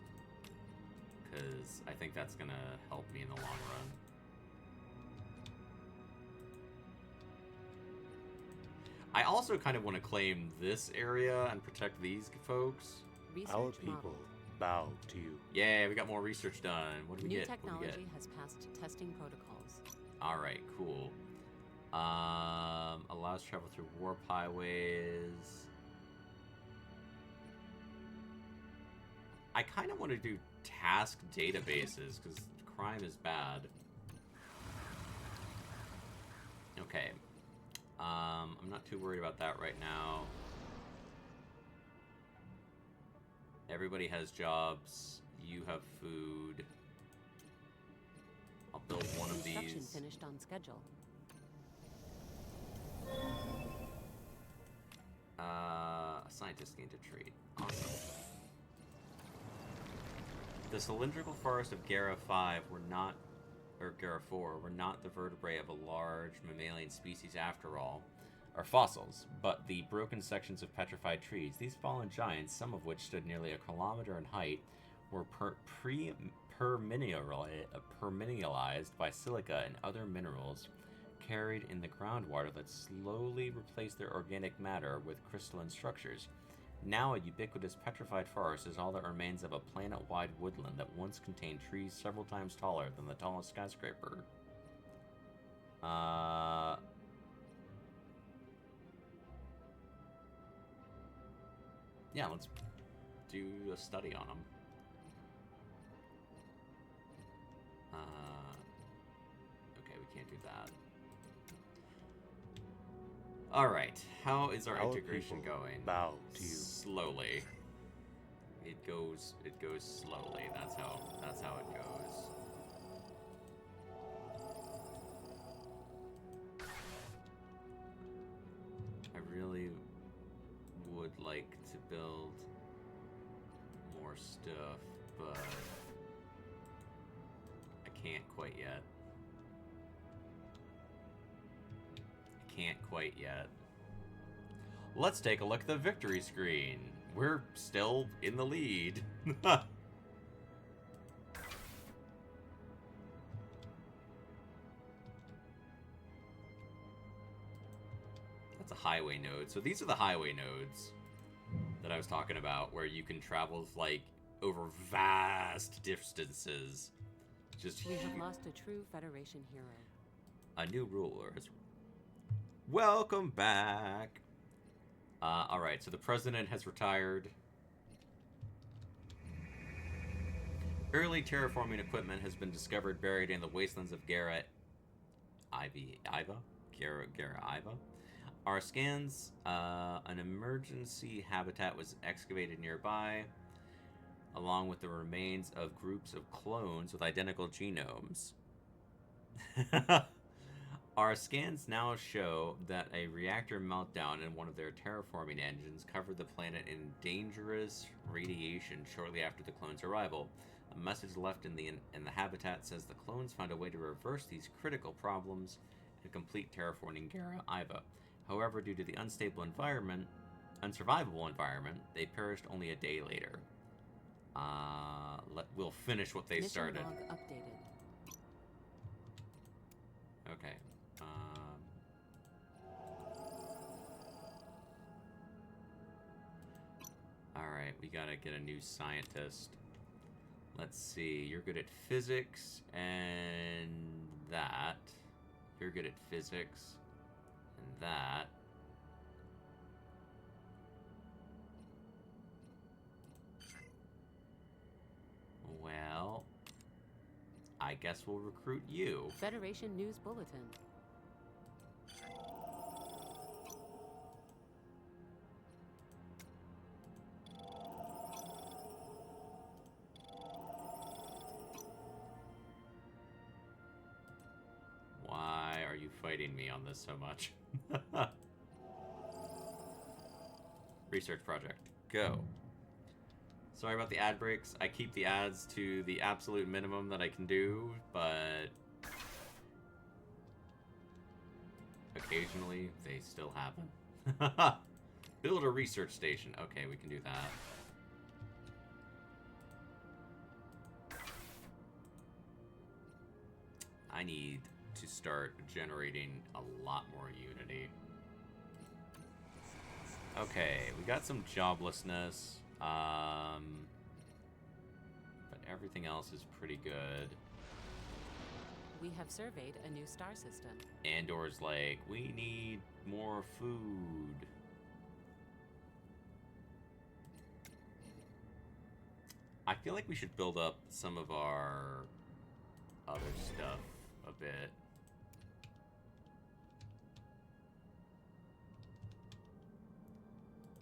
Speaker 1: Because I think that's going to help me in the long run. I also kind of want to claim this area and protect these folks.
Speaker 2: Research
Speaker 4: Our people
Speaker 2: model.
Speaker 4: bow to you.
Speaker 1: Yeah, we got more research done. What do we
Speaker 2: New
Speaker 1: get?
Speaker 2: technology has passed testing protocols.
Speaker 1: All right, cool. Allows travel through warp highways. I kind of want to do task databases, because crime is bad. Okay. I'm not too worried about that right now. Everybody has jobs. You have food. I'll build one of these.
Speaker 2: Finished on schedule.
Speaker 1: A scientist gained a trait. Awesome. The cylindrical forest of Gara 5 were not, or Gara 4, were not the vertebrae of a large mammalian species after all, or fossils, but the broken sections of petrified trees. These fallen giants, some of which stood nearly a kilometer in height, were permineralized by silica and other minerals carried in the groundwater that slowly replaced their organic matter with crystalline structures. Now a ubiquitous petrified forest is all that remains of a planet-wide woodland that once contained trees several times taller than the tallest skyscraper. Yeah, let's do a study on them. Okay, we can't do that. Alright, how is our integration going?
Speaker 4: Bow to you.
Speaker 1: Slowly. It goes slowly. That's how it goes. I really would like to build more stuff, but I can't quite yet. Can't quite yet. Let's take a look at the victory screen. We're still in the lead. That's a highway node. So these are the highway nodes that I was talking about, where you can travel like over vast distances. Just
Speaker 2: we have lost a true Federation hero.
Speaker 1: A new ruler has. Welcome back. Alright, so the president has retired. Early terraforming equipment has been discovered buried in the wastelands of Gara Iva. Our scans, an emergency habitat was excavated nearby, along with the remains of groups of clones with identical genomes. Our scans now show that a reactor meltdown in one of their terraforming engines covered the planet in dangerous radiation shortly after the clones' arrival. A message left in the habitat says the clones found a way to reverse these critical problems and complete terraforming Gara Iva. However, due to the unsurvivable environment, they perished only a day later. We'll finish what they started.
Speaker 2: Mission log updated.
Speaker 1: Okay. Alright, we gotta get a new scientist. Let's see, you're good at physics and that. You're good at physics and that. Well, I guess we'll recruit you.
Speaker 2: Federation News Bulletin.
Speaker 1: Why are you fighting me on this so much? Research project. Go. Sorry about the ad breaks. I keep the ads to the absolute minimum that I can do, but occasionally they still happen. Build a research station. Okay, we can do that. I need to start generating a lot more Unity. Okay, we got some joblessness. But everything else is pretty good.
Speaker 2: We have surveyed a new star system.
Speaker 1: Andor's like, we need more food. I feel like we should build up some of our other stuff a bit.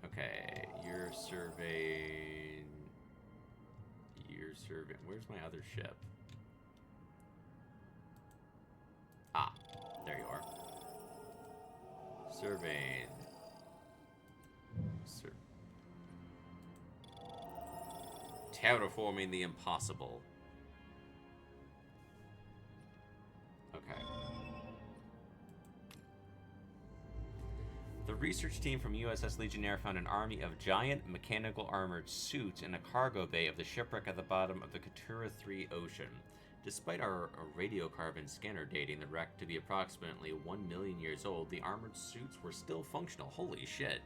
Speaker 1: Okay, you're surveying. Where's my other ship? Ah, there you are. Surveying. Terraforming the impossible. Okay. The research team from USS Legionnaire found an army of giant mechanical armored suits in a cargo bay of the shipwreck at the bottom of the Katura 3 ocean. Despite our radiocarbon scanner dating the wreck to be approximately 1 million years old, the armored suits were still functional. Holy shit.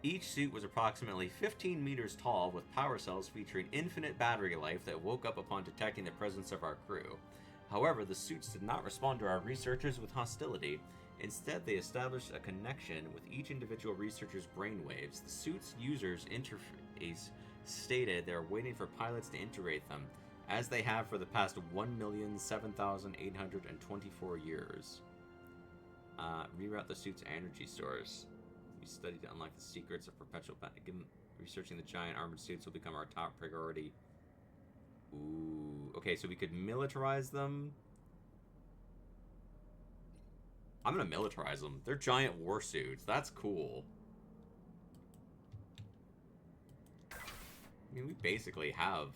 Speaker 1: Each suit was approximately 15 meters tall, with power cells featuring infinite battery life that woke up upon detecting the presence of our crew. However, the suits did not respond to our researchers with hostility. Instead, they established a connection with each individual researcher's brainwaves. The suit's users interface stated they're waiting for pilots to integrate them, as they have for the past 1,007,824 years. Reroute the suit's energy source. We studied to unlock the secrets of perpetual given researching the giant armored suits will become our top priority. Ooh. Okay, so we could militarize them. I'm gonna militarize them. They're giant war suits. That's cool. I mean, we basically have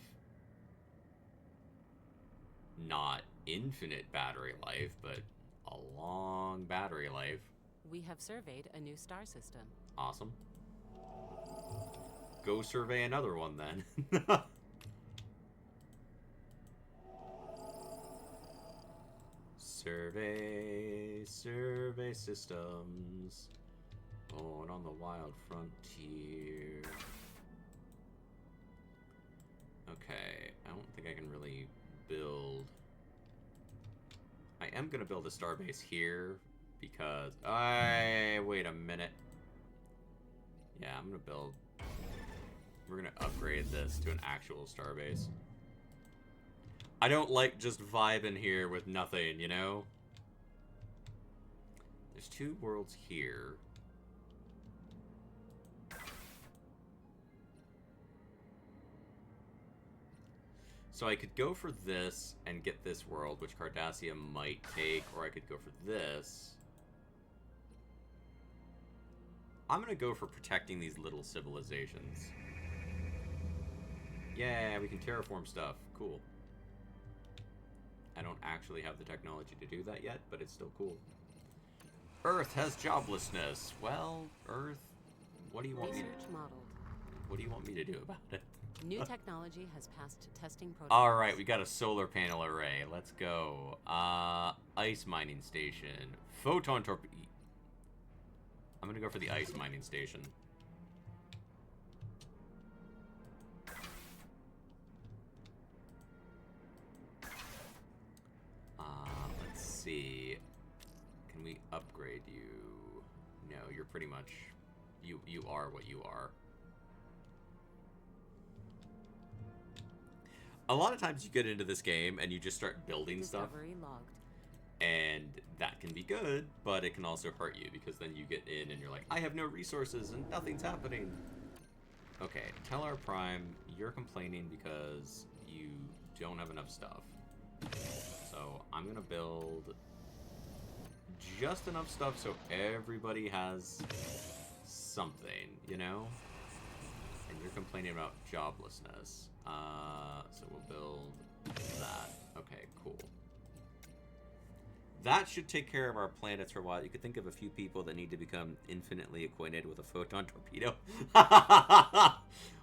Speaker 1: not infinite battery life, but a long battery life.
Speaker 2: We have surveyed a new star system.
Speaker 1: Awesome. Go survey another one then. Survey systems. Born on the wild frontier. Okay, I don't think I can really build. I am gonna build a starbase here because wait a minute. Yeah, I'm gonna build. We're gonna upgrade this to an actual starbase. I don't like just vibing here with nothing, you know? There's 2 worlds here. So I could go for this and get this world, which Cardassia might take, or I could go for this. I'm gonna go for protecting these little civilizations. Yeah, we can terraform stuff. Cool. I don't actually have the technology to do that yet, but it's still cool. Earth has joblessness. Well, Earth, what do you want me to do? What do you want me to do about it?
Speaker 2: New technology has passed testing protocols.
Speaker 1: All right, we got a solar panel array. Let's go. Ice mining station. Photon torpedo. I'm gonna go for the ice mining station. Let's see. Can we upgrade you? No, you're pretty much. You are what you are. A lot of times you get into this game and you just start building stuff.
Speaker 2: Logged.
Speaker 1: And that can be good, but it can also hurt you because then you get in and you're like, I have no resources and nothing's happening. Okay, Tellar Prime, you're complaining because you don't have enough stuff. So I'm gonna build just enough stuff so everybody has something, you know? And you're complaining about joblessness. So we'll build that. Okay, cool. That should take care of our planets for a while. You could think of a few people that need to become infinitely acquainted with a photon torpedo.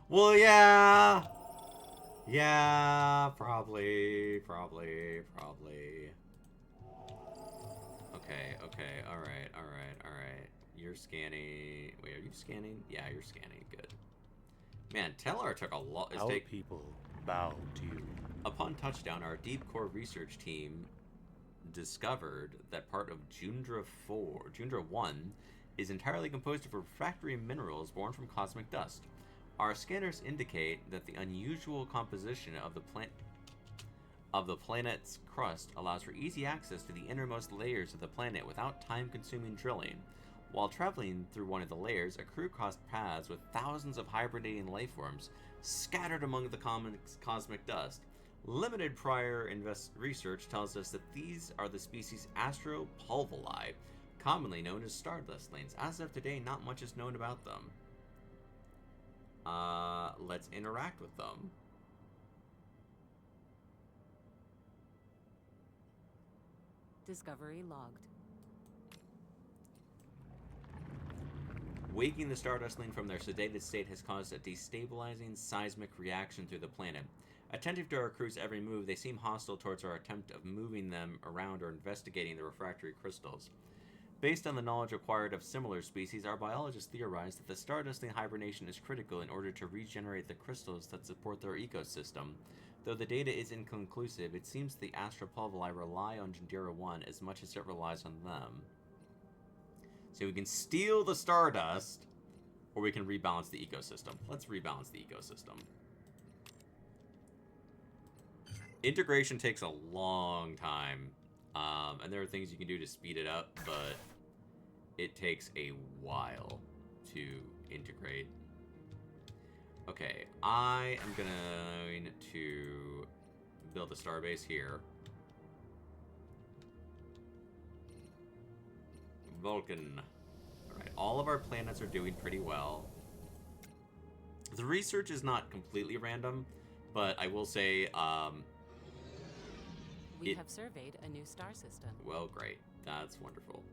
Speaker 1: Well, yeah. Yeah, probably. Okay, alright. You're scanning. Wait, are you scanning? Yeah, you're scanning. Good. Man, Tellar took a lot.
Speaker 4: Our people bow to you.
Speaker 1: Upon touchdown, our deep core research team discovered that part of Jundra 1 is entirely composed of refractory minerals born from cosmic dust. Our scanners indicate that the unusual composition of the planet's crust allows for easy access to the innermost layers of the planet without time-consuming drilling. While traveling through one of the layers, a crew crossed paths with thousands of hibernating lifeforms scattered among the cosmic dust. Limited prior research tells us that these are the species Astropulvuli, commonly known as stardustlings. As of today, not much is known about them. Let's interact with them.
Speaker 2: Discovery logged.
Speaker 1: Waking the Stardustling from their sedated state has caused a destabilizing seismic reaction through the planet. Attentive to our crew's every move, they seem hostile towards our attempt of moving them around or investigating the refractory crystals. Based on the knowledge acquired of similar species, our biologists theorize that the Stardustling hibernation is critical in order to regenerate the crystals that support their ecosystem. Though the data is inconclusive, it seems the Astropulvuli rely on Jandira 1 as much as it relies on them. So we can steal the Stardust, or we can rebalance the ecosystem. Let's rebalance the ecosystem. Integration takes a long time, and there are things you can do to speed it up, but it takes a while to integrate. Okay, I am going to build a starbase here. Vulcan. Alright, all of our planets are doing pretty well. The research is not completely random, but I will say,
Speaker 2: we have surveyed a new star system.
Speaker 1: Well, great. That's wonderful.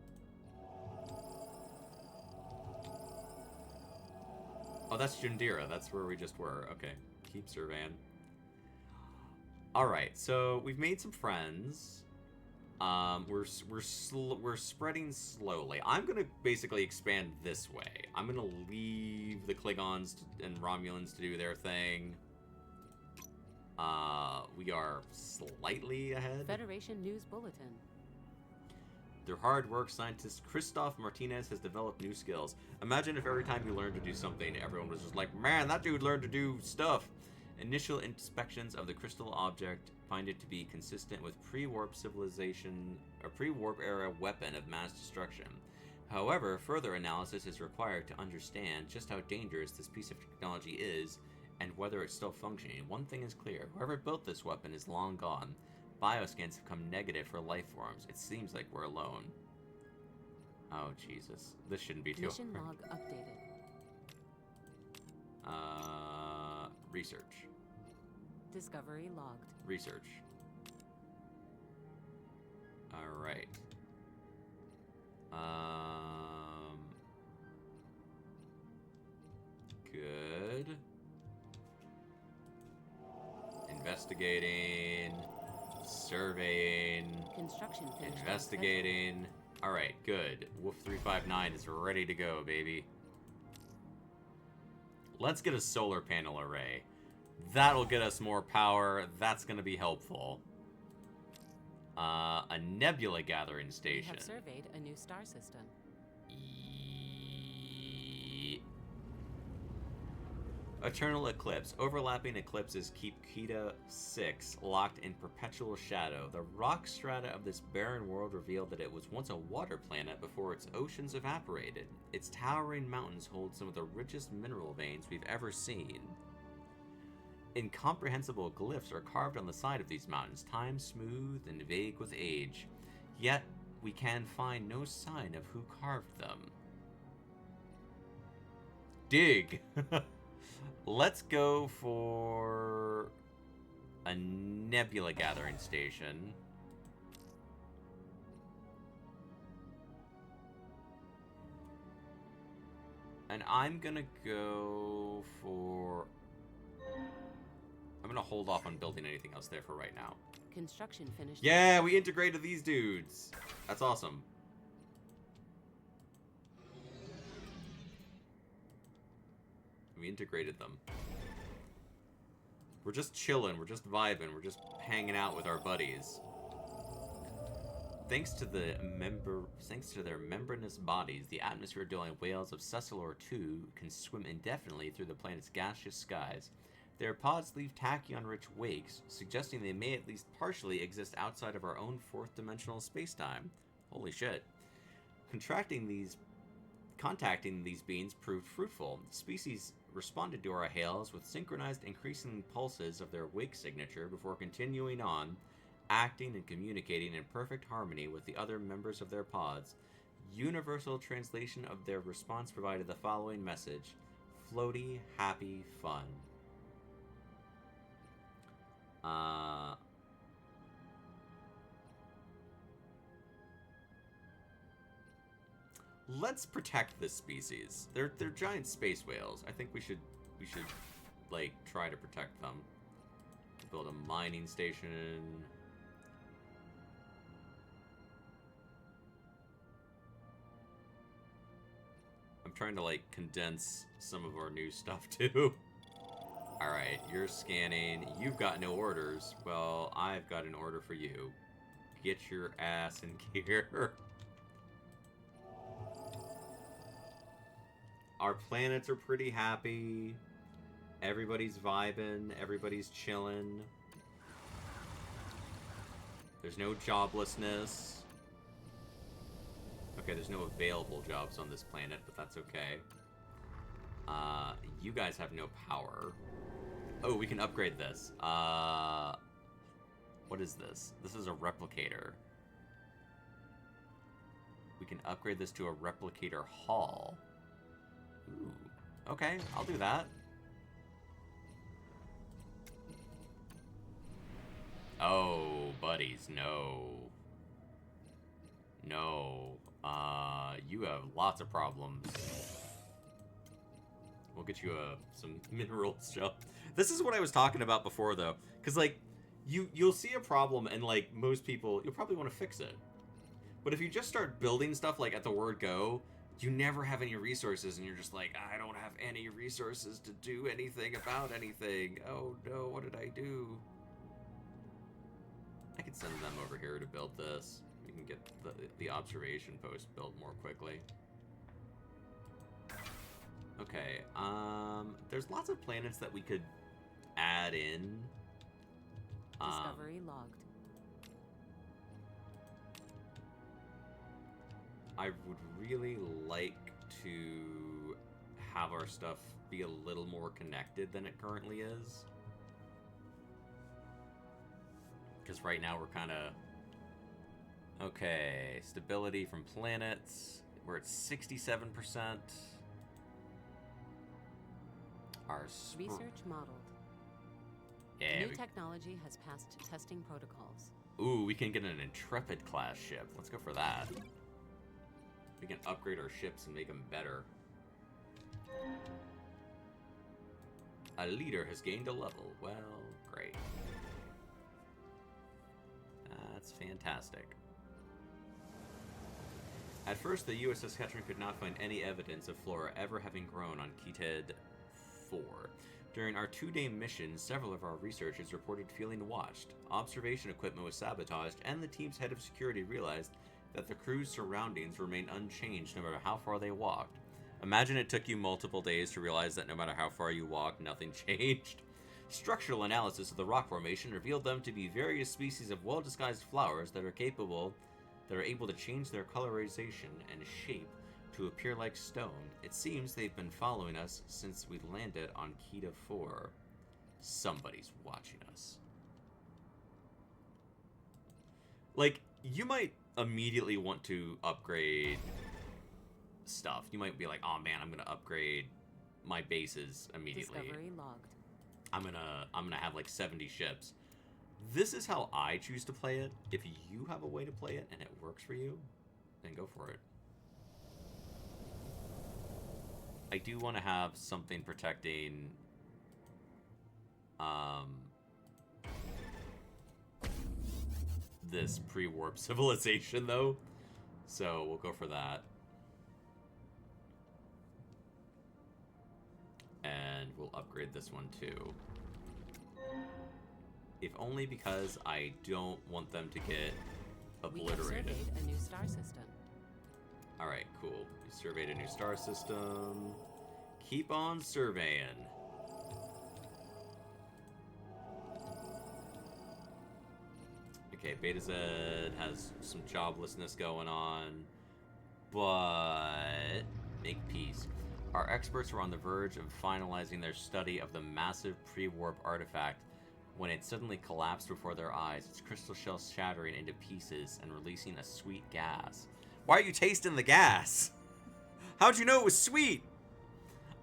Speaker 1: Oh, that's Jandira. That's where we just were. Okay, keep surveying. Alright, so we've made some friends. We're spreading slowly. I'm gonna basically expand this way. I'm gonna leave the Klingons and Romulans to do their thing. We are slightly ahead.
Speaker 2: Federation News Bulletin.
Speaker 1: Through hard work, scientist Christoph Martinez has developed new skills. Imagine if every time you learned to do something, everyone was just like, man, that dude learned to do stuff. Initial inspections of the crystal object find it to be consistent with pre-warp civilization, a pre-warp era weapon of mass destruction. However, further analysis is required to understand just how dangerous this piece of technology is and whether it's still functioning. One thing is clear, whoever built this weapon is long gone. Bioscans have come negative for life forms. It seems like we're alone. Oh, Jesus. This shouldn't be too hard.
Speaker 2: Mission log updated.
Speaker 1: Research.
Speaker 2: Discovery logged.
Speaker 1: Research. Alright. Good. Investigating. Surveying.
Speaker 2: Construction finished.
Speaker 1: Investigating. Alright, good. Wolf 359 is ready to go, baby. Let's get a solar panel array. That'll get us more power. That's going to be helpful. A nebula gathering station.
Speaker 2: We have surveyed a new star system.
Speaker 1: Eternal Eclipse. Overlapping eclipses keep Kita 6 locked in perpetual shadow. The rock strata of this barren world reveal that it was once a water planet before its oceans evaporated. Its towering mountains hold some of the richest mineral veins we've ever seen. Incomprehensible glyphs are carved on the side of these mountains, time smoothed and vague with age. Yet, we can find no sign of who carved them. Dig! Let's go for a nebula gathering station. And I'm gonna go for... I'm gonna hold off on building anything else there for right now.
Speaker 2: Construction finished.
Speaker 1: Yeah, we integrated these dudes. That's awesome. We integrated them. We're just chilling. We're just vibing. We're just hanging out with our buddies. Thanks to their membranous bodies, the atmosphere-dwelling whales of Cecilor II can swim indefinitely through the planet's gaseous skies. Their pods leave tachyon-rich wakes, suggesting they may at least partially exist outside of our own fourth-dimensional spacetime. Holy shit. Contacting these beings proved fruitful. The species responded to our hails with synchronized increasing pulses of their wake signature before continuing on, acting and communicating in perfect harmony with the other members of their pods. Universal translation of their response provided the following message: floaty, happy, fun. Let's protect this species. They're giant space whales. I think we should like try to protect them. Build a mining station. I'm trying to like condense some of our new stuff too. Alright, you're scanning. You've got no orders. Well, I've got an order for you. Get your ass in gear. Our planets are pretty happy. Everybody's vibing. Everybody's chilling. There's no joblessness. Okay, there's no available jobs on this planet, but that's okay. You guys have no power. Oh, we can upgrade this. What is this? This is a replicator. We can upgrade this to a replicator hall. Ooh. Okay, I'll do that. Oh, buddies, no. No. You have lots of problems. We'll get you some mineral stuff. This is what I was talking about before, though. Because, like, you'll see a problem, and, like, most people, you'll probably want to fix it. But if you just start building stuff, like, at the word go, you never have any resources, and you're just like, I don't have any resources to do anything about anything. Oh, no, what did I do? I could send them over here to build this. We can get the observation post built more quickly. Okay, there's lots of planets that we could add in.
Speaker 2: Discovery logged.
Speaker 1: I would really like to have our stuff be a little more connected than it currently is. Because right now we're kind of... Okay, stability from planets. We're at 67%. Our
Speaker 2: research modeled.
Speaker 1: Yeah,
Speaker 2: New technology has passed testing protocols.
Speaker 1: Ooh, we can get an Intrepid class ship. Let's go for that. We can upgrade our ships and make them better. A leader has gained a level. Well, great. That's fantastic. At first, the USS Ketron could not find any evidence of flora ever having grown on Keted 4. During our 2-day mission, several of our researchers reported feeling watched. Observation equipment was sabotaged, and the team's head of security realized that the crew's surroundings remained unchanged no matter how far they walked. Imagine it took you multiple days to realize that no matter how far you walked, nothing changed. Structural analysis of the rock formation revealed them to be various species of well-disguised flowers that are able to change their colorization and shape to appear like stone. It seems they've been following us since we landed on Keeta 4. Somebody's watching us. Like, you might immediately want to upgrade stuff. You might be like, oh man, I'm gonna upgrade my bases immediately.
Speaker 2: Discovery logged.
Speaker 1: I'm gonna have like 70 ships. This is how I choose to play it. If you have a way to play it and it works for you, then go for it. I do want to have something protecting this pre-warp civilization, though. So we'll go for that. And we'll upgrade this one too. If only because I don't want them to get obliterated.
Speaker 2: We have surveyed a new star system.
Speaker 1: Alright, cool. You surveyed a new star system. Keep on surveying. Okay, Beta Z has some joblessness going on, but make peace. Our experts were on the verge of finalizing their study of the massive pre-warp artifact when it suddenly collapsed before their eyes, its crystal shell shattering into pieces and releasing a sweet gas. Why are you tasting the gas? How'd you know it was sweet?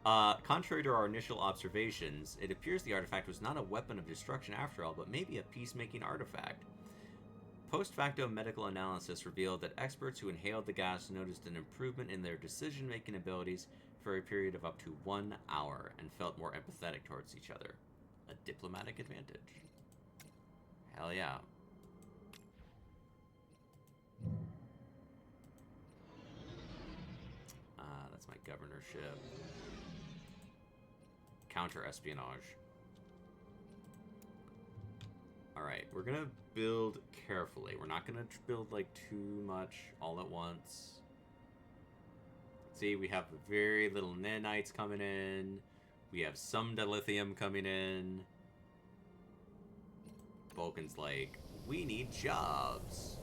Speaker 1: Contrary to our initial observations, it appears the artifact was not a weapon of destruction after all, but maybe a peacemaking artifact. Post-facto medical analysis revealed that experts who inhaled the gas noticed an improvement in their decision-making abilities for a period of up to 1 hour and felt more empathetic towards each other. A diplomatic advantage. Hell yeah. That's my governorship. Counter-espionage. Alright, we're gonna build carefully. We're not gonna build, like, too much all at once. See, we have very little nanites coming in. We have some dilithium coming in. Vulcan's like, we need jobs.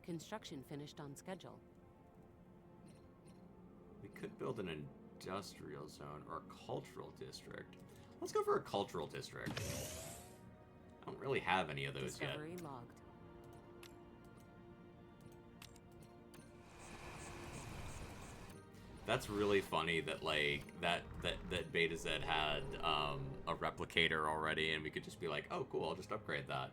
Speaker 2: Construction finished on schedule.
Speaker 1: We could build an industrial zone or a cultural district. Let's go for a cultural district. I don't really have any of those
Speaker 2: Discovery
Speaker 1: yet.
Speaker 2: Logged.
Speaker 1: That's really funny that like that Beta Z had a replicator already, and we could just be like, oh cool, I'll just upgrade that.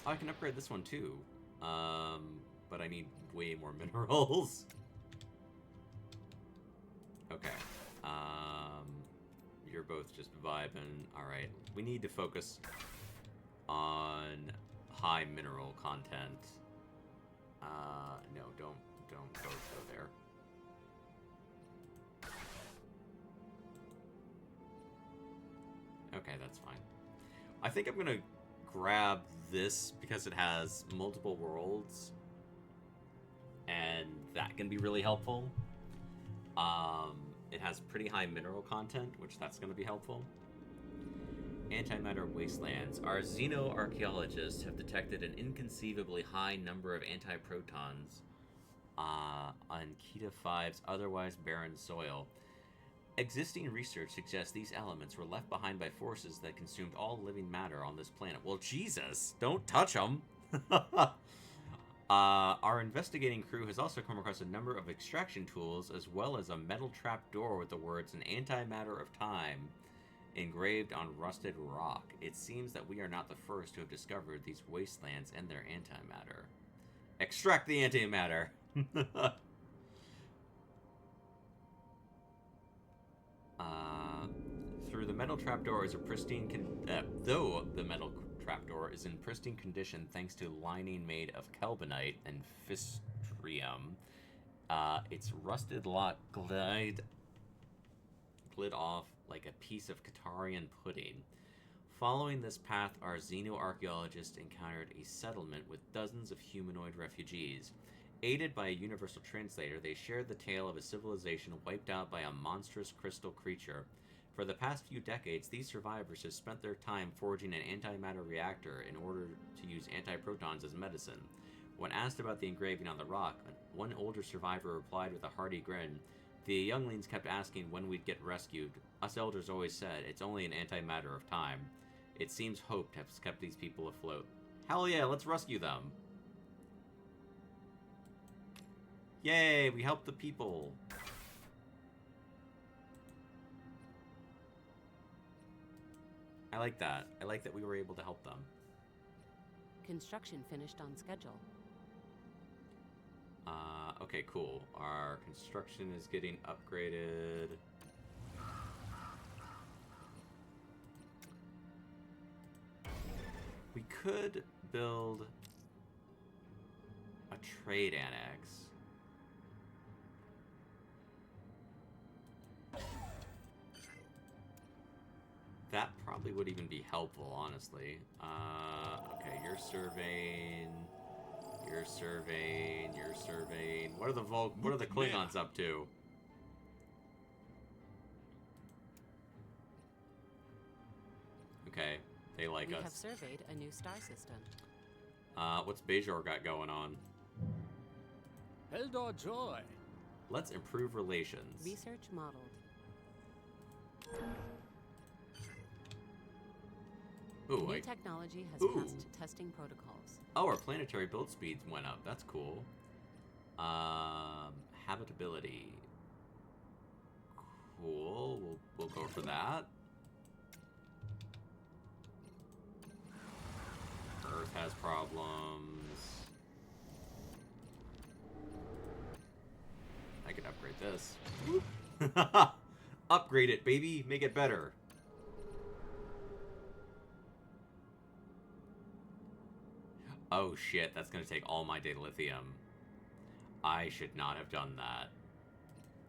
Speaker 1: Oh, I can upgrade this one too, but I need way more minerals. Okay, you're both just vibing. All right, we need to focus on high mineral content. No, don't both go there. Okay, that's fine. I think I'm gonna grab this because it has multiple worlds, and that can be really helpful. It has pretty high mineral content, which that's going to be helpful. Antimatter wastelands. Our xenoarchaeologists have detected an inconceivably high number of antiprotons on Kita 5's otherwise barren soil. Existing research suggests these elements were left behind by forces that consumed all living matter on this planet. Well, Jesus, don't touch them. Our investigating crew has also come across a number of extraction tools, as well as a metal trapdoor with the words "an antimatter of time" engraved on rusted rock. It seems that we are not the first to have discovered these wastelands and their antimatter. Extract the antimatter! Through the metal trapdoor is a pristine though the metal trapdoor is in pristine condition thanks to lining made of kelbonite and fistrium. Its rusted lock glid off like a piece of Qatarian pudding. Following this path, our xenoarchaeologists encountered a settlement with dozens of humanoid refugees. Aided by a universal translator, they shared the tale of a civilization wiped out by a monstrous crystal creature. For the past few decades, these survivors have spent their time forging an antimatter reactor in order to use antiprotons as medicine. When asked about the engraving on the rock, one older survivor replied with a hearty grin, "The younglings kept asking when we'd get rescued. Us elders always said, it's only an antimatter of time. It seems hope has kept these people afloat." Hell yeah, let's rescue them. Yay, we helped the people. I like that. I like that we were able to help them.
Speaker 2: Construction finished on schedule.
Speaker 1: Okay, cool. Our construction is getting upgraded. We could build a trade annex. probably would even be helpful, honestly. Okay, you're surveying. You're surveying. You're surveying. What are the Klingons up to? Okay, they like us.
Speaker 2: We have surveyed a new star system.
Speaker 1: What's Bajor got going on?
Speaker 5: Eldor Joy.
Speaker 1: Let's improve relations.
Speaker 2: Research modeled.
Speaker 1: Ooh,
Speaker 2: New technology has passed testing protocols.
Speaker 1: Oh, our planetary build speeds went up. That's cool. Habitability. Cool. We'll go for that. Earth has problems. I could upgrade this. Upgrade it, baby. Make it better. Oh shit, that's gonna take all my dilithium. I should not have done that.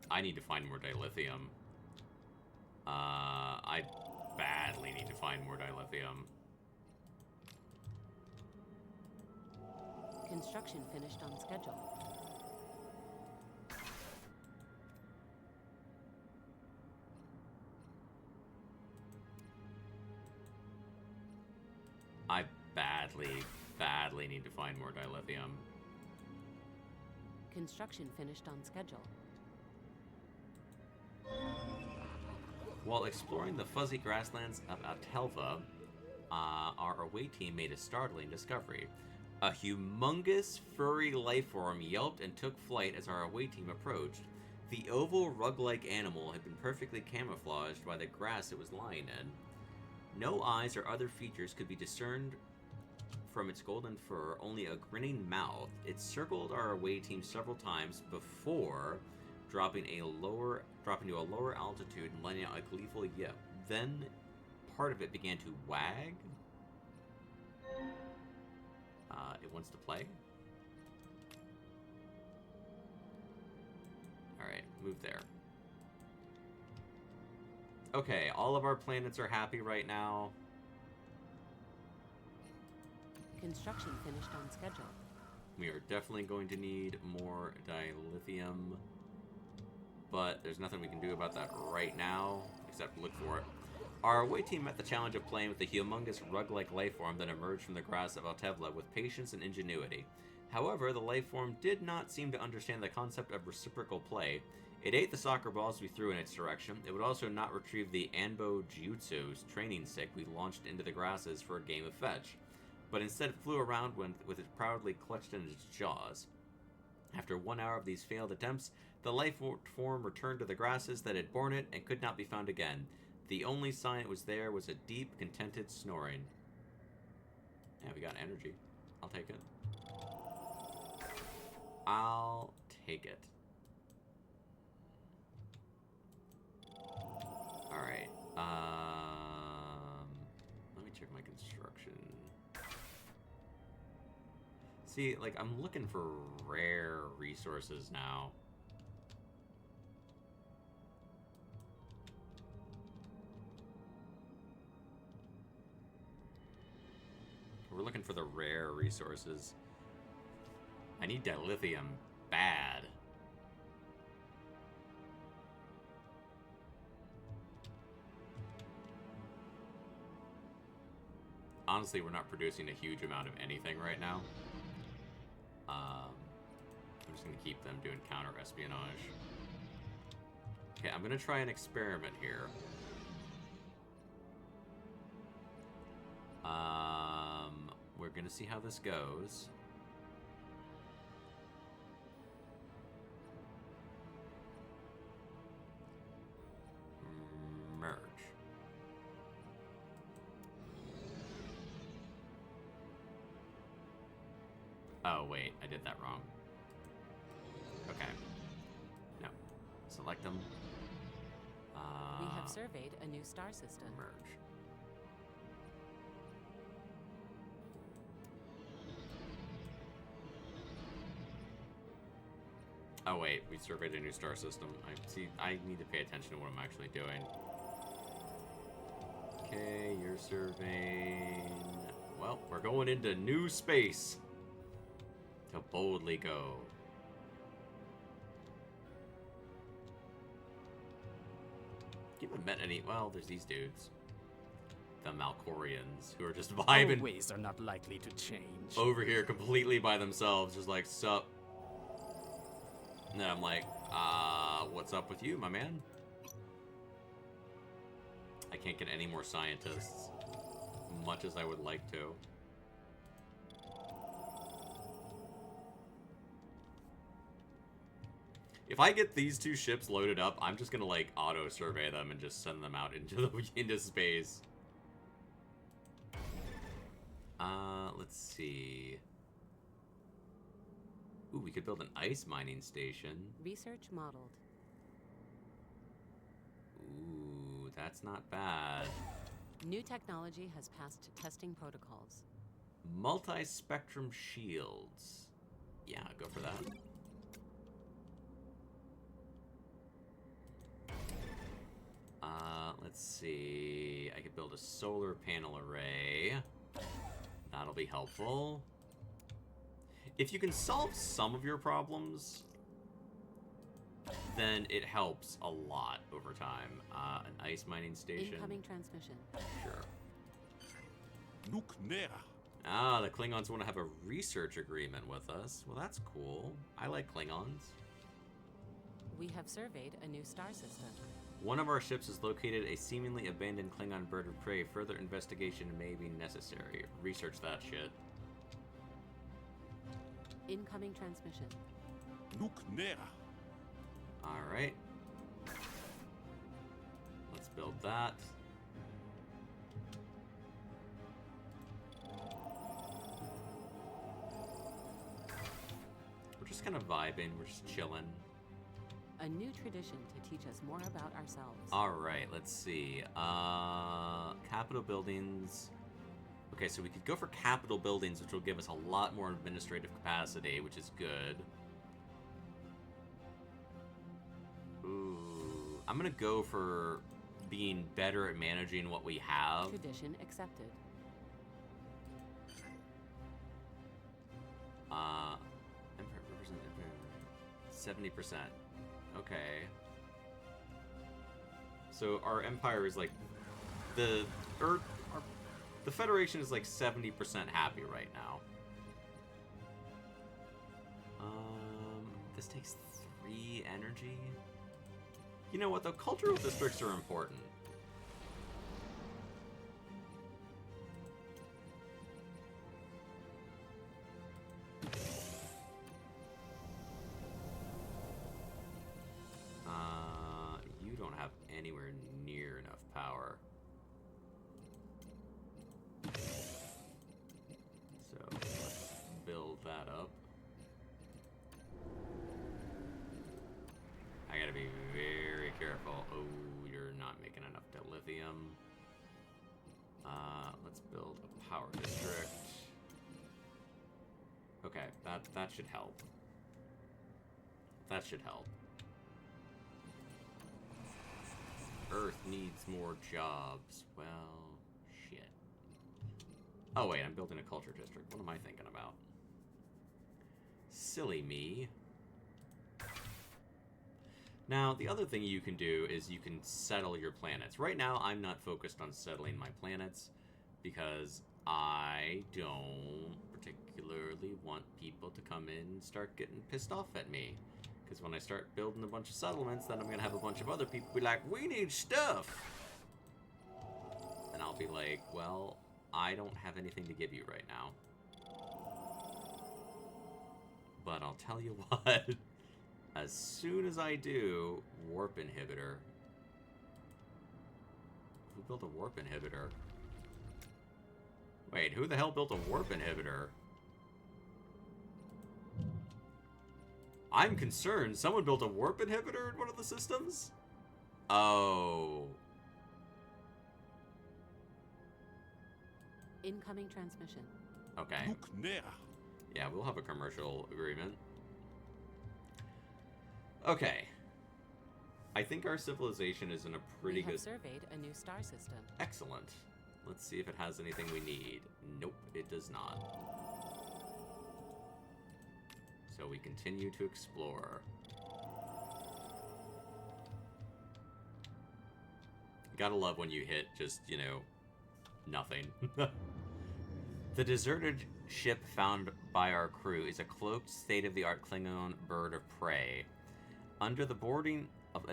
Speaker 1: I need to find more dilithium. I badly need to find more dilithium.
Speaker 2: Construction finished on schedule.
Speaker 1: I badly need to find more dilithium.
Speaker 2: Construction finished on schedule.
Speaker 1: While exploring the fuzzy grasslands of Atelva, our away team made a startling discovery. A humongous furry lifeform yelped and took flight as our away team approached. The oval rug-like animal had been perfectly camouflaged by the grass it was lying in. No eyes or other features could be discerned from its golden fur, only a grinning mouth. It circled our away team several times before dropping to a lower altitude and letting out a gleeful yip. Then part of it began to wag. It wants to play. Alright, move there. Okay, all of our planets are happy right now.
Speaker 2: Construction finished on schedule.
Speaker 1: We are definitely going to need more dilithium, but there's nothing we can do about that right now, except look for it. Our away team met the challenge of playing with the humongous rug-like lifeform that emerged from the grass of Altevla with patience and ingenuity. However, the lifeform did not seem to understand the concept of reciprocal play. It ate the soccer balls we threw in its direction. It would also not retrieve the Anbo Jutsu's training stick we launched into the grasses for a game of fetch, but instead flew around with it proudly clutched in its jaws. After 1 hour of these failed attempts, the life form returned to the grasses that had borne it and could not be found again. The only sign it was there was a deep, contented snoring. Yeah, we got energy. I'll take it. I'll take it. Alright. Let me check my construction. See, like, I'm looking for rare resources now. We're looking for the rare resources. I need dilithium bad. Honestly, we're not producing a huge amount of anything right now. I'm just going to keep them doing counter-espionage. Okay, I'm going to try an experiment here. We're going to see how this goes. Merge. Oh, wait, I did that wrong. Okay. No. Select them.
Speaker 2: We have surveyed a new star system.
Speaker 1: Merge. Oh wait, we surveyed a new star system. I need to pay attention to what I'm actually doing. Okay, you're surveying. Well, we're going into new space to boldly go. You haven't met any. Well, there's these dudes, the Malcorians, who are just vibing.
Speaker 5: Our ways are not likely to change.
Speaker 1: Over here, completely by themselves, just like sup. And then I'm like, what's up with you, my man? I can't get any more scientists, much as I would like to. If I get these two ships loaded up, I'm just gonna like auto survey them and just send them out into space. Let's see. Ooh, we could build an ice mining station.
Speaker 2: Research modeled.
Speaker 1: Ooh, that's not bad.
Speaker 2: New technology has passed testing protocols.
Speaker 1: Multi-spectrum shields. Yeah, go for that. Let's see. I could build a solar panel array. That'll be helpful. If you can solve some of your problems, then it helps a lot over time. An ice mining station.
Speaker 2: Incoming transmission.
Speaker 1: Sure.
Speaker 4: Look there.
Speaker 1: Ah, the Klingons want to have a research agreement with us. Well, that's cool. I like Klingons.
Speaker 2: We have surveyed a new star system.
Speaker 1: One of our ships has located a seemingly abandoned Klingon bird of prey. Further investigation may be necessary. Research that shit.
Speaker 2: Incoming transmission.
Speaker 4: Look there.
Speaker 1: Alright. Let's build that. We're just kind of vibing. We're just chilling.
Speaker 2: A new tradition to teach us more about ourselves.
Speaker 1: Alright, let's see. Capital buildings. Okay, so we could go for capital buildings, which will give us a lot more administrative capacity, which is good. Ooh. I'm gonna go for being better at managing what we have.
Speaker 2: Tradition accepted.
Speaker 1: Empire represent 70%. Okay. So our empire is like the Federation is like 70% happy right now. This takes 3 energy. You know what though? Cultural districts are important. You don't have anywhere near enough power. So let's build that up. I gotta be very careful. Oh, you're not making enough dilithium. Let's build a power district. Okay, that should help. That should help. Earth needs more jobs. Well, shit. Oh wait, I'm building a culture district. What am I thinking about? Silly me. Now, the other thing you can do is you can settle your planets. Right now, I'm not focused on settling my planets because I don't particularly want people to come in and start getting pissed off at me. Because when I start building a bunch of settlements, then I'm going to have a bunch of other people be like, we need stuff! And I'll be like, well, I don't have anything to give you right now. But I'll tell you what, as soon as I do, warp inhibitor. Who built a warp inhibitor? Wait, who the hell built a warp inhibitor? I'm concerned. Someone built a warp inhibitor in one of the systems? Oh.
Speaker 2: Incoming transmission.
Speaker 1: Okay.
Speaker 4: Look there.
Speaker 1: Yeah, we'll have a commercial agreement. Okay. I think our civilization is in a pretty good...
Speaker 2: We have surveyed a new star system.
Speaker 1: Excellent. Let's see if it has anything we need. Nope, it does not. So we continue to explore. Gotta love when you hit just, you know, nothing. The deserted ship found by our crew is a cloaked, state-of-the-art Klingon bird of prey. Under the boarding of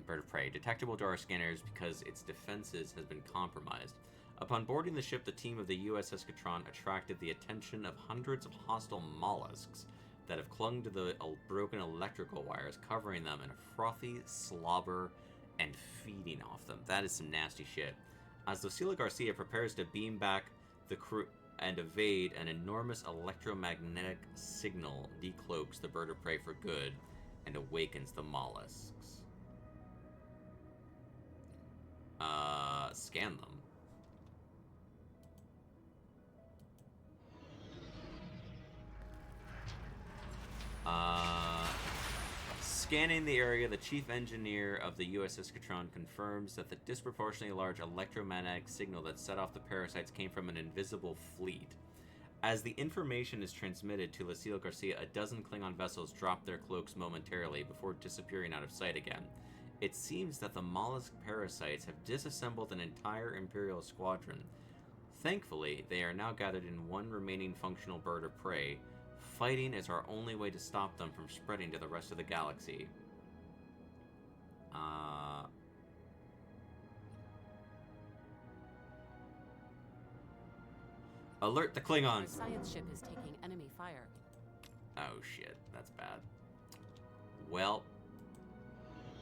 Speaker 1: bird of prey, detectable to our scanners because its defenses has been compromised. Upon boarding the ship, the team of the USS Sakutian attracted the attention of hundreds of hostile mollusks that have clung to the broken electrical wires, covering them in a frothy slobber and feeding off them. That is some nasty shit. As Lucila Garcia prepares to beam back the crew and evade, an enormous electromagnetic signal decloaks the bird of prey for good and awakens the mollusks. Scan them. Scanning the area, the chief engineer of the USS Sakutian confirms that the disproportionately large electromagnetic signal that set off the parasites came from an invisible fleet. As the information is transmitted to Lucille Garcia, a dozen Klingon vessels drop their cloaks momentarily before disappearing out of sight again. It seems that the mollusk parasites have disassembled an entire Imperial squadron. Thankfully, they are now gathered in one remaining functional bird of prey. Fighting is our only way to stop them from spreading to the rest of the galaxy. Alert the Klingons!
Speaker 2: Our science ship is taking enemy fire.
Speaker 1: Oh shit, that's bad. Well,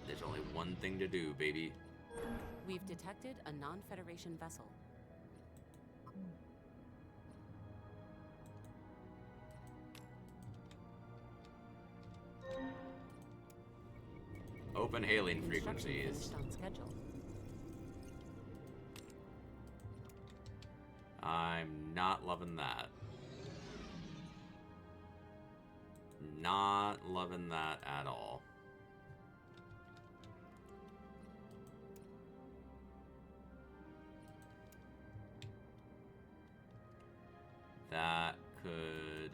Speaker 1: there's only one thing to do, baby.
Speaker 2: We've detected a non-Federation vessel.
Speaker 1: Open hailing
Speaker 2: Construction
Speaker 1: frequencies.
Speaker 2: finished on schedule.
Speaker 1: I'm not loving that. Not loving that at all. That could...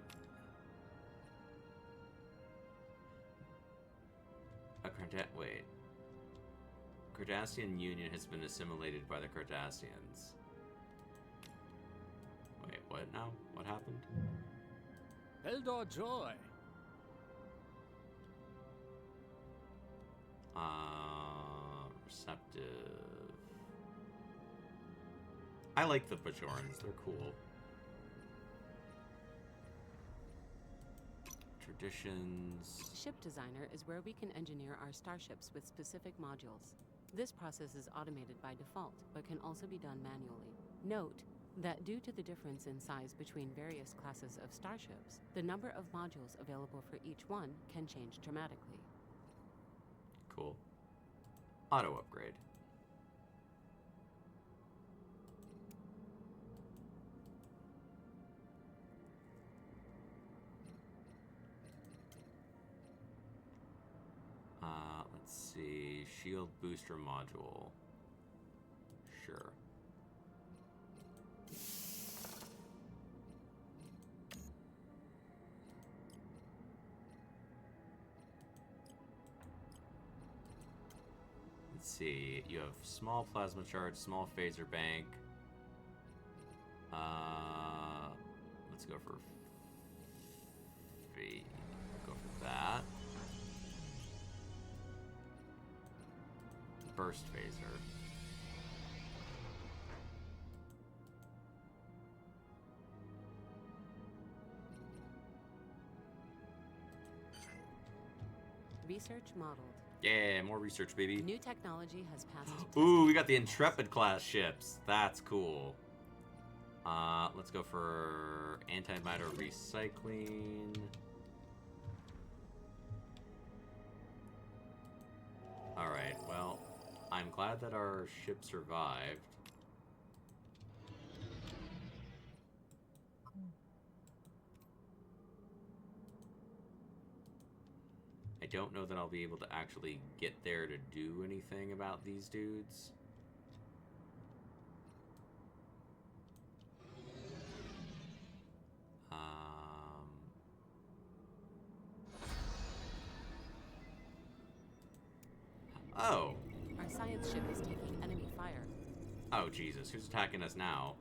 Speaker 1: Wait. Cardassian Union has been assimilated by the Cardassians. Wait, what now? What happened?
Speaker 5: Eldor Joy.
Speaker 1: Receptive. I like the Bajorans, they're cool. Traditions.
Speaker 2: Ship Designer is where we can engineer our starships with specific modules. This process is automated by default, but can also be done manually. Note that due to the difference in size between various classes of starships, the number of modules available for each one can change dramatically.
Speaker 1: Cool. Auto upgrade. Let's see. Shield booster module. Sure. Let's see. You have small plasma charge, small phaser bank. Let's go for that. Burst phaser.
Speaker 2: Research modeled.
Speaker 1: Yeah, more research, baby.
Speaker 2: New technology has passed.
Speaker 1: Ooh, we got the Intrepid class ships. That's cool. Let's go for antimatter recycling. Alright, well, I'm glad that our ship survived. I I don't know that I'll be able to actually get there to do anything about these dudes. Oh.
Speaker 2: Our science ship is taking enemy fire.
Speaker 1: Oh, Jesus. Who's attacking us now?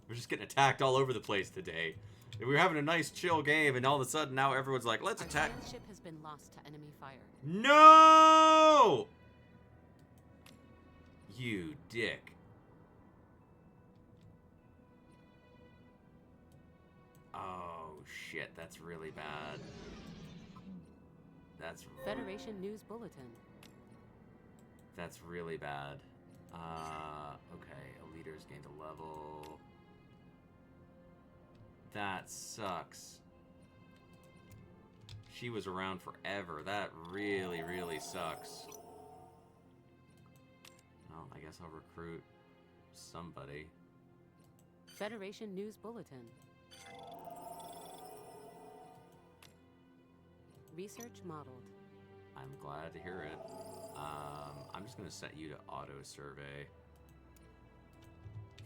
Speaker 1: We're just getting attacked all over the place today. We were having a nice chill game, and all of a sudden now everyone's like, let's attack.
Speaker 2: Our science ship has been lost to enemy fire.
Speaker 1: No! You dick. Oh, shit. That's really bad. That's...
Speaker 2: Federation News Bulletin.
Speaker 1: That's really bad. Okay. A leader's gained a level. That sucks. She was around forever. That really, really sucks. Well, I guess I'll recruit somebody.
Speaker 2: Federation News Bulletin. Research modeled.
Speaker 1: I'm glad to hear it. I'm just going to set you to auto-survey.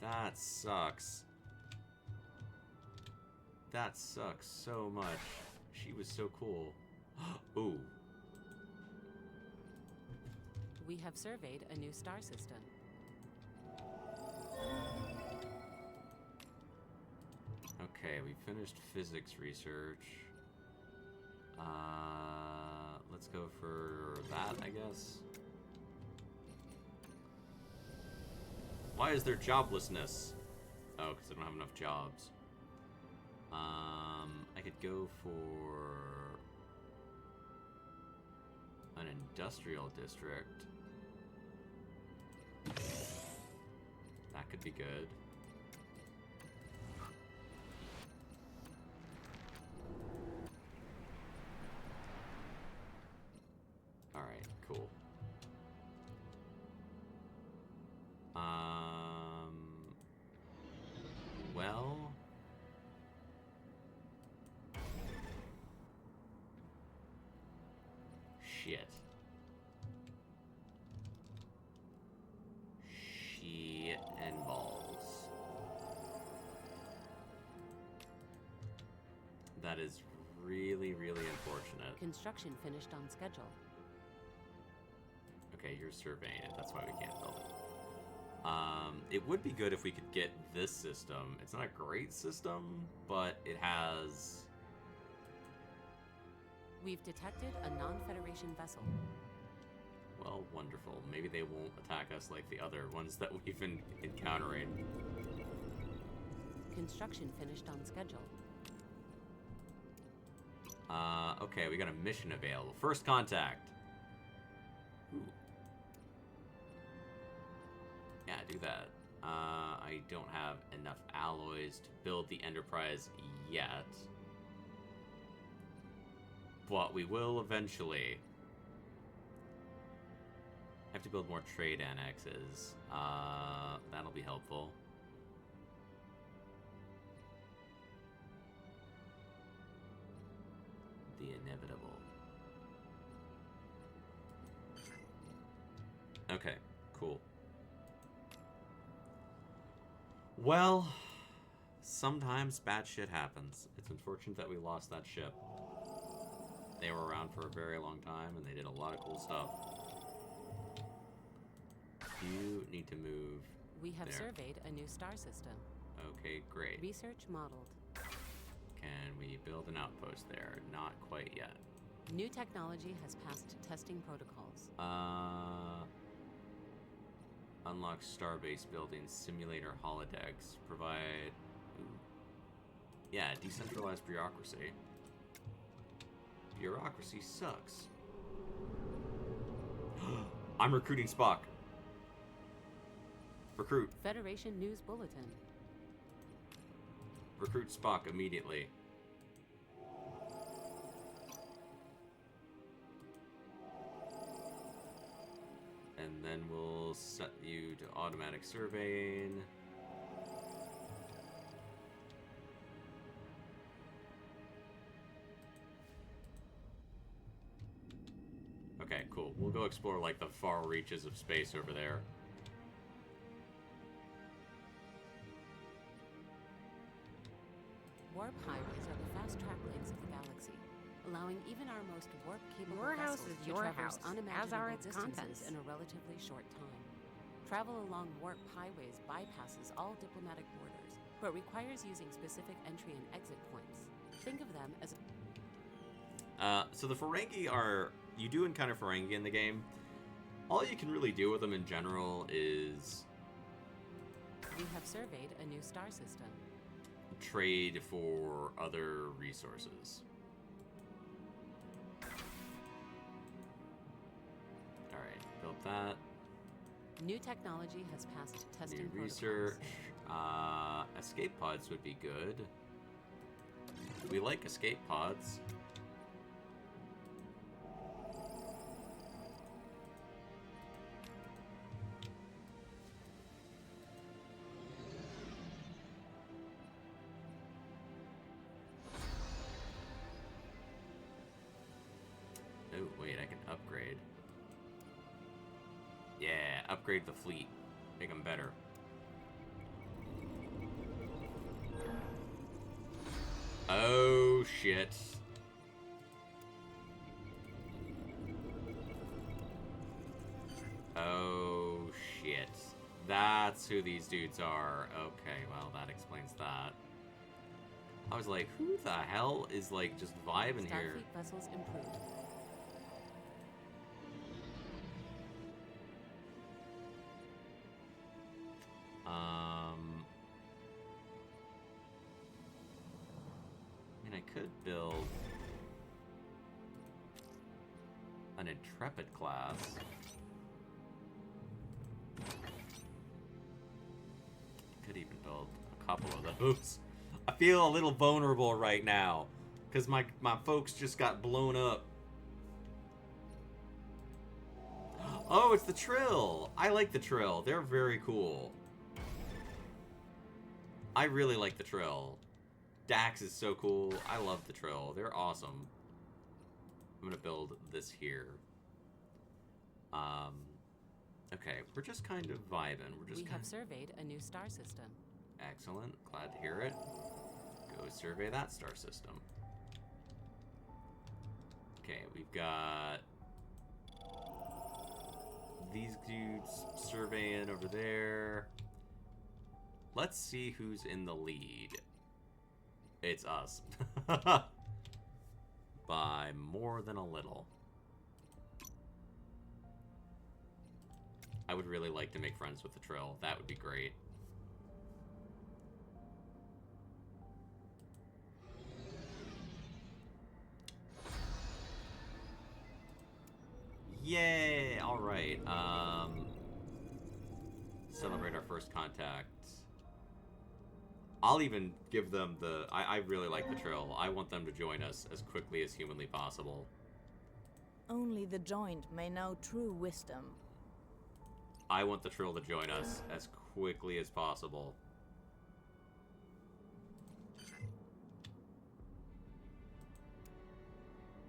Speaker 1: That sucks. That sucks so much. She was so cool. Ooh.
Speaker 2: We have surveyed a new star system.
Speaker 1: Okay, we finished physics research. Let's go for that, I guess. Why is there joblessness? Oh, because I don't have enough jobs. I could go for an industrial district. That could be good. Alright, cool. Well... Shit. Shit and balls. That is really, really unfortunate.
Speaker 2: Construction finished on schedule.
Speaker 1: Okay, you're surveying it. That's why we can't build it. It would be good if we could get this system. It's not a great system, but it has...
Speaker 2: We've detected a non-Federation vessel.
Speaker 1: Well, wonderful. Maybe they won't attack us like the other ones that we've been encountering.
Speaker 2: Construction finished on schedule.
Speaker 1: Okay, we got a mission available. First contact. Ooh. Yeah, do that. I don't have enough alloys to build the Enterprise yet. But we will eventually. I have to build more trade annexes. That'll be helpful. The inevitable. Okay, cool. Well, sometimes bad shit happens. It's unfortunate that we lost that ship. They were around for a very long time, and they did a lot of cool stuff. You need to move.
Speaker 2: We have
Speaker 1: there.
Speaker 2: surveyed a new star system.
Speaker 1: Okay, great.
Speaker 2: Research modeled.
Speaker 1: Can we build an outpost there? Not quite yet.
Speaker 2: New technology has passed testing protocols.
Speaker 1: Unlock starbase buildings, simulator holodecks, provide... Ooh. Yeah, decentralized bureaucracy. Bureaucracy sucks. I'm recruiting Spock. Recruit.
Speaker 2: Federation News Bulletin.
Speaker 1: Recruit Spock immediately. And then we'll set you to automatic surveying. We'll go explore, like, the far reaches of space over there.
Speaker 2: Warp highways are the fast-track lanes of the galaxy, allowing even our most warp-capable
Speaker 3: Your house
Speaker 2: vessels
Speaker 3: is
Speaker 2: to
Speaker 3: your
Speaker 2: traverse
Speaker 3: house, as
Speaker 2: unimaginable
Speaker 3: are its
Speaker 2: distances
Speaker 3: contents.
Speaker 2: in a relatively short time. Travel along warp highways bypasses all diplomatic borders, but requires using specific entry and exit points. Think of them as
Speaker 1: so the Ferengi are... You do encounter Ferengi in the game. All you can really do with them in general is...
Speaker 2: We have surveyed a new star system.
Speaker 1: Trade for other resources. Alright, built that.
Speaker 2: New technology has passed testing
Speaker 1: New research. Escape pods would be good. We like escape pods. Oh, wait, I can upgrade. Yeah, upgrade the fleet. Make them better. Oh, shit. Oh, shit. That's who these dudes are. Okay, well, that explains that. I was like, who the hell is, like, just vibing here?
Speaker 2: Starfleet vessels improved.
Speaker 1: I mean, I could build an Intrepid class. Could even build a couple of those. I feel a little vulnerable right now because my folks just got blown up. Oh, it's the Trill. I like the Trill. They're very cool. I really like the Trill. Dax is so cool. I love the Trill. They're awesome. I'm gonna build this here. Okay, we're just kind of vibing.
Speaker 2: We have surveyed a new star system.
Speaker 1: Excellent. Glad to hear it. Go survey that star system. Okay, we've got these dudes surveying over there. Let's see who's in the lead. It's us. By more than a little. I would really like to make friends with the Trill. That would be great. Yay! Alright, celebrate our first contact. I'll even give them the... I really like the Trill. I want them to join us as quickly as humanly possible.
Speaker 3: Only the joined may know true wisdom.
Speaker 1: I want the Trill to join us as quickly as possible.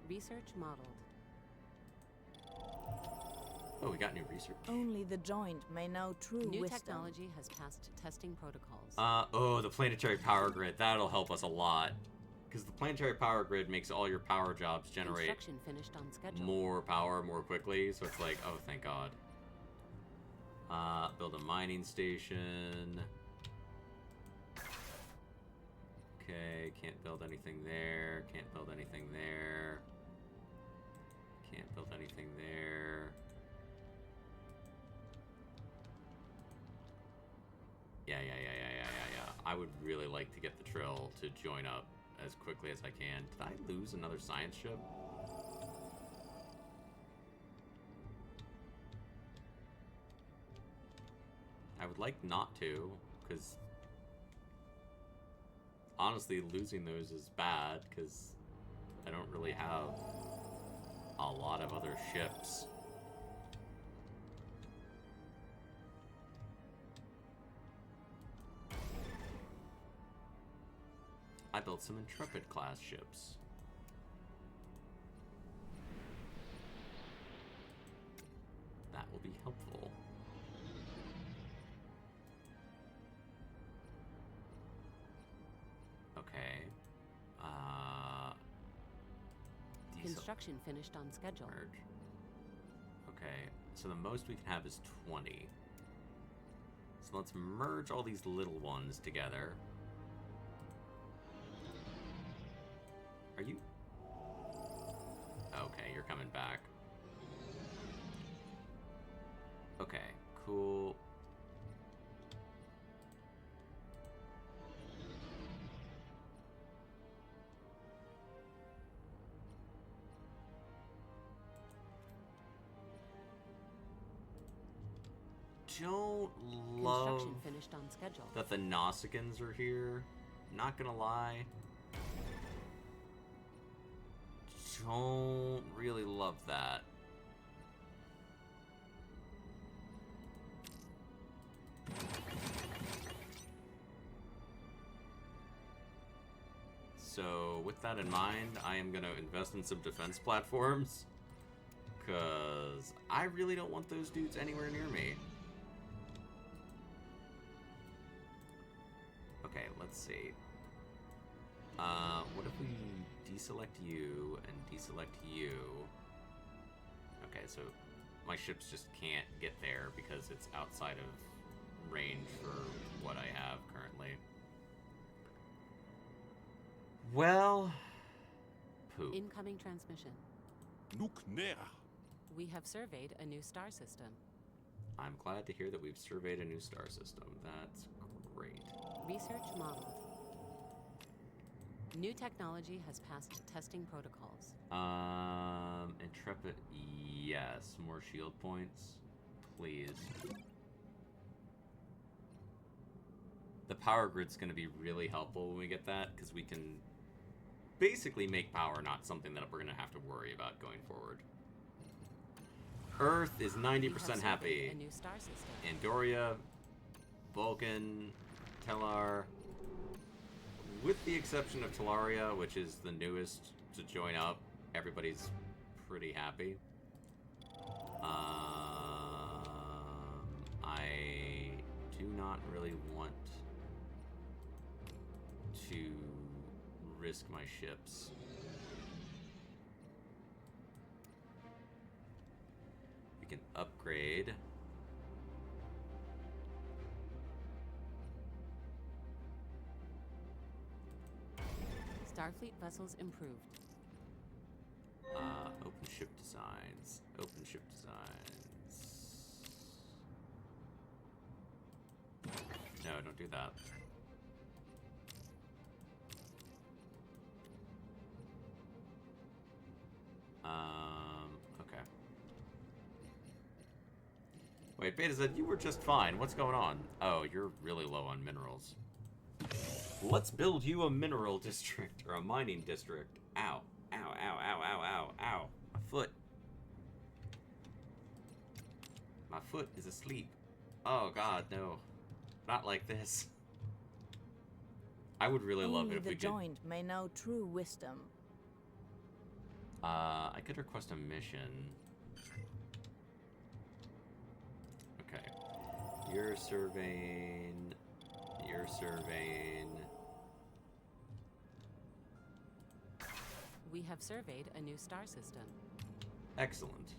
Speaker 2: Research modeled.
Speaker 1: Oh, we got new research.
Speaker 3: Only the joined may know true wisdom.
Speaker 2: New technology has passed testing protocols.
Speaker 1: Oh, the planetary power grid. That'll help us a lot. Because the planetary power grid makes all your power jobs generate
Speaker 2: Construction finished on schedule.
Speaker 1: more power more quickly. So it's like, oh, thank God. Build a mining station. Okay, can't build anything there. Can't build anything there. Can't build anything there. Yeah. I would really like to get the Trill to join up as quickly as I can. Did I lose another science ship? I would like not to, because honestly, losing those is bad, because I don't really have a lot of other ships. I built some Intrepid class ships.
Speaker 2: Construction finished on schedule.
Speaker 1: Merge. Okay, so the most we can have is 20. So let's merge all these little ones together. Are you... Okay, you're coming back. Okay, cool. Don't love
Speaker 2: Construction finished on schedule.
Speaker 1: that the Nausicaans are here. Not gonna lie. Don't really love that. So, with that in mind, I am going to invest in some defense platforms. Because I really don't want those dudes anywhere near me. Okay, let's see. What if we deselect you and deselect you? Okay, so my ships just can't get there because it's outside of range for what I have currently. Well, poop.
Speaker 2: Incoming transmission.
Speaker 4: Nuknera.
Speaker 2: We have surveyed a new star system.
Speaker 1: I'm glad to hear that we've surveyed a new star system. That's great.
Speaker 2: Research modeled. New technology has passed testing protocols.
Speaker 1: Intrepid, yes. More shield points, please. The power grid's going to be really helpful when we get that, because we can basically make power not something that we're going to have to worry about going forward. Earth is 90% happy.
Speaker 2: A new star system.
Speaker 1: Andoria, Vulcan, Tellar, with the exception of Tellaria, which is the newest to join up, everybody's pretty happy. I do not really want to risk my ships. We can upgrade.
Speaker 2: Starfleet vessels improved.
Speaker 1: Open ship designs. Open ship designs. No, don't do that. Okay. Wait, Beta said you were just fine. What's going on? Oh, you're really low on minerals. Let's build you a mineral district, or a mining district. Ow. Ow, ow, ow, ow, ow, ow. My foot. My foot is asleep. Oh god, no. Not like this. I would really love it if we could...
Speaker 3: Only the joint may know true wisdom.
Speaker 1: I could request a mission. Okay. You're surveying... You're surveying...
Speaker 2: We have surveyed a new star system.
Speaker 1: Excellent.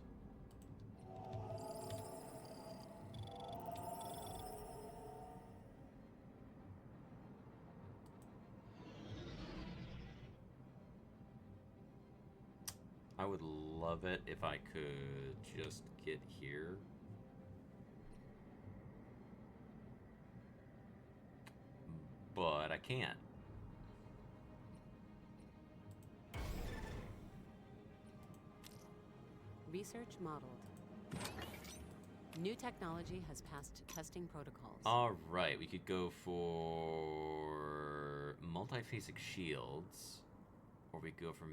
Speaker 1: I would love it if I could just get here. But I can't.
Speaker 2: Research modeled. New technology has passed testing protocols.
Speaker 1: Alright, we could go for multiphasic shields. Or we could go for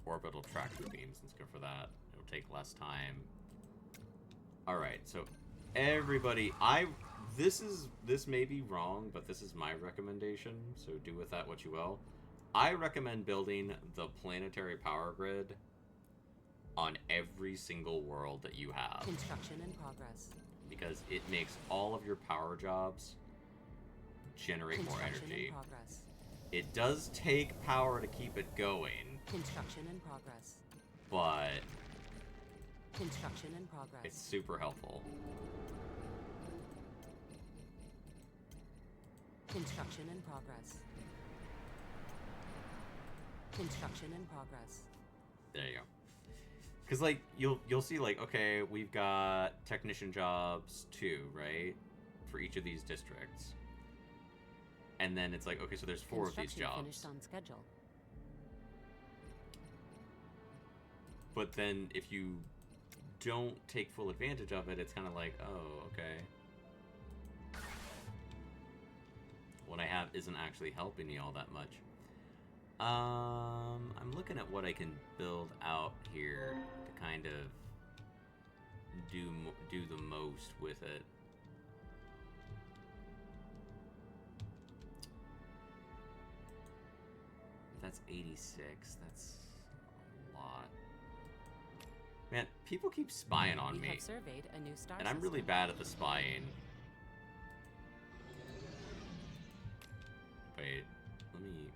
Speaker 1: orbital tractor beams. Let's go for that. It'll take less time. Alright, so everybody, this may be wrong, but this is my recommendation, so do with that what you will. I recommend building the planetary power grid on every single world that you have.
Speaker 2: Construction in progress.
Speaker 1: Because it makes all of your power jobs generate more energy.
Speaker 2: In progress.
Speaker 1: It does take power to keep it going,
Speaker 2: Construction in progress.
Speaker 1: But
Speaker 2: construction in progress.
Speaker 1: It's super helpful.
Speaker 2: Construction in progress. Construction in progress.
Speaker 1: There you go. Because, like, you'll see, like, okay, we've got technician jobs 2, right? For each of these districts. And then it's like, okay, so there's 4 of these jobs.
Speaker 2: Finished on schedule.
Speaker 1: But then if you don't take full advantage of it, it's kind of like, oh, okay. What I have isn't actually helping me all that much. I'm looking at what I can build out here to kind of do the most with it. That's 86. That's a lot. Man, people keep spying on me.
Speaker 2: We have surveyed a new star
Speaker 1: and I'm really bad at the spying. Wait, let me,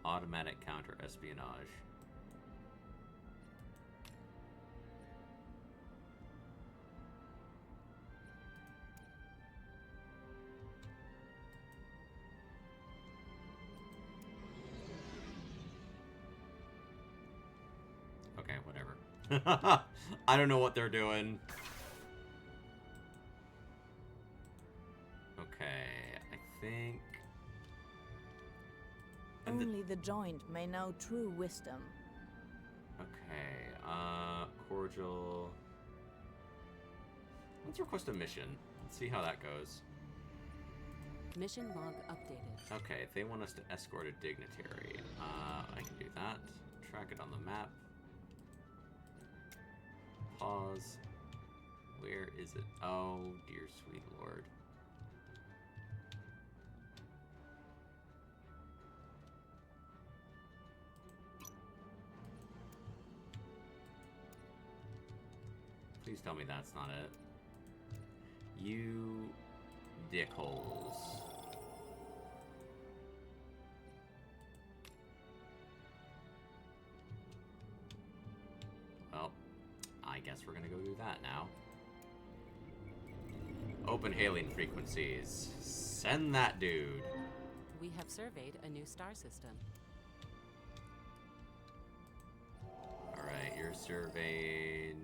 Speaker 1: automatic counter espionage. Okay, whatever. I don't know what they're doing. Okay, I think...
Speaker 3: Only the joined may know true wisdom.
Speaker 1: Okay, cordial... Let's request a mission. Let's see how that goes.
Speaker 2: Mission log updated.
Speaker 1: Okay, they want us to escort a dignitary. I can do that. Track it on the map. Pause. Where is it? Oh, dear sweet lord. Please tell me that's not it. You dickholes. Well, I guess we're gonna go do that now. Open hailing frequencies. Send that dude.
Speaker 2: We have surveyed a new star system.
Speaker 1: Alright, you're surveying...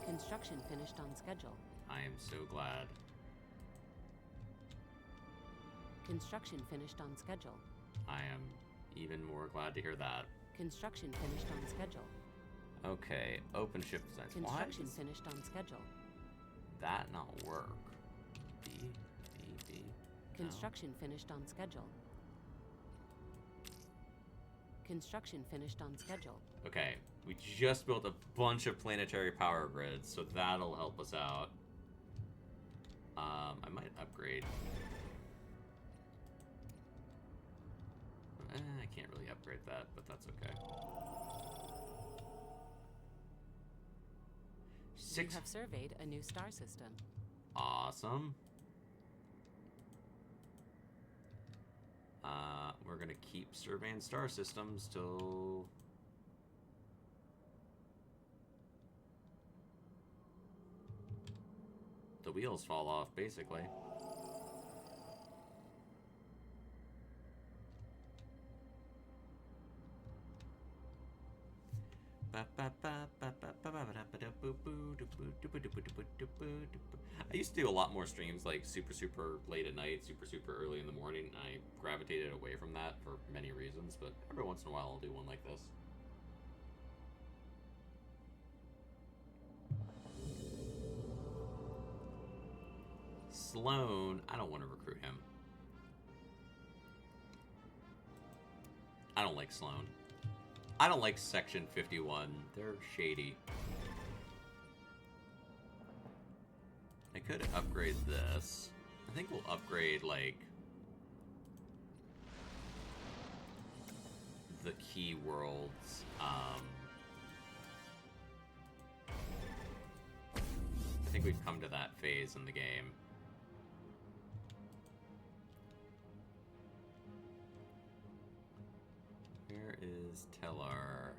Speaker 2: Construction finished on schedule.
Speaker 1: I am so glad.
Speaker 2: Construction finished on schedule.
Speaker 1: I am even more glad to hear that.
Speaker 2: Construction finished on schedule.
Speaker 1: Okay, open ship designs.
Speaker 2: Construction finished on schedule.
Speaker 1: That not work? B.
Speaker 2: Construction finished on schedule. Construction finished on schedule.
Speaker 1: Okay, we just built a bunch of planetary power grids, so that'll help us out. I might upgrade. I can't really upgrade that, but that's okay.
Speaker 2: We have surveyed a new star system.
Speaker 1: Awesome. We're gonna keep surveying star systems till... the wheels fall off, basically. I used to do a lot more streams like super late at night, super early in the morning. I gravitated away from that for many reasons, but every once in a while I'll do one like this. Sloan, I don't want to recruit him. I don't like Sloan. I don't like Section 51. They're shady. I could upgrade this. I think we'll upgrade, like, the key worlds. I think we've come to that phase in the game. is Tellar.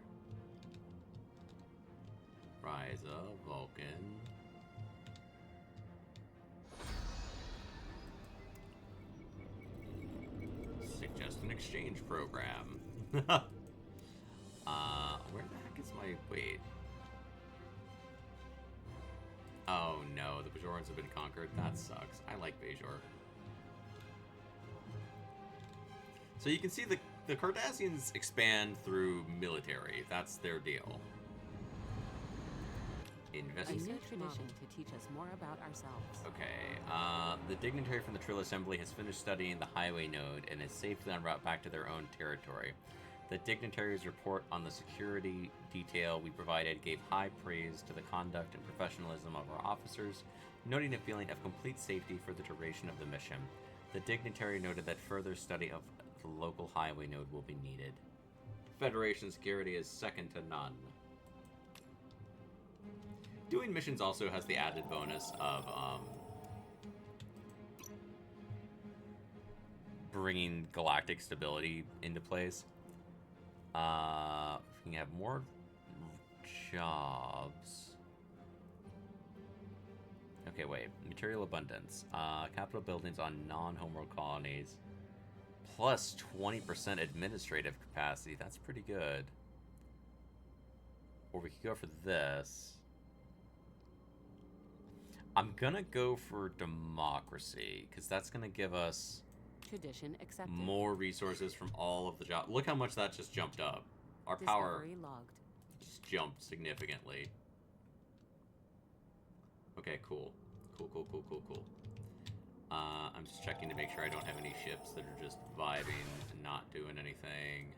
Speaker 1: Rise of Vulcan. Suggest an exchange program. Where the heck is my... Wait. Oh no, the Bajorans have been conquered. That sucks. I like Bajor. So you can see the Cardassians expand through military. That's their deal.
Speaker 2: A new tradition to teach us more about ourselves.
Speaker 1: Okay. The dignitary from the Trill Assembly has finished studying the highway node and is safely en route back to their own territory. The dignitary's report on the security detail we provided gave high praise to the conduct and professionalism of our officers, noting a feeling of complete safety for the duration of the mission. The dignitary noted that further study of the local highway node will be needed. Federation security is second to none. Doing missions also has the added bonus of bringing galactic stability into place. We can have more jobs. Okay, wait. Material abundance. Capital buildings on non-homeworld colonies. Plus 20% administrative capacity. That's pretty good. Or we could go for this. I'm gonna go for democracy, because that's gonna give us
Speaker 2: tradition accepted.
Speaker 1: More resources from all of the jobs. Look how much that just jumped up. Our power
Speaker 2: logged.
Speaker 1: Just jumped significantly. Okay, cool. Cool. I'm just checking to make sure I don't have any ships that are just vibing and not doing anything.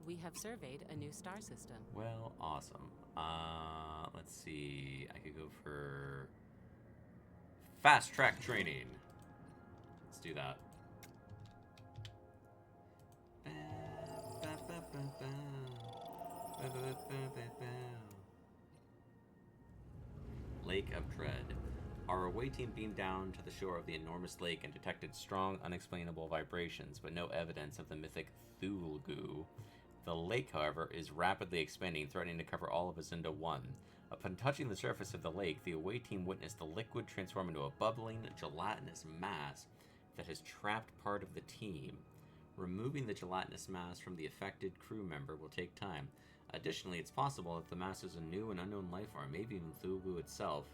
Speaker 2: We have surveyed a new star system.
Speaker 1: Well, awesome. Let's see. I could go for fast track training. Let's do that. Lake of Dread. Our away team beamed down to the shore of the enormous lake and detected strong, unexplainable vibrations, but no evidence of the mythic Thulgu. The lake, however, is rapidly expanding, threatening to cover all of Azinda 1. Upon touching the surface of the lake, the away team witnessed the liquid transform into a bubbling, gelatinous mass that has trapped part of the team. Removing the gelatinous mass from the affected crew member will take time. Additionally, it's possible that the mass is a new and unknown life form, maybe even Thulgu itself.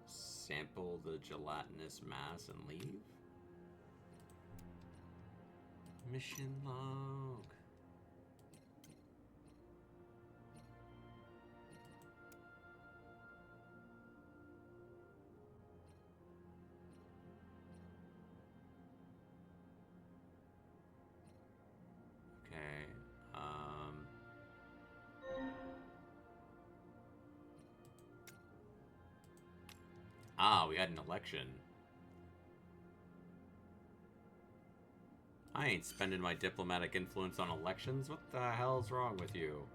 Speaker 1: Sample the gelatinous mass and leave? Mission log. We had an election. I ain't spending my diplomatic influence on elections. What the hell's wrong with you?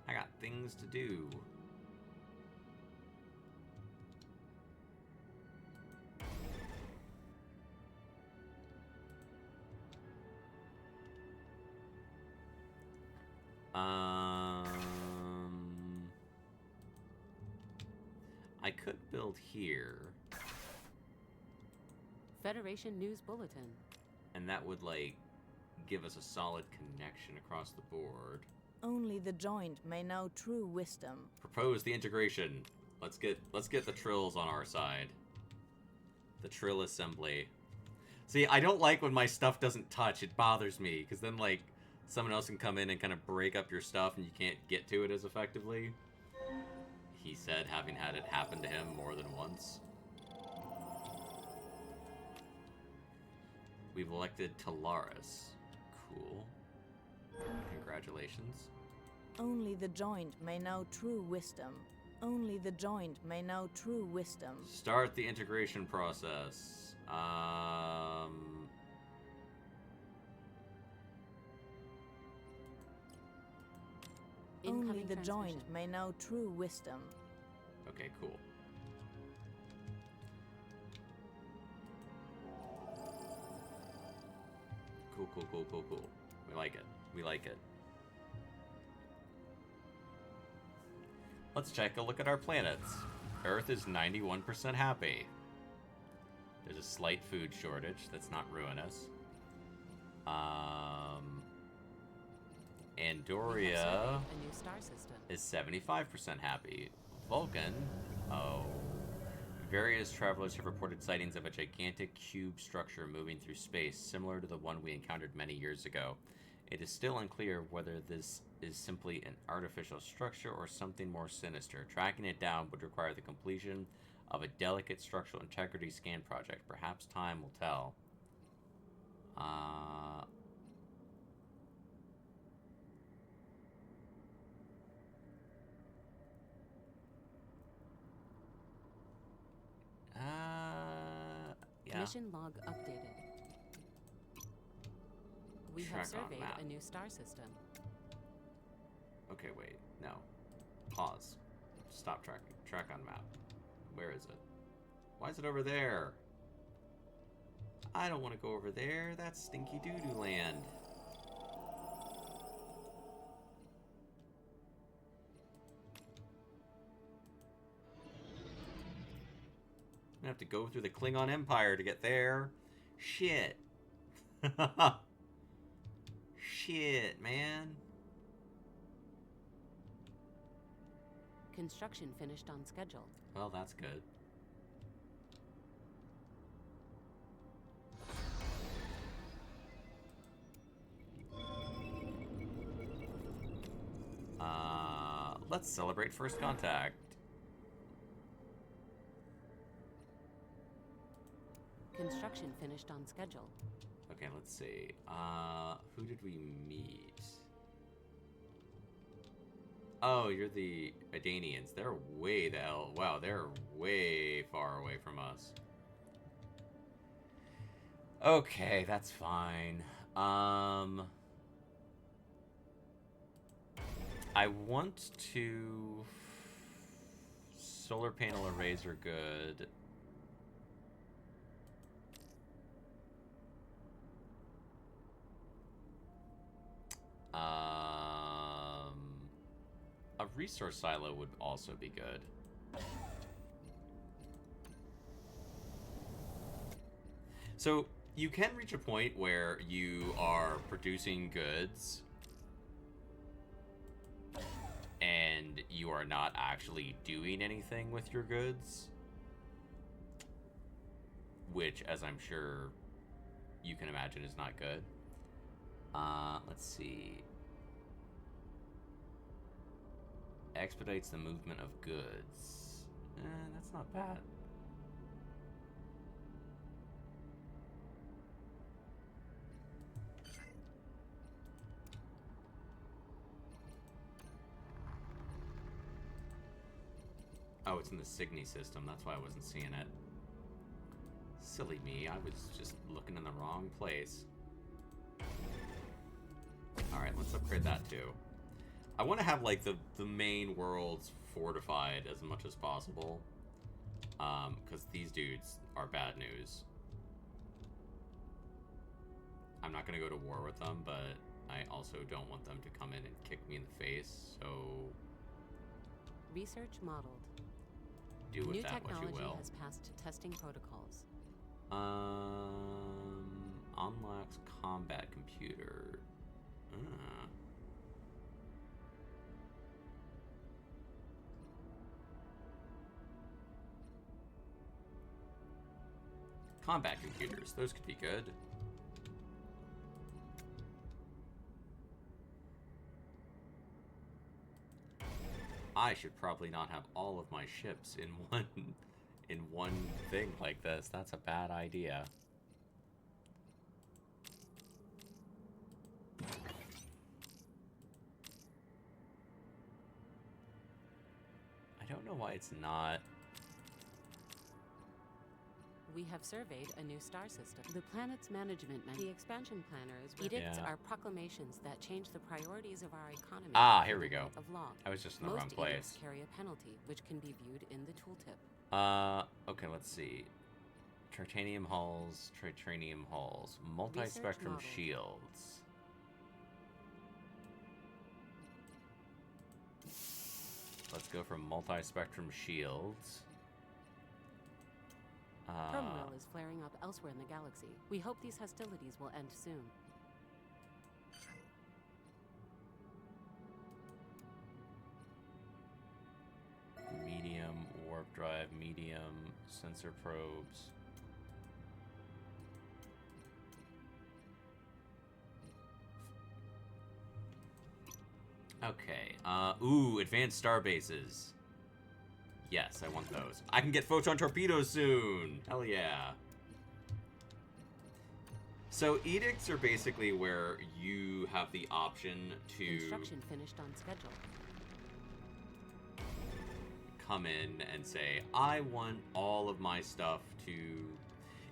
Speaker 1: I got things to do. I could build here.
Speaker 2: Federation News Bulletin.
Speaker 1: And that would, like, give us a solid connection across the board.
Speaker 3: Only the joint may know true wisdom.
Speaker 1: Propose the integration. Let's get the Trills on our side. The Trill Assembly. See, I don't like when my stuff doesn't touch. It bothers me, because then, like, someone else can come in and kind of break up your stuff and you can't get to it as effectively. He said, having had it happen to him more than once. We've elected Stellaris. Cool. Congratulations.
Speaker 3: Only the joined may know true wisdom. Only the joined may know true wisdom.
Speaker 1: Start the integration process.
Speaker 3: Only the joined may know true wisdom.
Speaker 1: Okay, cool. Cool. We like it. Let's take a look at our planets. Earth is 91% happy. There's a slight food shortage that's not ruinous. Andoria is 75% happy. Vulcan, various travelers have reported sightings of a gigantic cube structure moving through space, similar to the one we encountered many years ago. It is still unclear whether this is simply an artificial structure or something more sinister. Tracking it down would require the completion of a delicate structural integrity scan project. Perhaps time will tell. Yeah.
Speaker 2: Mission log updated. We have surveyed a new star system.
Speaker 1: Okay, wait. No. Pause. Stop tracking. Track on map. Where is it? Why is it over there? I don't want to go over there. That's stinky doo-doo land. I have to go through the Klingon Empire to get there. Shit. Shit, man.
Speaker 2: Construction finished on schedule.
Speaker 1: Well, that's good. Let's celebrate first contact.
Speaker 2: Construction finished on schedule.
Speaker 1: Okay, let's see. Who did we meet? Oh, you're the Adanians. They're way the hell. Wow, they're way far away from us. Okay, that's fine. I want to... Solar panel arrays are good. A resource silo would also be good. So you can reach a point where you are producing goods and you are not actually doing anything with your goods, which, as I'm sure you can imagine, is not good. Let's see. Expedites the movement of goods. That's not bad. Oh, it's in the Signy system. That's why I wasn't seeing it. Silly me. I was just looking in the wrong place. Alright, let's upgrade that too. I want to have, like, the main worlds fortified as much as possible. Because these dudes are bad news. I'm not going to go to war with them, but I also don't want them to come in and kick me in the face, so...
Speaker 2: Research modeled.
Speaker 1: Do with that what you will.
Speaker 2: New technology has passed testing protocols.
Speaker 1: Unlocks combat computer. Combat computers, those could be good. I should probably not have all of my ships in one thing like this. That's a bad idea. know why it's not.
Speaker 2: We have surveyed a new star system. The planet's management, the expansion planners, edicts are proclamations that change the priorities of our economy.
Speaker 1: Ah, here we go.
Speaker 2: Of law.
Speaker 1: I was just in the wrong place.
Speaker 2: Most edicts carry a penalty, which can be viewed in the tooltip.
Speaker 1: Okay, let's see. Tritanium hulls, multi-spectrum shields. Let's go for multi-spectrum shields.
Speaker 2: Turmoil is flaring up elsewhere in the galaxy. We hope these hostilities will end soon.
Speaker 1: Medium, warp drive, medium, sensor probes. Okay, ooh, advanced star bases. Yes, I want those. I can get photon torpedoes soon! Hell yeah. So edicts are basically where you have the option to
Speaker 2: Construction finished on schedule.
Speaker 1: Come in and say, I want all of my stuff to...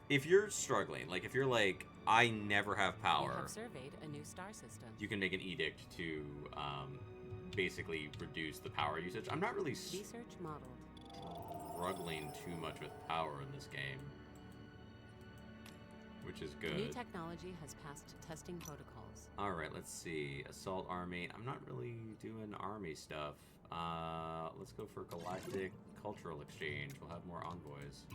Speaker 1: If you're struggling, like if you're like, I never have power.
Speaker 2: We have surveyed a new star system.
Speaker 1: You can make an edict to basically reduce the power usage. I'm not really
Speaker 2: research modeled.
Speaker 1: Struggling too much with power in this game, which is good.
Speaker 2: New technology has passed testing protocols.
Speaker 1: All right, let's see. Assault army. I'm not really doing army stuff. Let's go for galactic cultural exchange. We'll have more envoys.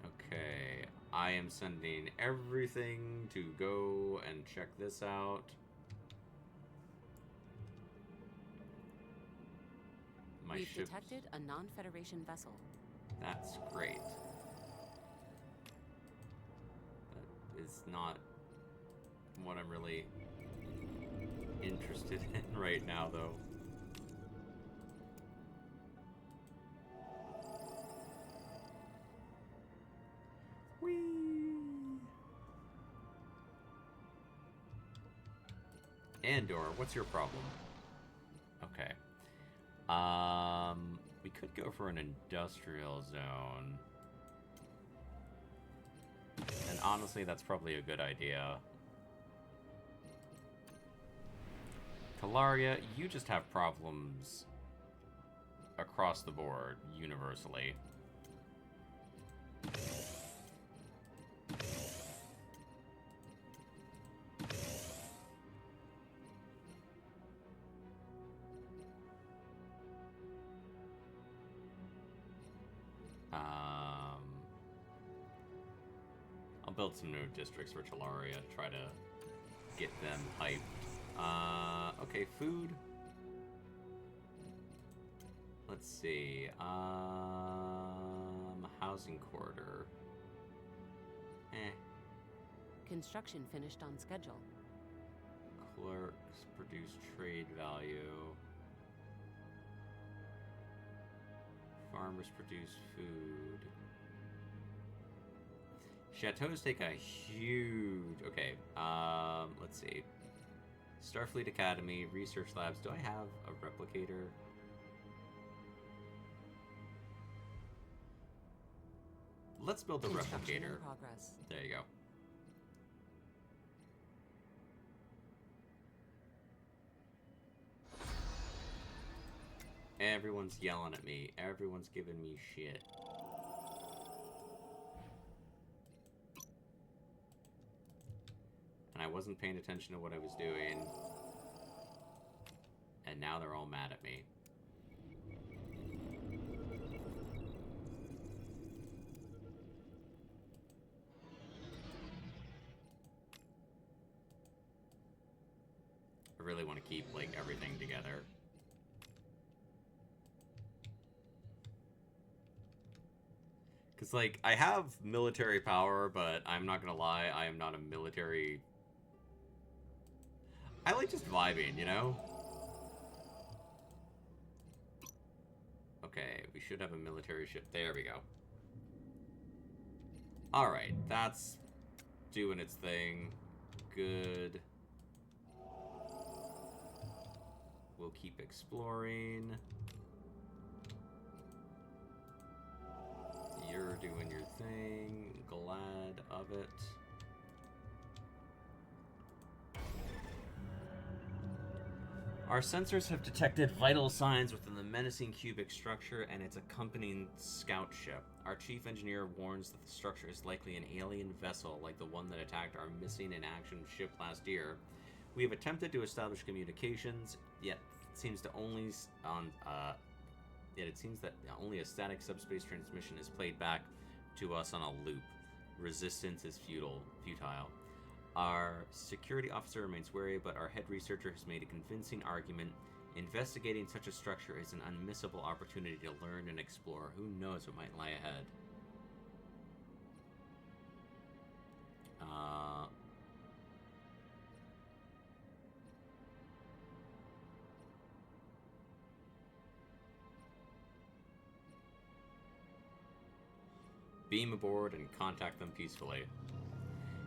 Speaker 1: Okay, I am sending everything to go and check this out.
Speaker 2: We've detected a non-Federation vessel.
Speaker 1: That's great. That is not what I'm really interested in right now, though. Whee! Andor, what's your problem? Okay. We could go for an industrial zone. And honestly, that's probably a good idea. Talaria, you just have problems across the board, universally. I'll build some new districts for Talaria, try to get them hyped. Okay, food. Let's see. Housing corridor.
Speaker 2: Construction finished on schedule.
Speaker 1: Clerks produce trade value. Farmers produce food. Chateaus take a huge... Okay, let's see. Starfleet Academy, research labs. Do I have a replicator? Let's build a replicator. There you go. Everyone's yelling at me. Everyone's giving me shit. And I wasn't paying attention to what I was doing. And now they're all mad at me. I really want to keep, like, everything together. Because, like, I have military power, but I'm not gonna lie, I am not a military... I like just vibing, you know? Okay, we should have a military ship. There we go. Alright, that's doing its thing. Good. we'll keep exploring. You're doing your thing. Glad of it. Our sensors have detected vital signs within the menacing cubic structure and its accompanying scout ship. Our chief engineer warns that the structure is likely an alien vessel like the one that attacked our missing-in-action ship last year. We have attempted to establish communications, yet it seems that only a static subspace transmission is played back to us on a loop. Resistance is futile. Our security officer remains wary, but our head researcher has made a convincing argument. Investigating such a structure is an unmissable opportunity to learn and explore. Who knows what might lie ahead? Beam aboard and contact them peacefully.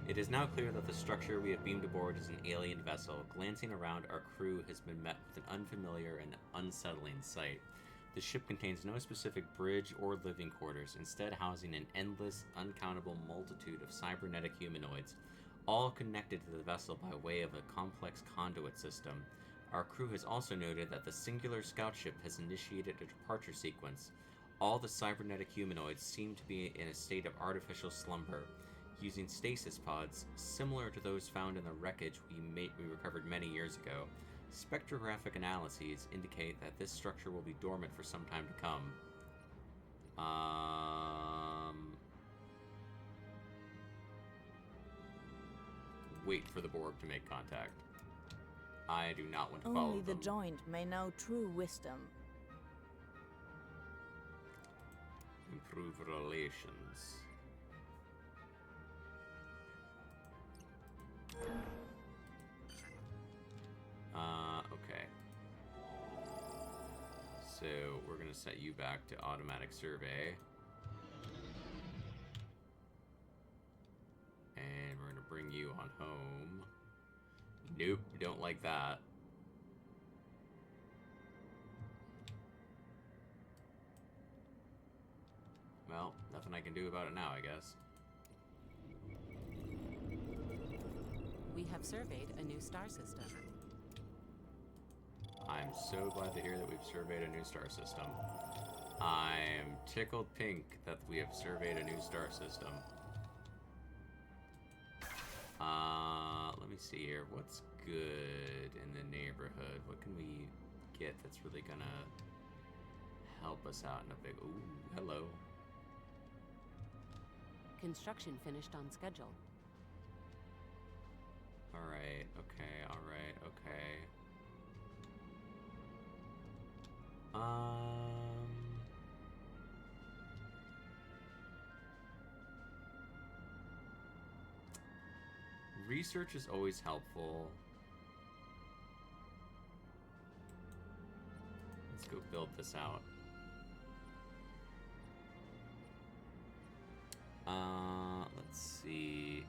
Speaker 1: It is now clear that the structure we have beamed aboard is an alien vessel. Glancing around, our crew has been met with an unfamiliar and unsettling sight. The ship contains no specific bridge or living quarters, instead housing an endless, uncountable multitude of cybernetic humanoids, all connected to the vessel by way of a complex conduit system. Our crew has also noted that the singular scout ship has initiated a departure sequence. All the cybernetic humanoids seem to be in a state of artificial slumber, using stasis pods similar to those found in the wreckage we recovered many years ago. Spectrographic analyses indicate that this structure will be dormant for some time to come. Wait for the Borg to make contact. I do not want to follow them.
Speaker 3: Only the joint may know true wisdom.
Speaker 1: Improve relations. Okay. So, we're going to set you back to automatic survey. And we're going to bring you on home. Nope, don't like that. Well, nothing I can do about it now, I guess.
Speaker 2: We have surveyed a new star system.
Speaker 1: I'm so glad to hear that we've surveyed a new star system. I'm tickled pink that we have surveyed a new star system. Let me see here. What's good in the neighborhood? What can we get that's really gonna help us out in a big... Ooh, hello.
Speaker 2: Construction finished on schedule.
Speaker 1: Alright, okay. Research is always helpful. Let's go build this out. Let's see.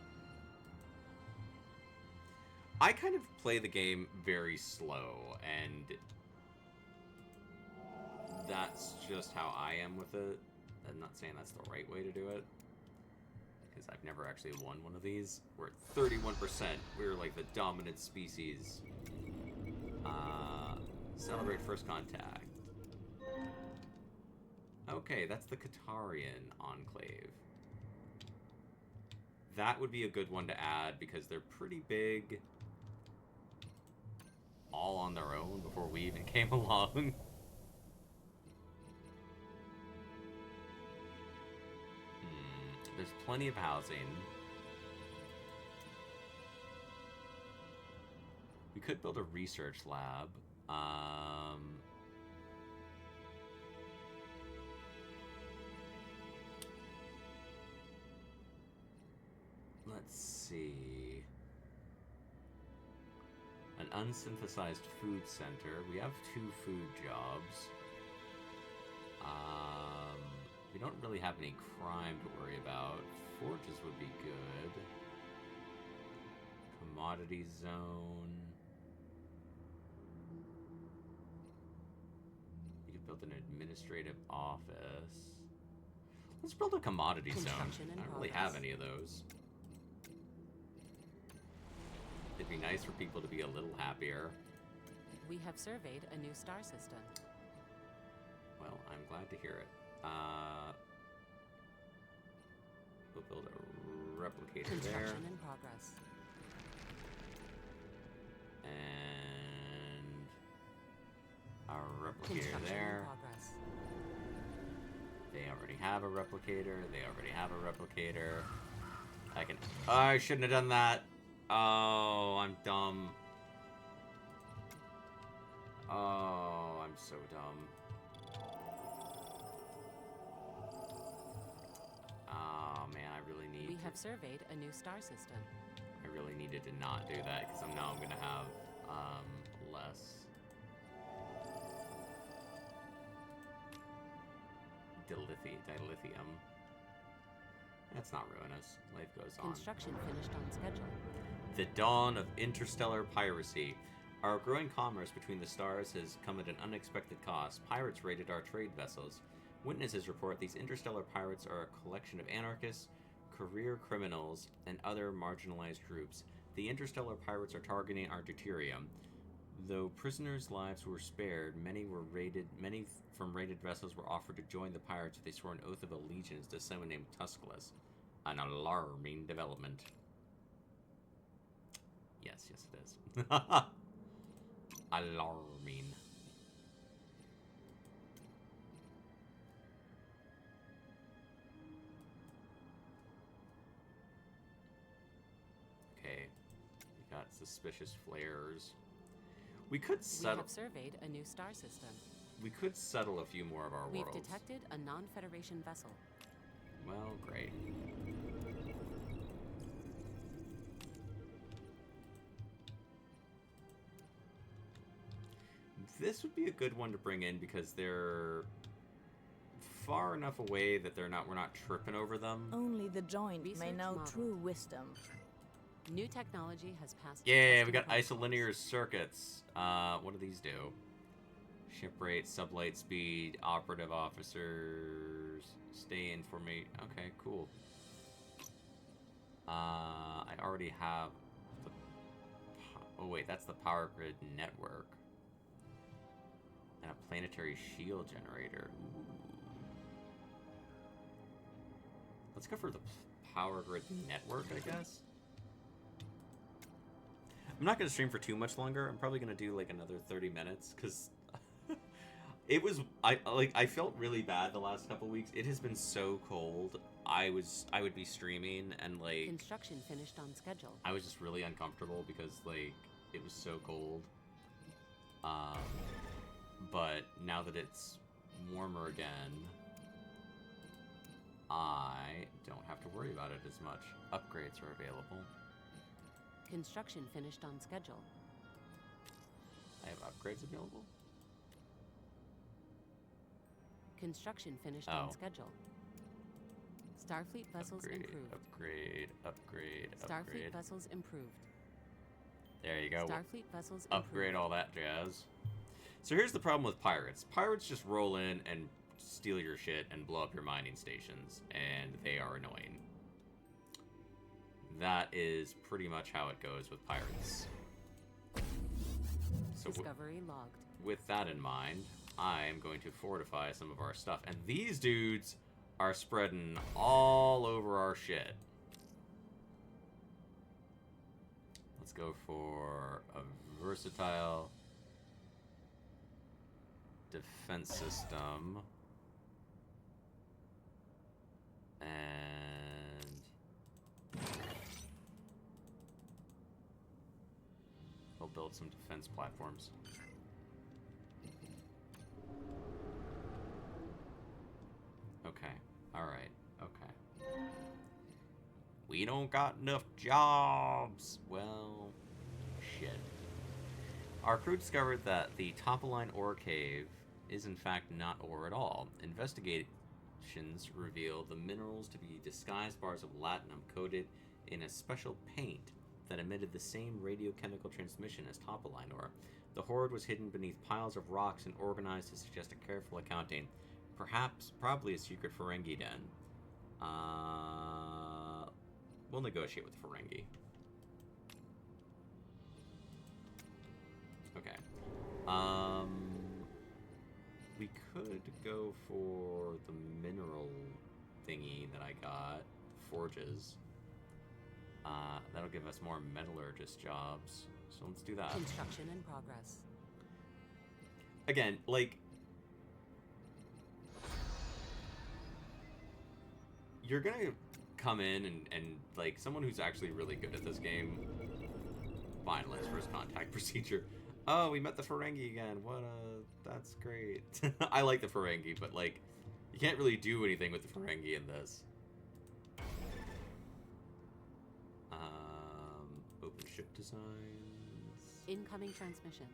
Speaker 1: I kind of play the game very slow, and that's just how I am with it. I'm not saying that's the right way to do it, because I've never actually won one of these. We're at 31%. We're like the dominant species. Celebrate first contact. Okay, that's the Qatarian Enclave. That would be a good one to add, because they're pretty big all on their own before we even came along. There's plenty of housing. We could build a research lab. Let's see. An unsynthesized food center. We have 2 food jobs. We don't really have any crime to worry about. Forges would be good. Commodity zone. build an administrative office. Let's build a commodity zone. I don't really have any of those. It'd be nice for people to be a little happier.
Speaker 2: We have surveyed a new star system.
Speaker 1: Well, I'm glad to hear it. We'll build a replicator there.
Speaker 2: Construction in progress.
Speaker 1: And a replicator there.
Speaker 2: In progress.
Speaker 1: They already have a replicator. They already have a replicator. I can... Oh, I shouldn't have done that. Oh, I'm dumb. Oh, I'm so dumb. Oh, man, I really need...
Speaker 2: We have surveyed a new star system.
Speaker 1: I really needed to not do that, because now I'm going to have less... dilithium. That's not ruinous. Life goes on.
Speaker 2: Construction finished on schedule.
Speaker 1: The dawn of interstellar piracy. Our growing commerce between the stars has come at an unexpected cost. Pirates raided our trade vessels. Witnesses report these interstellar pirates are a collection of anarchists, career criminals, and other marginalized groups. The interstellar pirates are targeting our deuterium. Though prisoners' lives were spared, many from raided vessels were offered to join the pirates if they swore an oath of allegiance to someone named Tusculus. An alarming development. Yes, it is. Alarming. Okay. We got suspicious flares. We could settle...
Speaker 2: We have surveyed a new star system.
Speaker 1: We could settle a few more of our worlds.
Speaker 2: We've detected a non-Federation vessel.
Speaker 1: Well, great. This would be a good one to bring in because they're far enough away that we're not tripping over them.
Speaker 3: Only the joint
Speaker 2: Research
Speaker 3: may know
Speaker 2: model.
Speaker 3: true wisdom.
Speaker 2: New technology has passed.
Speaker 1: Yeah, we got isolinear circuits. What do these do? Ship rate, sublight speed, operative officers, stay in formation. Okay, cool. I already have the... Oh wait, that's the power grid network. And a planetary shield generator. Ooh. Let's go for the power grid network, I guess. I'm not going to stream for too much longer. I'm probably going to do like another 30 minutes because it was I felt really bad the last couple weeks. It has been so cold. I would be streaming and like
Speaker 2: construction finished on schedule.
Speaker 1: I was just really uncomfortable because like it was so cold. But now that it's warmer again, I don't have to worry about it as much. Upgrades are available.
Speaker 2: Construction finished on schedule.
Speaker 1: I have upgrades available?
Speaker 2: Construction finished on schedule. Starfleet vessels improved.
Speaker 1: Upgrade.
Speaker 2: Starfleet vessels improved.
Speaker 1: There you go.
Speaker 2: Starfleet vessels
Speaker 1: upgrade
Speaker 2: improved.
Speaker 1: All that jazz. So here's the problem with pirates. Pirates just roll in and steal your shit and blow up your mining stations, and they are annoying. That is pretty much how it goes with pirates. So
Speaker 2: Discovery logged.
Speaker 1: With that in mind, I am going to fortify some of our stuff. And these dudes are spreading all over our shit. Let's go for a versatile defense system. And we'll build some defense platforms. Okay. Alright. Okay. We don't got enough jobs. Well, shit. Our crew discovered that the top-of-line ore cave is in fact not ore at all. Investigations reveal the minerals to be disguised bars of latinum coated in a special paint that emitted the same radiochemical transmission as top-of-line ore. The hoard was hidden beneath piles of rocks and organized to suggest a careful accounting. Probably a secret Ferengi den. We'll negotiate with the Ferengi. Okay. We could go for the mineral thingy that I got. Forges. That'll give us more metallurgist jobs. So let's do that.
Speaker 2: Construction in progress.
Speaker 1: Again, like... You're gonna come in and like, someone who's actually really good at this game... Finalize first contact procedure. Oh, we met the Ferengi again. That's great. I like the Ferengi, but like, you can't really do anything with the Ferengi in this. Open ship designs.
Speaker 2: Incoming transmission.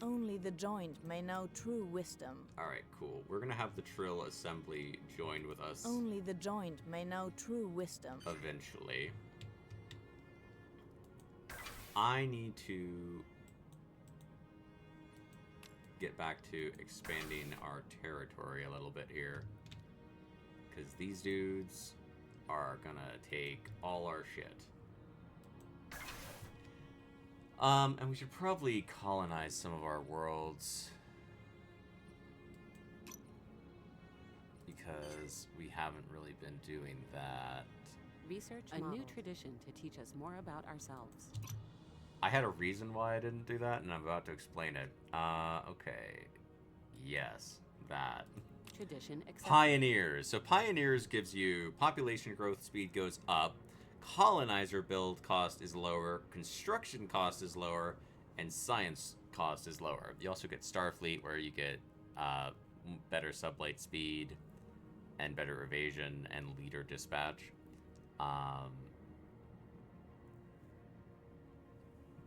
Speaker 3: Only the joined may know true wisdom.
Speaker 1: Alright, cool. We're gonna have the Trill assembly joined with us.
Speaker 3: Only the joined may know true wisdom.
Speaker 1: Eventually. I need to get back to expanding our territory a little bit here. Because these dudes are gonna take all our shit. And we should probably colonize some of our worlds. Because we haven't really been doing that.
Speaker 2: Research a new tradition to teach us more about ourselves.
Speaker 1: I had a reason why I didn't do that, and I'm about to explain it. Okay. Yes, that.
Speaker 2: Tradition accepted.
Speaker 1: Pioneers. So Pioneers gives you population growth speed goes up, colonizer build cost is lower, construction cost is lower, and science cost is lower. You also get Starfleet, where you get better sublight speed and better evasion and leader dispatch.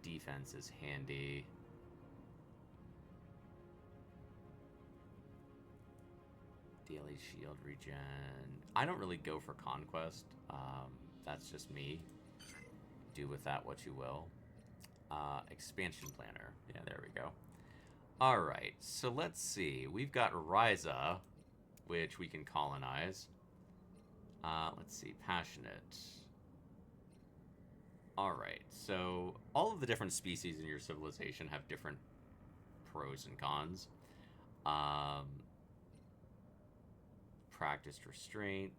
Speaker 1: Defense is handy. Daily shield regen. I don't really go for conquest. That's just me. Do with that what you will. Expansion planner. Yeah, there we go. Alright, so let's see. We've got Ryza, which we can colonize. Let's see. Passionate. Alright, so all of the different species in your civilization have different pros and cons. Practiced restraint.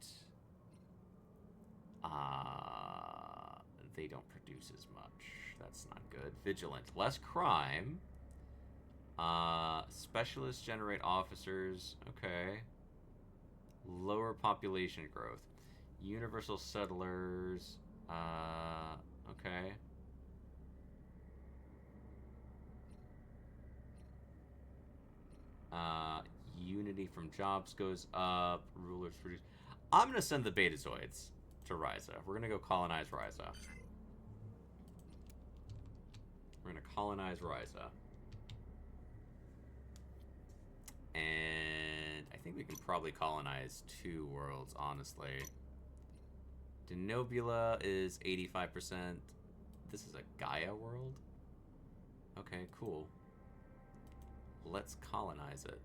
Speaker 1: They don't produce as much. That's not good. Vigilant. Less crime. Specialists generate officers. Okay. Lower population growth. Universal settlers. Okay. Unity from jobs goes up. Rulers produce. I'm gonna send the Betazoids to Ryza. We're gonna go colonize Ryza. We're gonna colonize Ryza. And I think we can probably colonize 2 worlds, honestly. Denobula is 85%. This is a Gaia world? Okay, cool. Let's colonize it.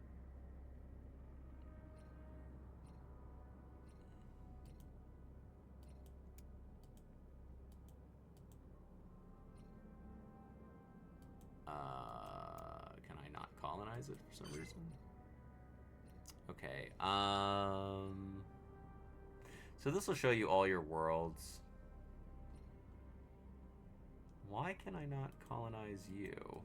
Speaker 1: Can I not colonize it for some reason? Okay, so this will show you all your worlds. Why can I not colonize you?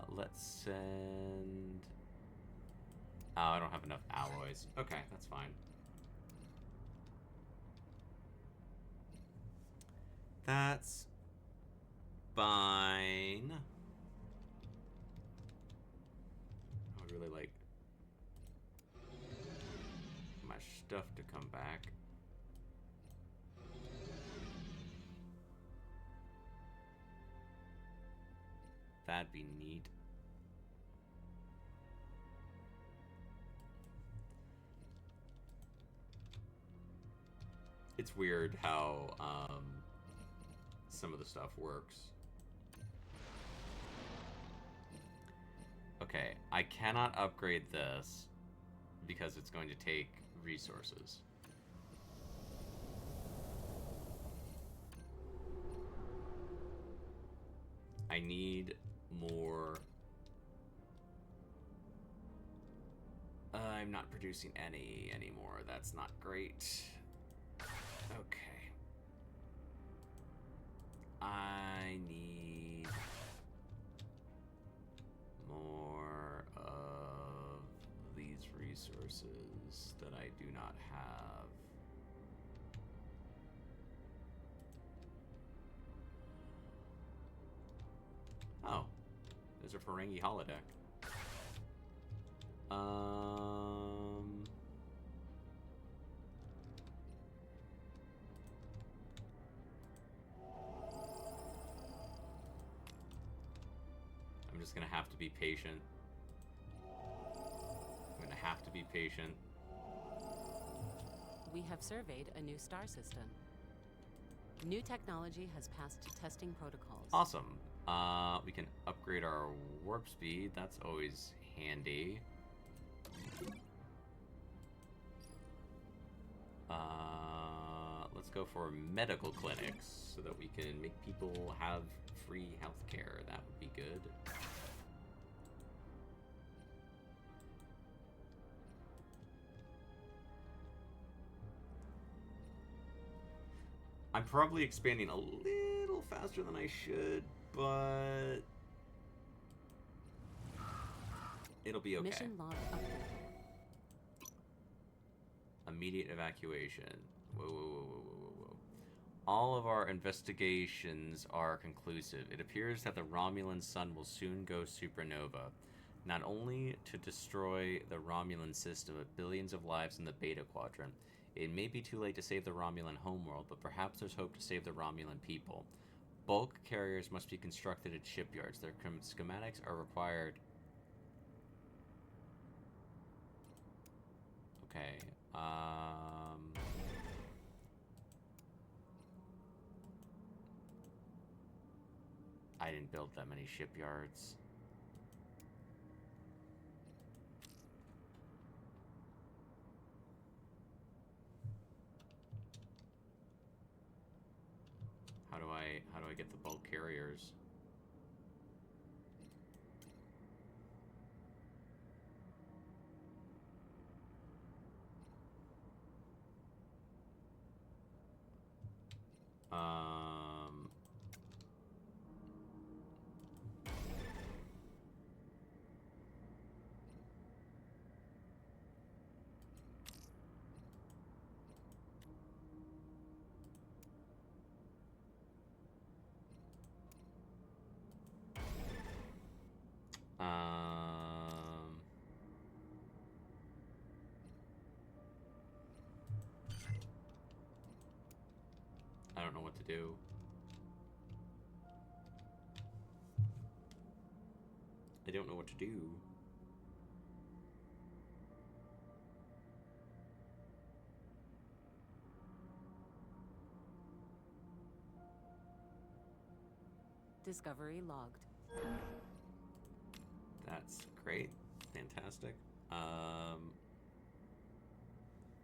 Speaker 1: Let's send... Oh, I don't have enough alloys. Okay, that's fine. That's fine. I would really like my stuff to come back. That'd be neat. It's weird how some of the stuff works. Okay, I cannot upgrade this because it's going to take resources. I need more. I'm not producing any anymore. That's not great. Okay. I need more of these resources that I do not have. Oh, there's a Ferengi holodeck. I'm just gonna have to be patient. I'm gonna have to be patient.
Speaker 2: We have surveyed a new star system. New technology has passed testing protocols.
Speaker 1: Awesome. We can upgrade our warp speed. That's always handy. Let's go for medical clinics so that we can make people have free healthcare. That would be good. I'm probably expanding a little faster than I should, but it'll be okay.
Speaker 2: Mission log updated.
Speaker 1: Immediate evacuation. Whoa, whoa, whoa, whoa, whoa, whoa. All of our investigations are conclusive. It appears that the Romulan sun will soon go supernova, not only to destroy the Romulan system, but billions of lives in the Beta Quadrant. It may be too late to save the Romulan homeworld, but perhaps there's hope to save the Romulan people. Bulk carriers must be constructed at shipyards. Their schematics are required. Okay. I didn't build that many shipyards. How do I get the bulk carriers? I don't know what to do. I don't know what to do.
Speaker 2: Discovery logged.
Speaker 1: That's great. Fantastic.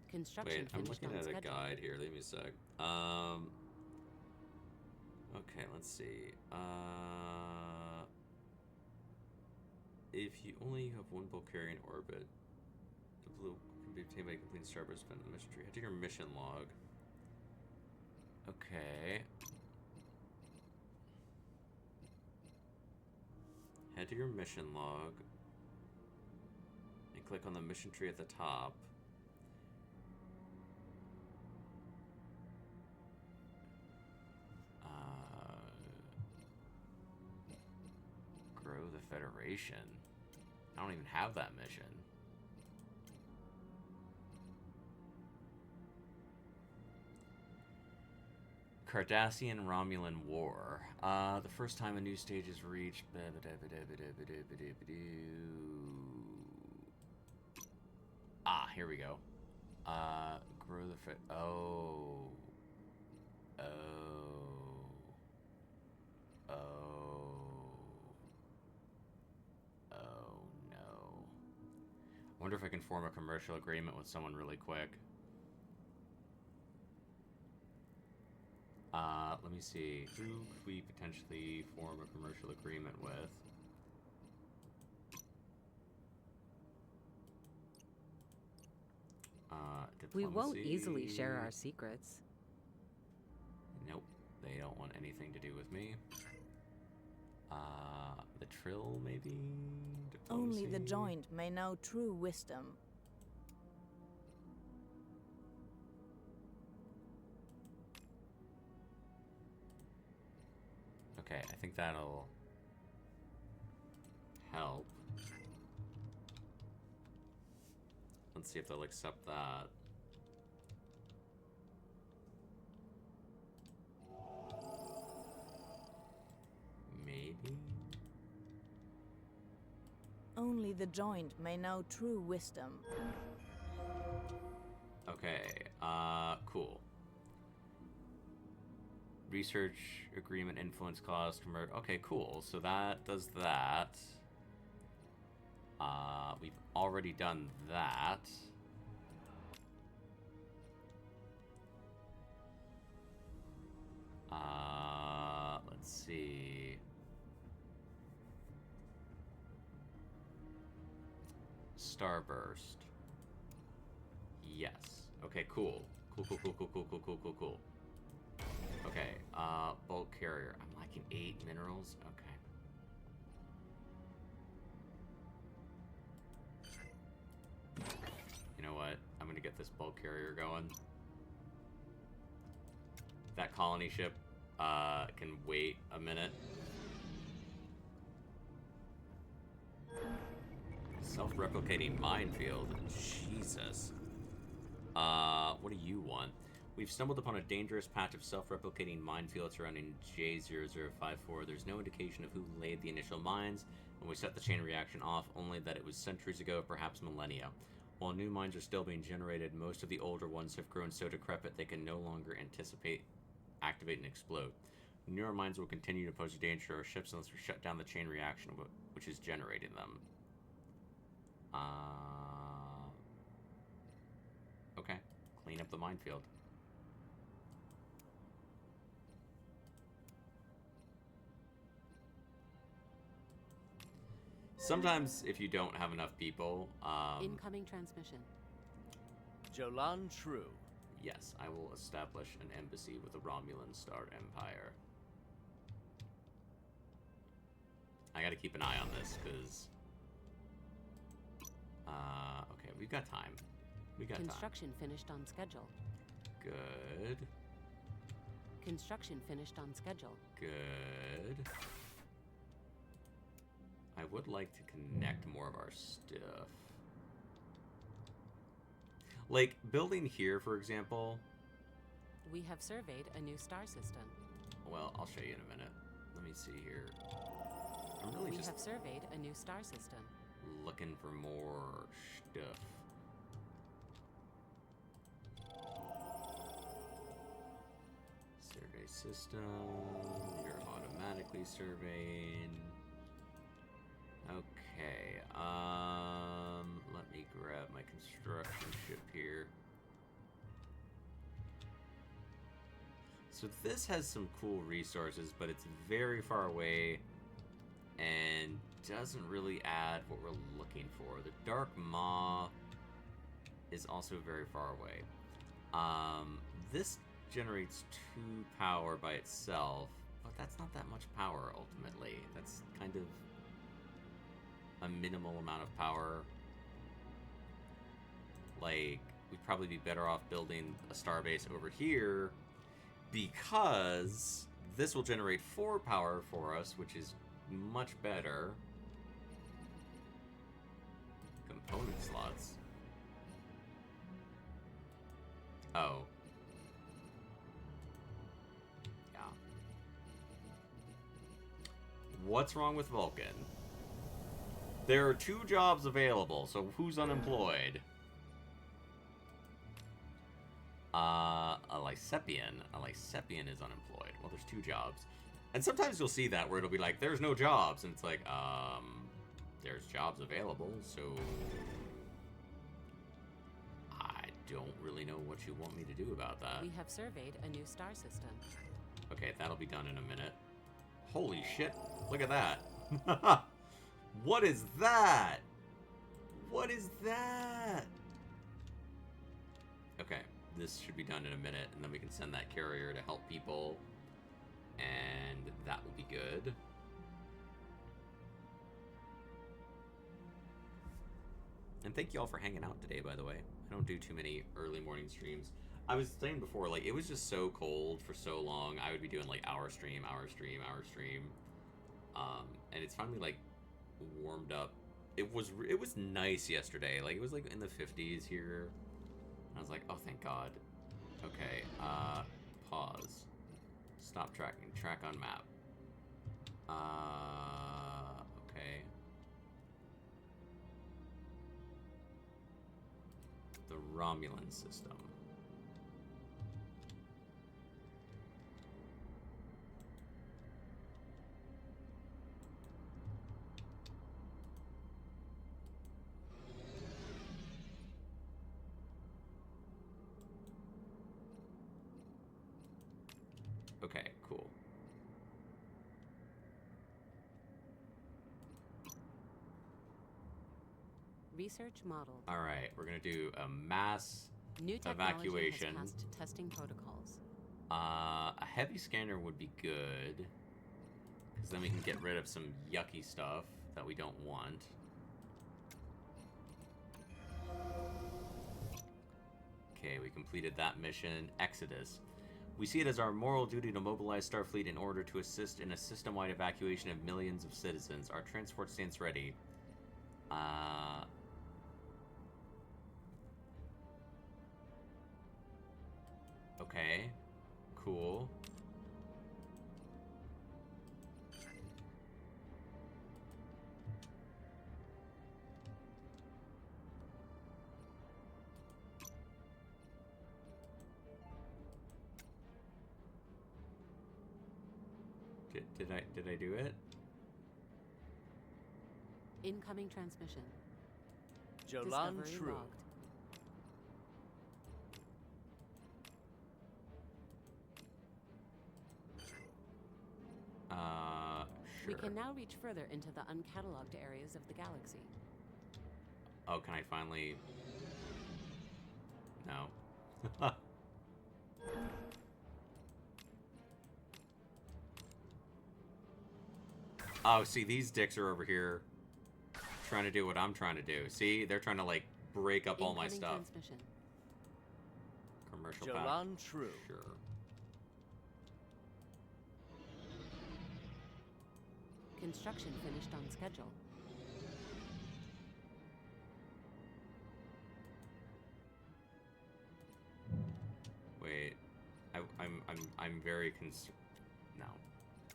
Speaker 2: Construction
Speaker 1: Wait, I'm
Speaker 2: finished
Speaker 1: looking
Speaker 2: on
Speaker 1: at a
Speaker 2: schedule.
Speaker 1: guide here. Leave me a sec. Okay, let's see. If you only have one bulk carrier in orbit, the blue can be obtained by completing starburst spent in the mission tree. Head to your mission log. Okay. Head to your mission log and click on the mission tree at the top. Grow the Federation. I don't even have that mission. Cardassian-Romulan War. The first time a new stage is reached... Ah, here we go. Grow the... Oh. No. I wonder if I can form a commercial agreement with someone really quick. Let me see. Who could we potentially form a commercial agreement with?
Speaker 2: We won't
Speaker 1: Diplomacy.
Speaker 2: easily share our secrets.
Speaker 1: Nope. They don't want anything to do with me. The Trill, maybe? Diplomacy.
Speaker 3: Only the joined may know true wisdom.
Speaker 1: Okay, I think that'll help. Let's see if they'll accept that. Maybe?
Speaker 3: Only the joined may know true wisdom.
Speaker 1: Okay, cool. Research agreement, influence clause, convert. Okay, cool. So that does that. We've already done that. Let's see. Starburst. Yes. Okay, cool. Cool. Okay, bulk carrier. I'm liking 8 minerals. Okay. You know what? I'm gonna get this bulk carrier going. That colony ship can wait a minute. Self-replicating minefield. Jesus. What do you want? We've stumbled upon a dangerous patch of self-replicating minefield surrounding J0054. There's no indication of who laid the initial mines when we set the chain reaction off, only that it was centuries ago, perhaps millennia. While new mines are still being generated, most of the older ones have grown so decrepit they can no longer activate and explode. Newer mines will continue to pose a danger to our ships unless we shut down the chain reaction which is generating them. Okay. Clean up the minefield. Sometimes, if you don't have enough people,
Speaker 2: Incoming transmission.
Speaker 5: Jolan True.
Speaker 1: yes, I will establish an embassy with the Romulan Star Empire. I gotta keep an eye on this, because... okay, we've got time. We got
Speaker 2: Construction finished on schedule.
Speaker 1: time. Good.
Speaker 2: Construction finished on schedule.
Speaker 1: Good. I would like to connect more of our stuff. Like, building here, for example...
Speaker 2: We have surveyed a new star system.
Speaker 1: Well, I'll show you in a minute. Let me see here. I'm really
Speaker 2: We
Speaker 1: just
Speaker 2: have surveyed a new star system.
Speaker 1: looking for more stuff. Survey system. You're automatically surveying. Okay, let me grab my construction ship here. So this has some cool resources, but it's very far away and doesn't really add what we're looking for. The Dark Maw is also very far away. This generates 2 power by itself, but that's not that much power ultimately. That's kind of a minimal amount of power. Like, we'd probably be better off building a starbase over here, because this will generate 4 power for us, which is much better. Component slots. Oh. What's wrong with Vulcan? There are 2 jobs available, so who's unemployed? A Lysepian. A Lysepian is unemployed. Well, there's 2 jobs. And sometimes you'll see that where it'll be like, there's no jobs. And it's like, there's jobs available, so I don't really know what you want me to do about that.
Speaker 2: We have surveyed a new star system.
Speaker 1: Okay, that'll be done in a minute. Holy shit, look at that. What is that? What is that? Okay, this should be done in a minute, and then we can send that carrier to help people, and that will be good. And thank you all for hanging out today, by the way. I don't do too many early morning streams. I was saying before, like, it was just so cold for so long. I would be doing, like, hour stream. And it's finally, like, warmed up. It was nice yesterday. Like, it was, like, in the 50s here. I was like, oh, thank God. Okay, pause. Stop tracking. Track on map. Okay. The Romulan system. Okay, cool.
Speaker 2: Research model.
Speaker 1: All right, we're gonna do a mass
Speaker 2: New technology
Speaker 1: evacuation.
Speaker 2: has passed testing protocols.
Speaker 1: A heavy scanner would be good, because then we can get rid of some yucky stuff that we don't want. Okay, we completed that mission. Exodus. We see it as our moral duty to mobilize Starfleet in order to assist in a system-wide evacuation of millions of citizens. Our transport stands ready. Okay. Cool. Did I do it?
Speaker 2: Incoming transmission.
Speaker 5: Jolan
Speaker 2: Discovery
Speaker 5: True.
Speaker 2: logged.
Speaker 1: Sure.
Speaker 2: We can now reach further into the uncatalogued areas of the galaxy.
Speaker 1: Oh, can I finally... No. Oh, see, these dicks are over here trying to do what I'm trying to do. See, they're trying to, like, break up all my
Speaker 2: Incoming
Speaker 1: stuff.
Speaker 2: transmission.
Speaker 1: Commercial power.
Speaker 5: Jolan True.
Speaker 1: Sure.
Speaker 2: Construction finished on schedule.
Speaker 1: Wait, I'm very No,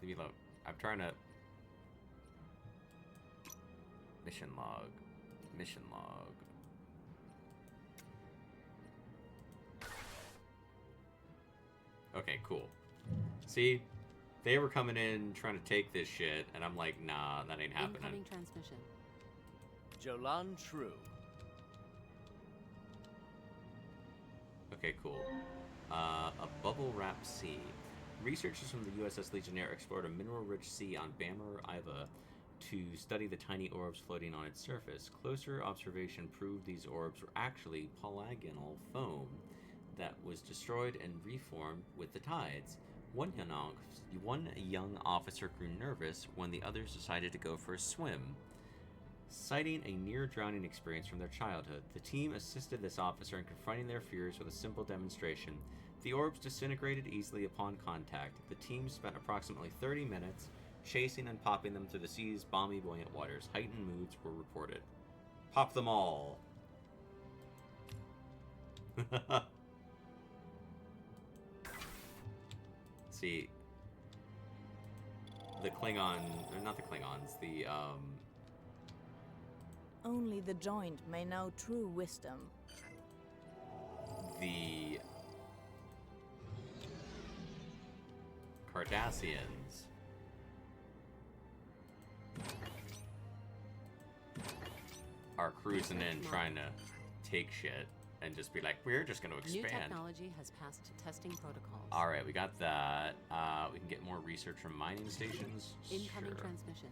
Speaker 1: leave me alone. I'm trying to. Mission log. Mission log. Okay, cool. See, they were coming in trying to take this shit, and I'm like, nah, that ain't happening.
Speaker 2: Incoming transmission.
Speaker 5: Jolan True.
Speaker 1: Okay, cool. A bubble-wrapped sea. Researchers from the USS Legionnaire explored a mineral-rich sea on Bammer Iva to study the tiny orbs floating on its surface. Closer observation proved these orbs were actually polygonal foam that was destroyed and reformed with the tides. One young officer grew nervous when the others decided to go for a swim. Citing a near-drowning experience from their childhood, the team assisted this officer in confronting their fears with a simple demonstration. The orbs disintegrated easily upon contact. The team spent approximately 30 minutes chasing and popping them through the sea's balmy, buoyant waters. Heightened moods were reported. Pop them all! See, Klingon, or not the Klingons, the
Speaker 3: Only the joined may know true wisdom.
Speaker 1: The Cardassians are cruising in trying to take shit and just be like, we're just going to expand.
Speaker 2: New technology has passed testing protocols.
Speaker 1: All right, we got that. We can get more research from mining stations.
Speaker 2: Incoming
Speaker 1: Sure.
Speaker 2: transmission.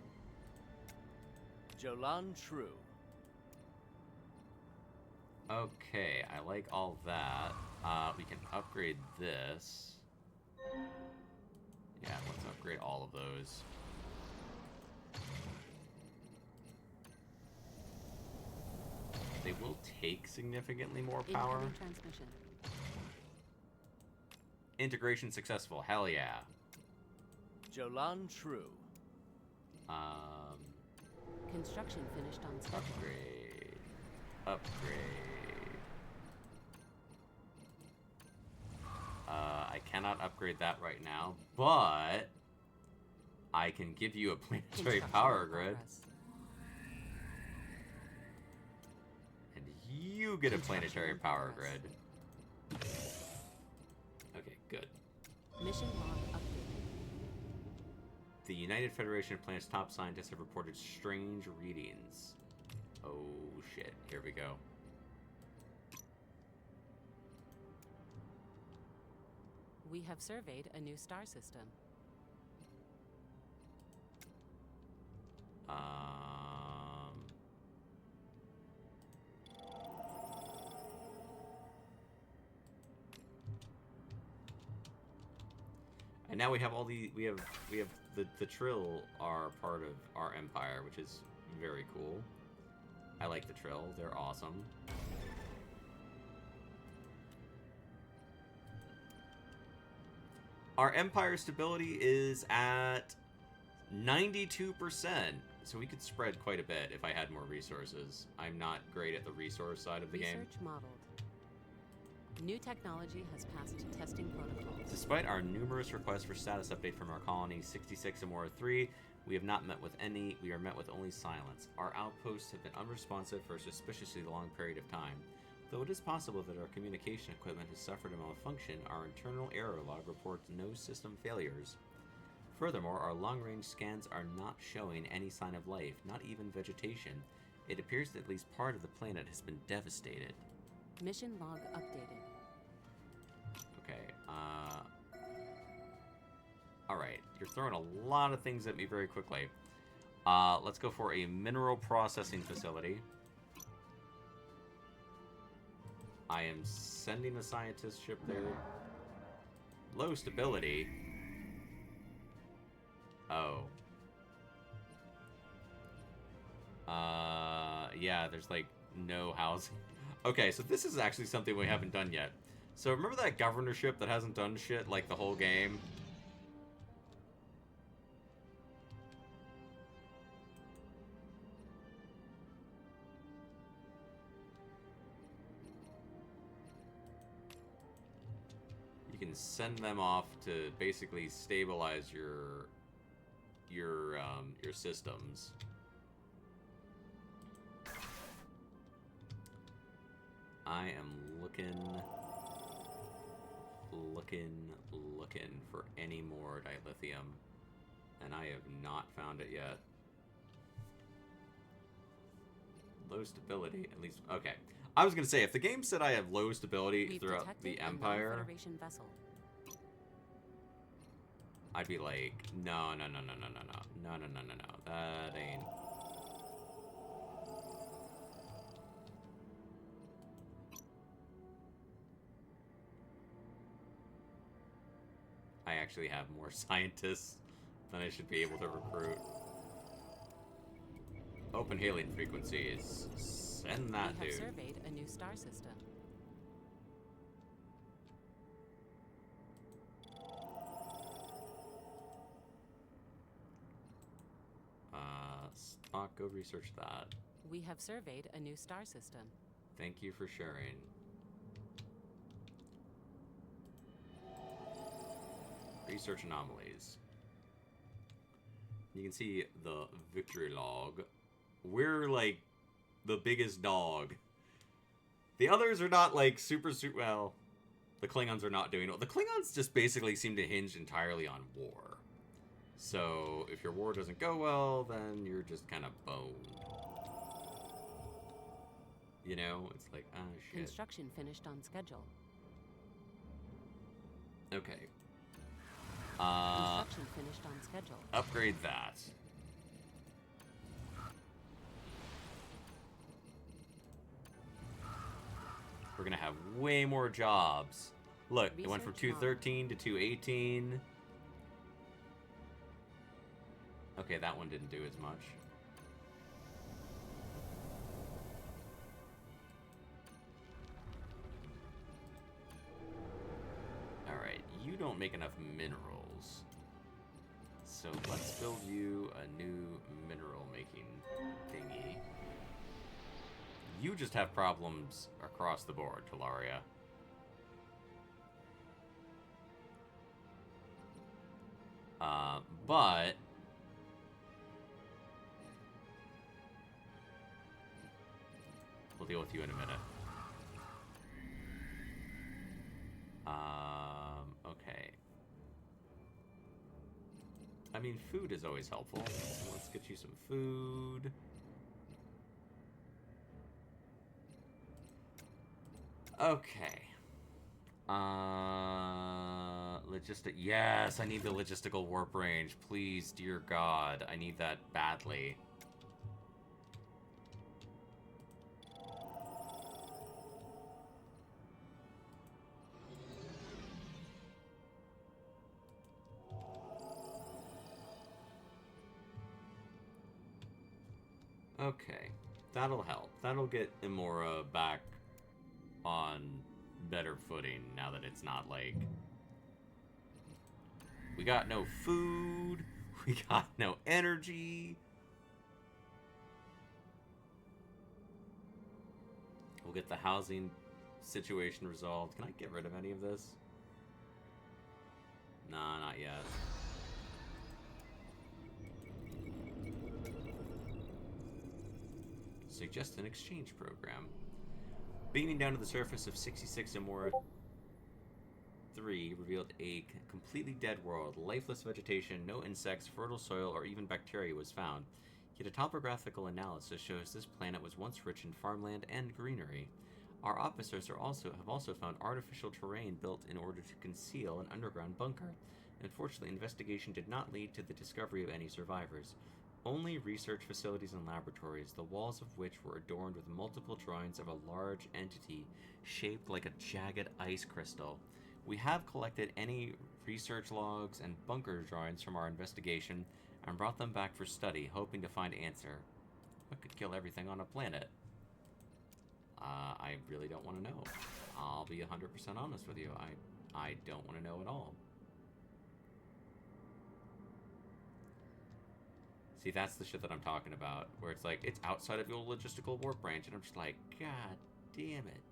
Speaker 5: Jolan True.
Speaker 1: Okay, I like all that. We can upgrade this. Yeah, let's upgrade all of those. They will take significantly more power.
Speaker 2: Incoming transmission.
Speaker 1: Integration successful. Hell yeah.
Speaker 5: Jolan True.
Speaker 2: Construction finished on schedule.
Speaker 1: Upgrade. Upgrade. I cannot upgrade that right now, but I can give you a planetary power grid. And you get a planetary power grid. Okay, good.
Speaker 2: Mission log updated.
Speaker 1: The United Federation of Planets' top scientists have reported strange readings. Oh shit, here we go.
Speaker 2: We have surveyed a new star system.
Speaker 1: And now we have all the we have the Trill are part of our empire, which is very cool. I like the Trill; they're awesome. Our empire stability is at 92%, so we could spread quite a bit if I had more resources. I'm not great at the resource side of the game.
Speaker 2: Research modeled. New technology has passed testing protocols.
Speaker 1: Despite our numerous requests for status update from our colony 66 and Mora 3, we are met with only silence. Our outposts have been unresponsive for a suspiciously long period of time. Though it is possible that our communication equipment has suffered a malfunction, our internal error log reports no system failures. Furthermore, our long-range scans are not showing any sign of life, not even vegetation. It appears that at least part of the planet has been devastated.
Speaker 2: Mission log updated.
Speaker 1: Okay, alright, you're throwing a lot of things at me very quickly. Let's go for a mineral processing facility. I am sending a scientist ship there. Low stability. Oh. Yeah, there's like no housing. Okay, so this is actually something we haven't done yet. So remember that governorship that hasn't done shit like the whole game? You can send them off to basically stabilize your systems. I am looking for any more dilithium, and I have not found it yet. Low stability, at least. Okay, I was gonna say if the game said I have low stability
Speaker 2: We've
Speaker 1: throughout
Speaker 2: detected
Speaker 1: the
Speaker 2: a
Speaker 1: Empire,
Speaker 2: non-Federation vessel.
Speaker 1: I'd be like, no, that ain't. I actually have more scientists than I should be able to recruit. Open hailing frequencies. Send that,
Speaker 2: We
Speaker 1: dude.
Speaker 2: have surveyed a new star system.
Speaker 1: Spock, go research that.
Speaker 2: We have surveyed a new star system.
Speaker 1: Thank you for sharing. Research anomalies. You can see the victory log. We're, like, the biggest dog. The others are not, like, super, well, the Klingons are not doing well. The Klingons just basically seem to hinge entirely on war. So, if your war doesn't go well, then you're just kind of boned. You know? It's like, ah, shit.
Speaker 2: Construction finished on schedule.
Speaker 1: Okay.
Speaker 2: Construction finished on schedule.
Speaker 1: Upgrade that. We're gonna have way more jobs. Look, it went from 213 to 218. Okay, that one didn't do as much. Alright, you don't make enough minerals. So let's build you a new mineral making thingy. You just have problems across the board, Talaria. But we'll deal with you in a minute. Okay. I mean, food is always helpful. So let's get you some food. Okay. Yes, I need the logistical warp range. Please, dear God. I need that badly. Okay. That'll help. That'll get Imora back on better footing now that it's not like we got no food, we got no energy. We'll get the housing situation resolved. Can I get rid of any of this? Nah, not yet. Suggest an exchange program. Beaming down to the surface of 66 Imora 3 revealed a completely dead world. Lifeless vegetation, no insects, fertile soil, or even bacteria was found. Yet a topographical analysis shows this planet was once rich in farmland and greenery. Our officers have also found artificial terrain built in order to conceal an underground bunker. Unfortunately, investigation did not lead to the discovery of any survivors. Only research facilities and laboratories, the walls of which were adorned with multiple drawings of a large entity shaped like a jagged ice crystal. We have collected any research logs and bunker drawings from our investigation and brought them back for study, hoping to find answer. What could kill everything on a planet? I really don't want to know. I'll be 100% honest with you. I don't want to know at all. See, that's the shit that I'm talking about, where it's like, it's outside of your logistical warp range, and I'm just like, God damn it.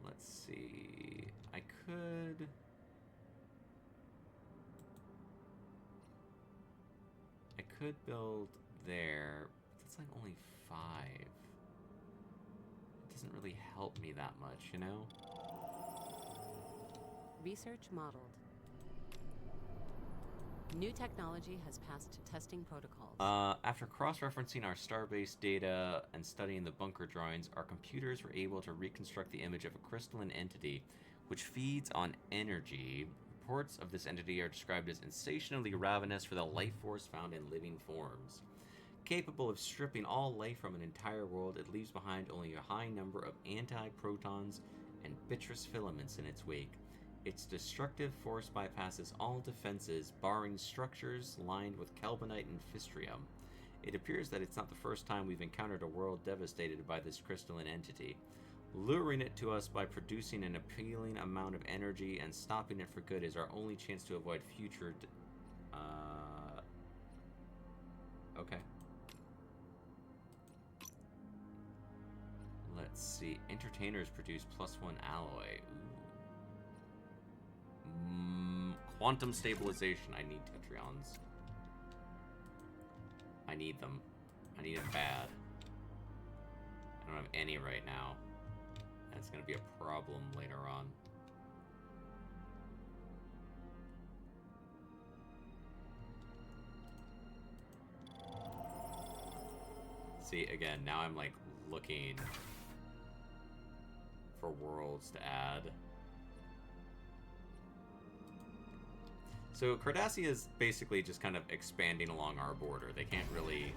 Speaker 1: Let's see. I could build there, but that's like only 5. It doesn't really help me that much, you know?
Speaker 2: Research modeled. New technology has passed testing protocols.
Speaker 1: After cross-referencing our starbase data and studying the bunker drawings, our computers were able to reconstruct the image of a crystalline entity which feeds on energy. Reports of this entity are described as insatiably ravenous for the life force found in living forms. Capable of stripping all life from an entire world, it leaves behind only a high number of anti-protons and bitrous filaments in its wake. Its destructive force bypasses all defenses, barring structures lined with carbonite and fistrium. It appears that it's not the first time we've encountered a world devastated by this crystalline entity. Luring it to us by producing an appealing amount of energy and stopping it for good is our only chance to avoid future... Okay. Let's see. Entertainers produce +1 alloy. Ooh. Quantum stabilization. I need Tetrions. I need them. I need them bad. I don't have any right now. That's going to be a problem later on. See, again, now I'm like looking for worlds to add. So Cardassia is basically just kind of expanding along our border. They can't really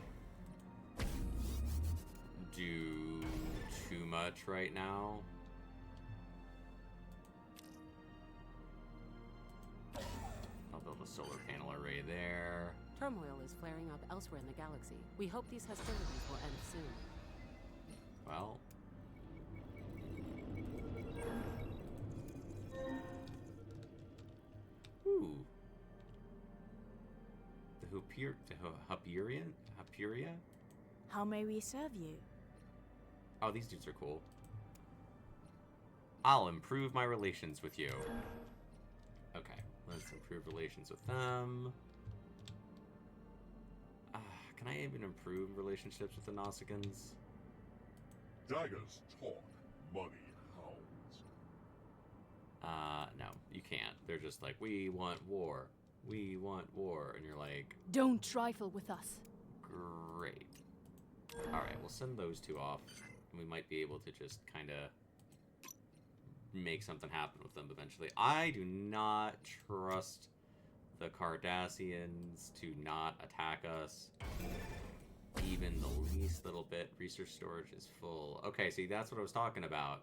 Speaker 1: do too much right now. I'll build a solar panel array there.
Speaker 2: Turmoil is flaring up elsewhere in the galaxy. We hope these hostilities will end soon.
Speaker 1: Well... Ooh. The Hyperia?
Speaker 3: How may we serve you?
Speaker 1: Oh, these dudes are cool. I'll improve my relations with you. Okay, let's improve relations with them. Can I even improve relationships with the Nausicaans?
Speaker 4: Daggers talk, money hounds.
Speaker 1: No, you can't. They're just like, we want war. We want war. And you're like...
Speaker 6: Don't trifle with us.
Speaker 1: Great. Alright, we'll send those two off. And we might be able to just kind of make something happen with them eventually. I do not trust the Cardassians to not attack us. Even the least little bit. Research storage is full. Okay, see, that's what I was talking about.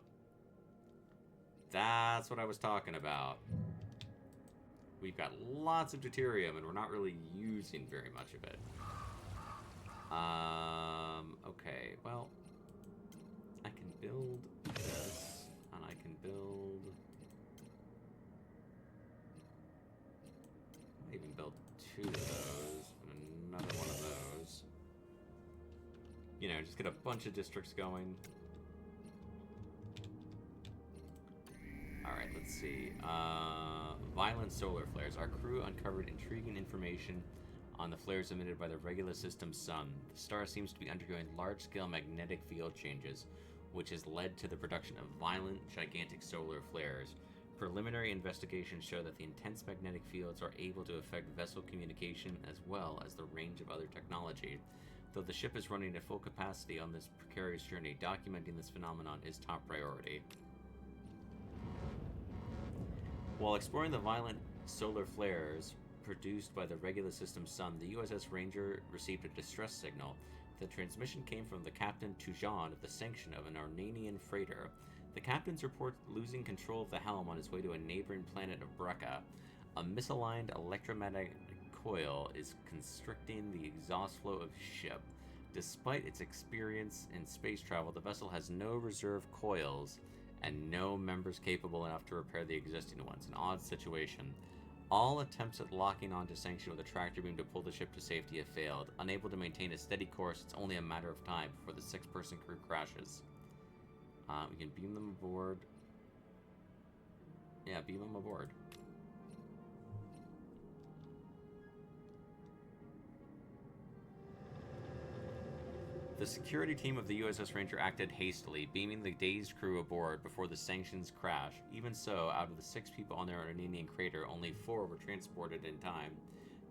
Speaker 1: That's what I was talking about. We've got lots of deuterium, and we're not really using very much of it. Okay, well, I can build this, and I can build... I even build 2 of those, and another one of those. You know, just get a bunch of districts going. Alright, let's see. Violent solar flares. Our crew uncovered intriguing information on the flares emitted by the Regular System Sun. The star seems to be undergoing large-scale magnetic field changes, which has led to the production of violent, gigantic solar flares. Preliminary investigations show that the intense magnetic fields are able to affect vessel communication as well as the range of other technology. Though the ship is running at full capacity on this precarious journey, documenting this phenomenon is top priority. While exploring the violent solar flares produced by the Regular System Sun, the USS Ranger received a distress signal. The transmission came from the Captain Tujan of the Sanction of an Ornanian freighter. The captain's report losing control of the helm on his way to a neighboring planet of Brekka. A misaligned electromagnetic coil is constricting the exhaust flow of his ship. Despite its experience in space travel, the vessel has no reserve coils and no members capable enough to repair the existing ones. An odd situation. All attempts at locking onto Sanction with a tractor beam to pull the ship to safety have failed. Unable to maintain a steady course, it's only a matter of time before the 6-person crew crashes. We can beam them aboard. Yeah, beam them aboard. The security team of the USS Ranger acted hastily, beaming the dazed crew aboard before the Sanctions crash. Even so, out of the 6 people on their Ornanian crater, only 4 were transported in time.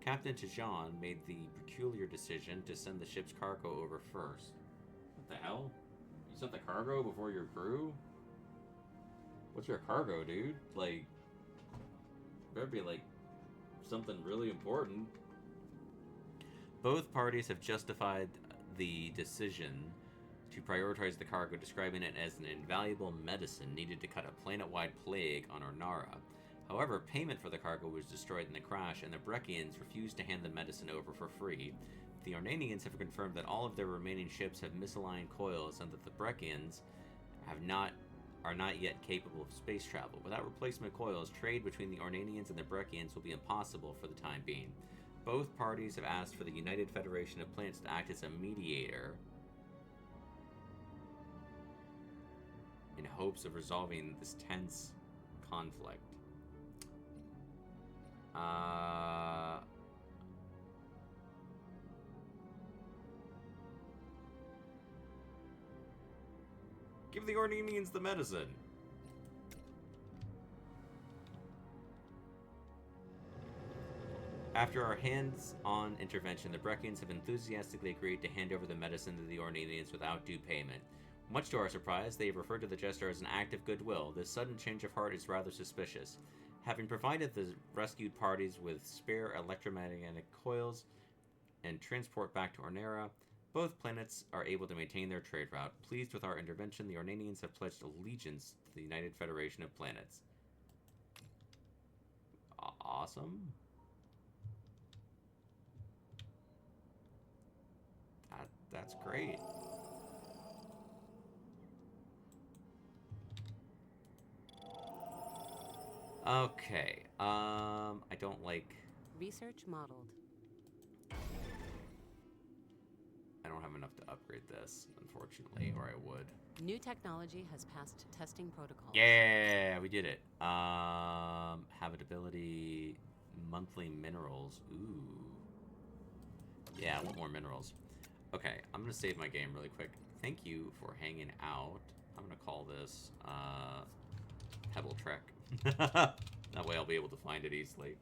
Speaker 1: Captain Tijan made the peculiar decision to send the ship's cargo over first. What the hell? You sent the cargo before your crew? What's your cargo, dude? Like, better be like something really important. Both parties have justified the decision to prioritize the cargo, describing it as an invaluable medicine needed to cut a planet-wide plague on Ornara. However, payment for the cargo was destroyed in the crash, and the Brekkians refused to hand the medicine over for free. The Ornanians have confirmed that all of their remaining ships have misaligned coils, and that the Brekkians are not yet capable of space travel. Without replacement coils, trade between the Ornanians and the Brekkians will be impossible for the time being. Both parties have asked for the United Federation of Planets to act as a mediator in hopes of resolving this tense conflict. Give the Ornanians the medicine. After our hands-on intervention, the Breckians have enthusiastically agreed to hand over the medicine to the Ornanians without due payment. Much to our surprise, they have referred to the gesture as an act of goodwill. This sudden change of heart is rather suspicious. Having provided the rescued parties with spare electromagnetic coils and transport back to Ornera, both planets are able to maintain their trade route. Pleased with our intervention, the Ornanians have pledged allegiance to the United Federation of Planets. Awesome. That's great. Okay. I don't like...
Speaker 2: Research modeled.
Speaker 1: I don't have enough to upgrade this, unfortunately, or I would.
Speaker 2: New technology has passed testing protocols.
Speaker 1: Yeah, we did it. Habitability, monthly minerals. Ooh. Yeah, I want more minerals. Okay, I'm gonna save my game really quick. Thank you for hanging out. I'm gonna call this Pebble Trek. That way I'll be able to find it easily.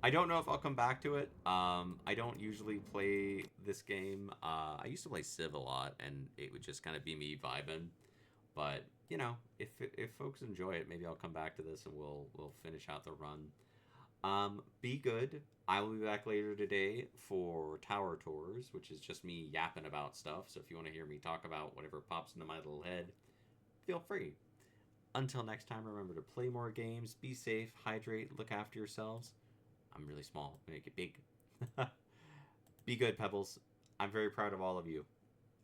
Speaker 1: I don't know if I'll come back to it. I don't usually play this game. I used to play Civ a lot, and it would just kind of be me vibing. But you know, if folks enjoy it, maybe I'll come back to this and we'll finish out the run. Be good. I will be back later today for Tower Tours, which is just me yapping about stuff. So if you want to hear me talk about whatever pops into my little head, feel free. Until next time, remember to play more games, be safe, hydrate, look after yourselves. I'm really small. Make it big. Be good, Pebbles. I'm very proud of all of you.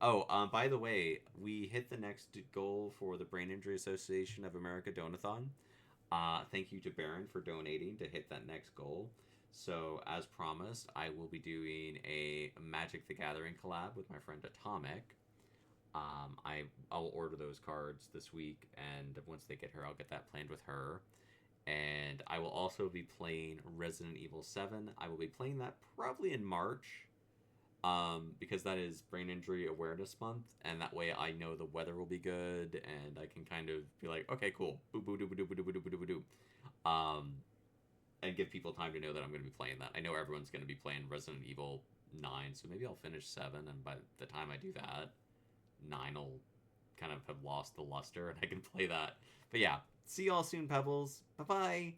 Speaker 1: Oh, by the way, we hit the next goal for the Brain Injury Association of America Donathon. Thank you to Baron for donating to hit that next goal. So, as promised, I will be doing a Magic the Gathering collab with my friend Atomic. I'll order those cards this week, and once they get here, I'll get that planned with her. And I will also be playing Resident Evil 7. I will be playing that probably in March, because that is Brain Injury Awareness Month, and that way I know the weather will be good, and I can kind of be like, okay, cool, boo boo doo boo doo boo doo boo doo boo doo. And give people time to know that I'm going to be playing that. I know everyone's going to be playing Resident Evil 9, so maybe I'll finish 7, and by the time I do that, 9 will kind of have lost the luster, and I can play that. But yeah, see y'all soon, Pebbles. Bye-bye.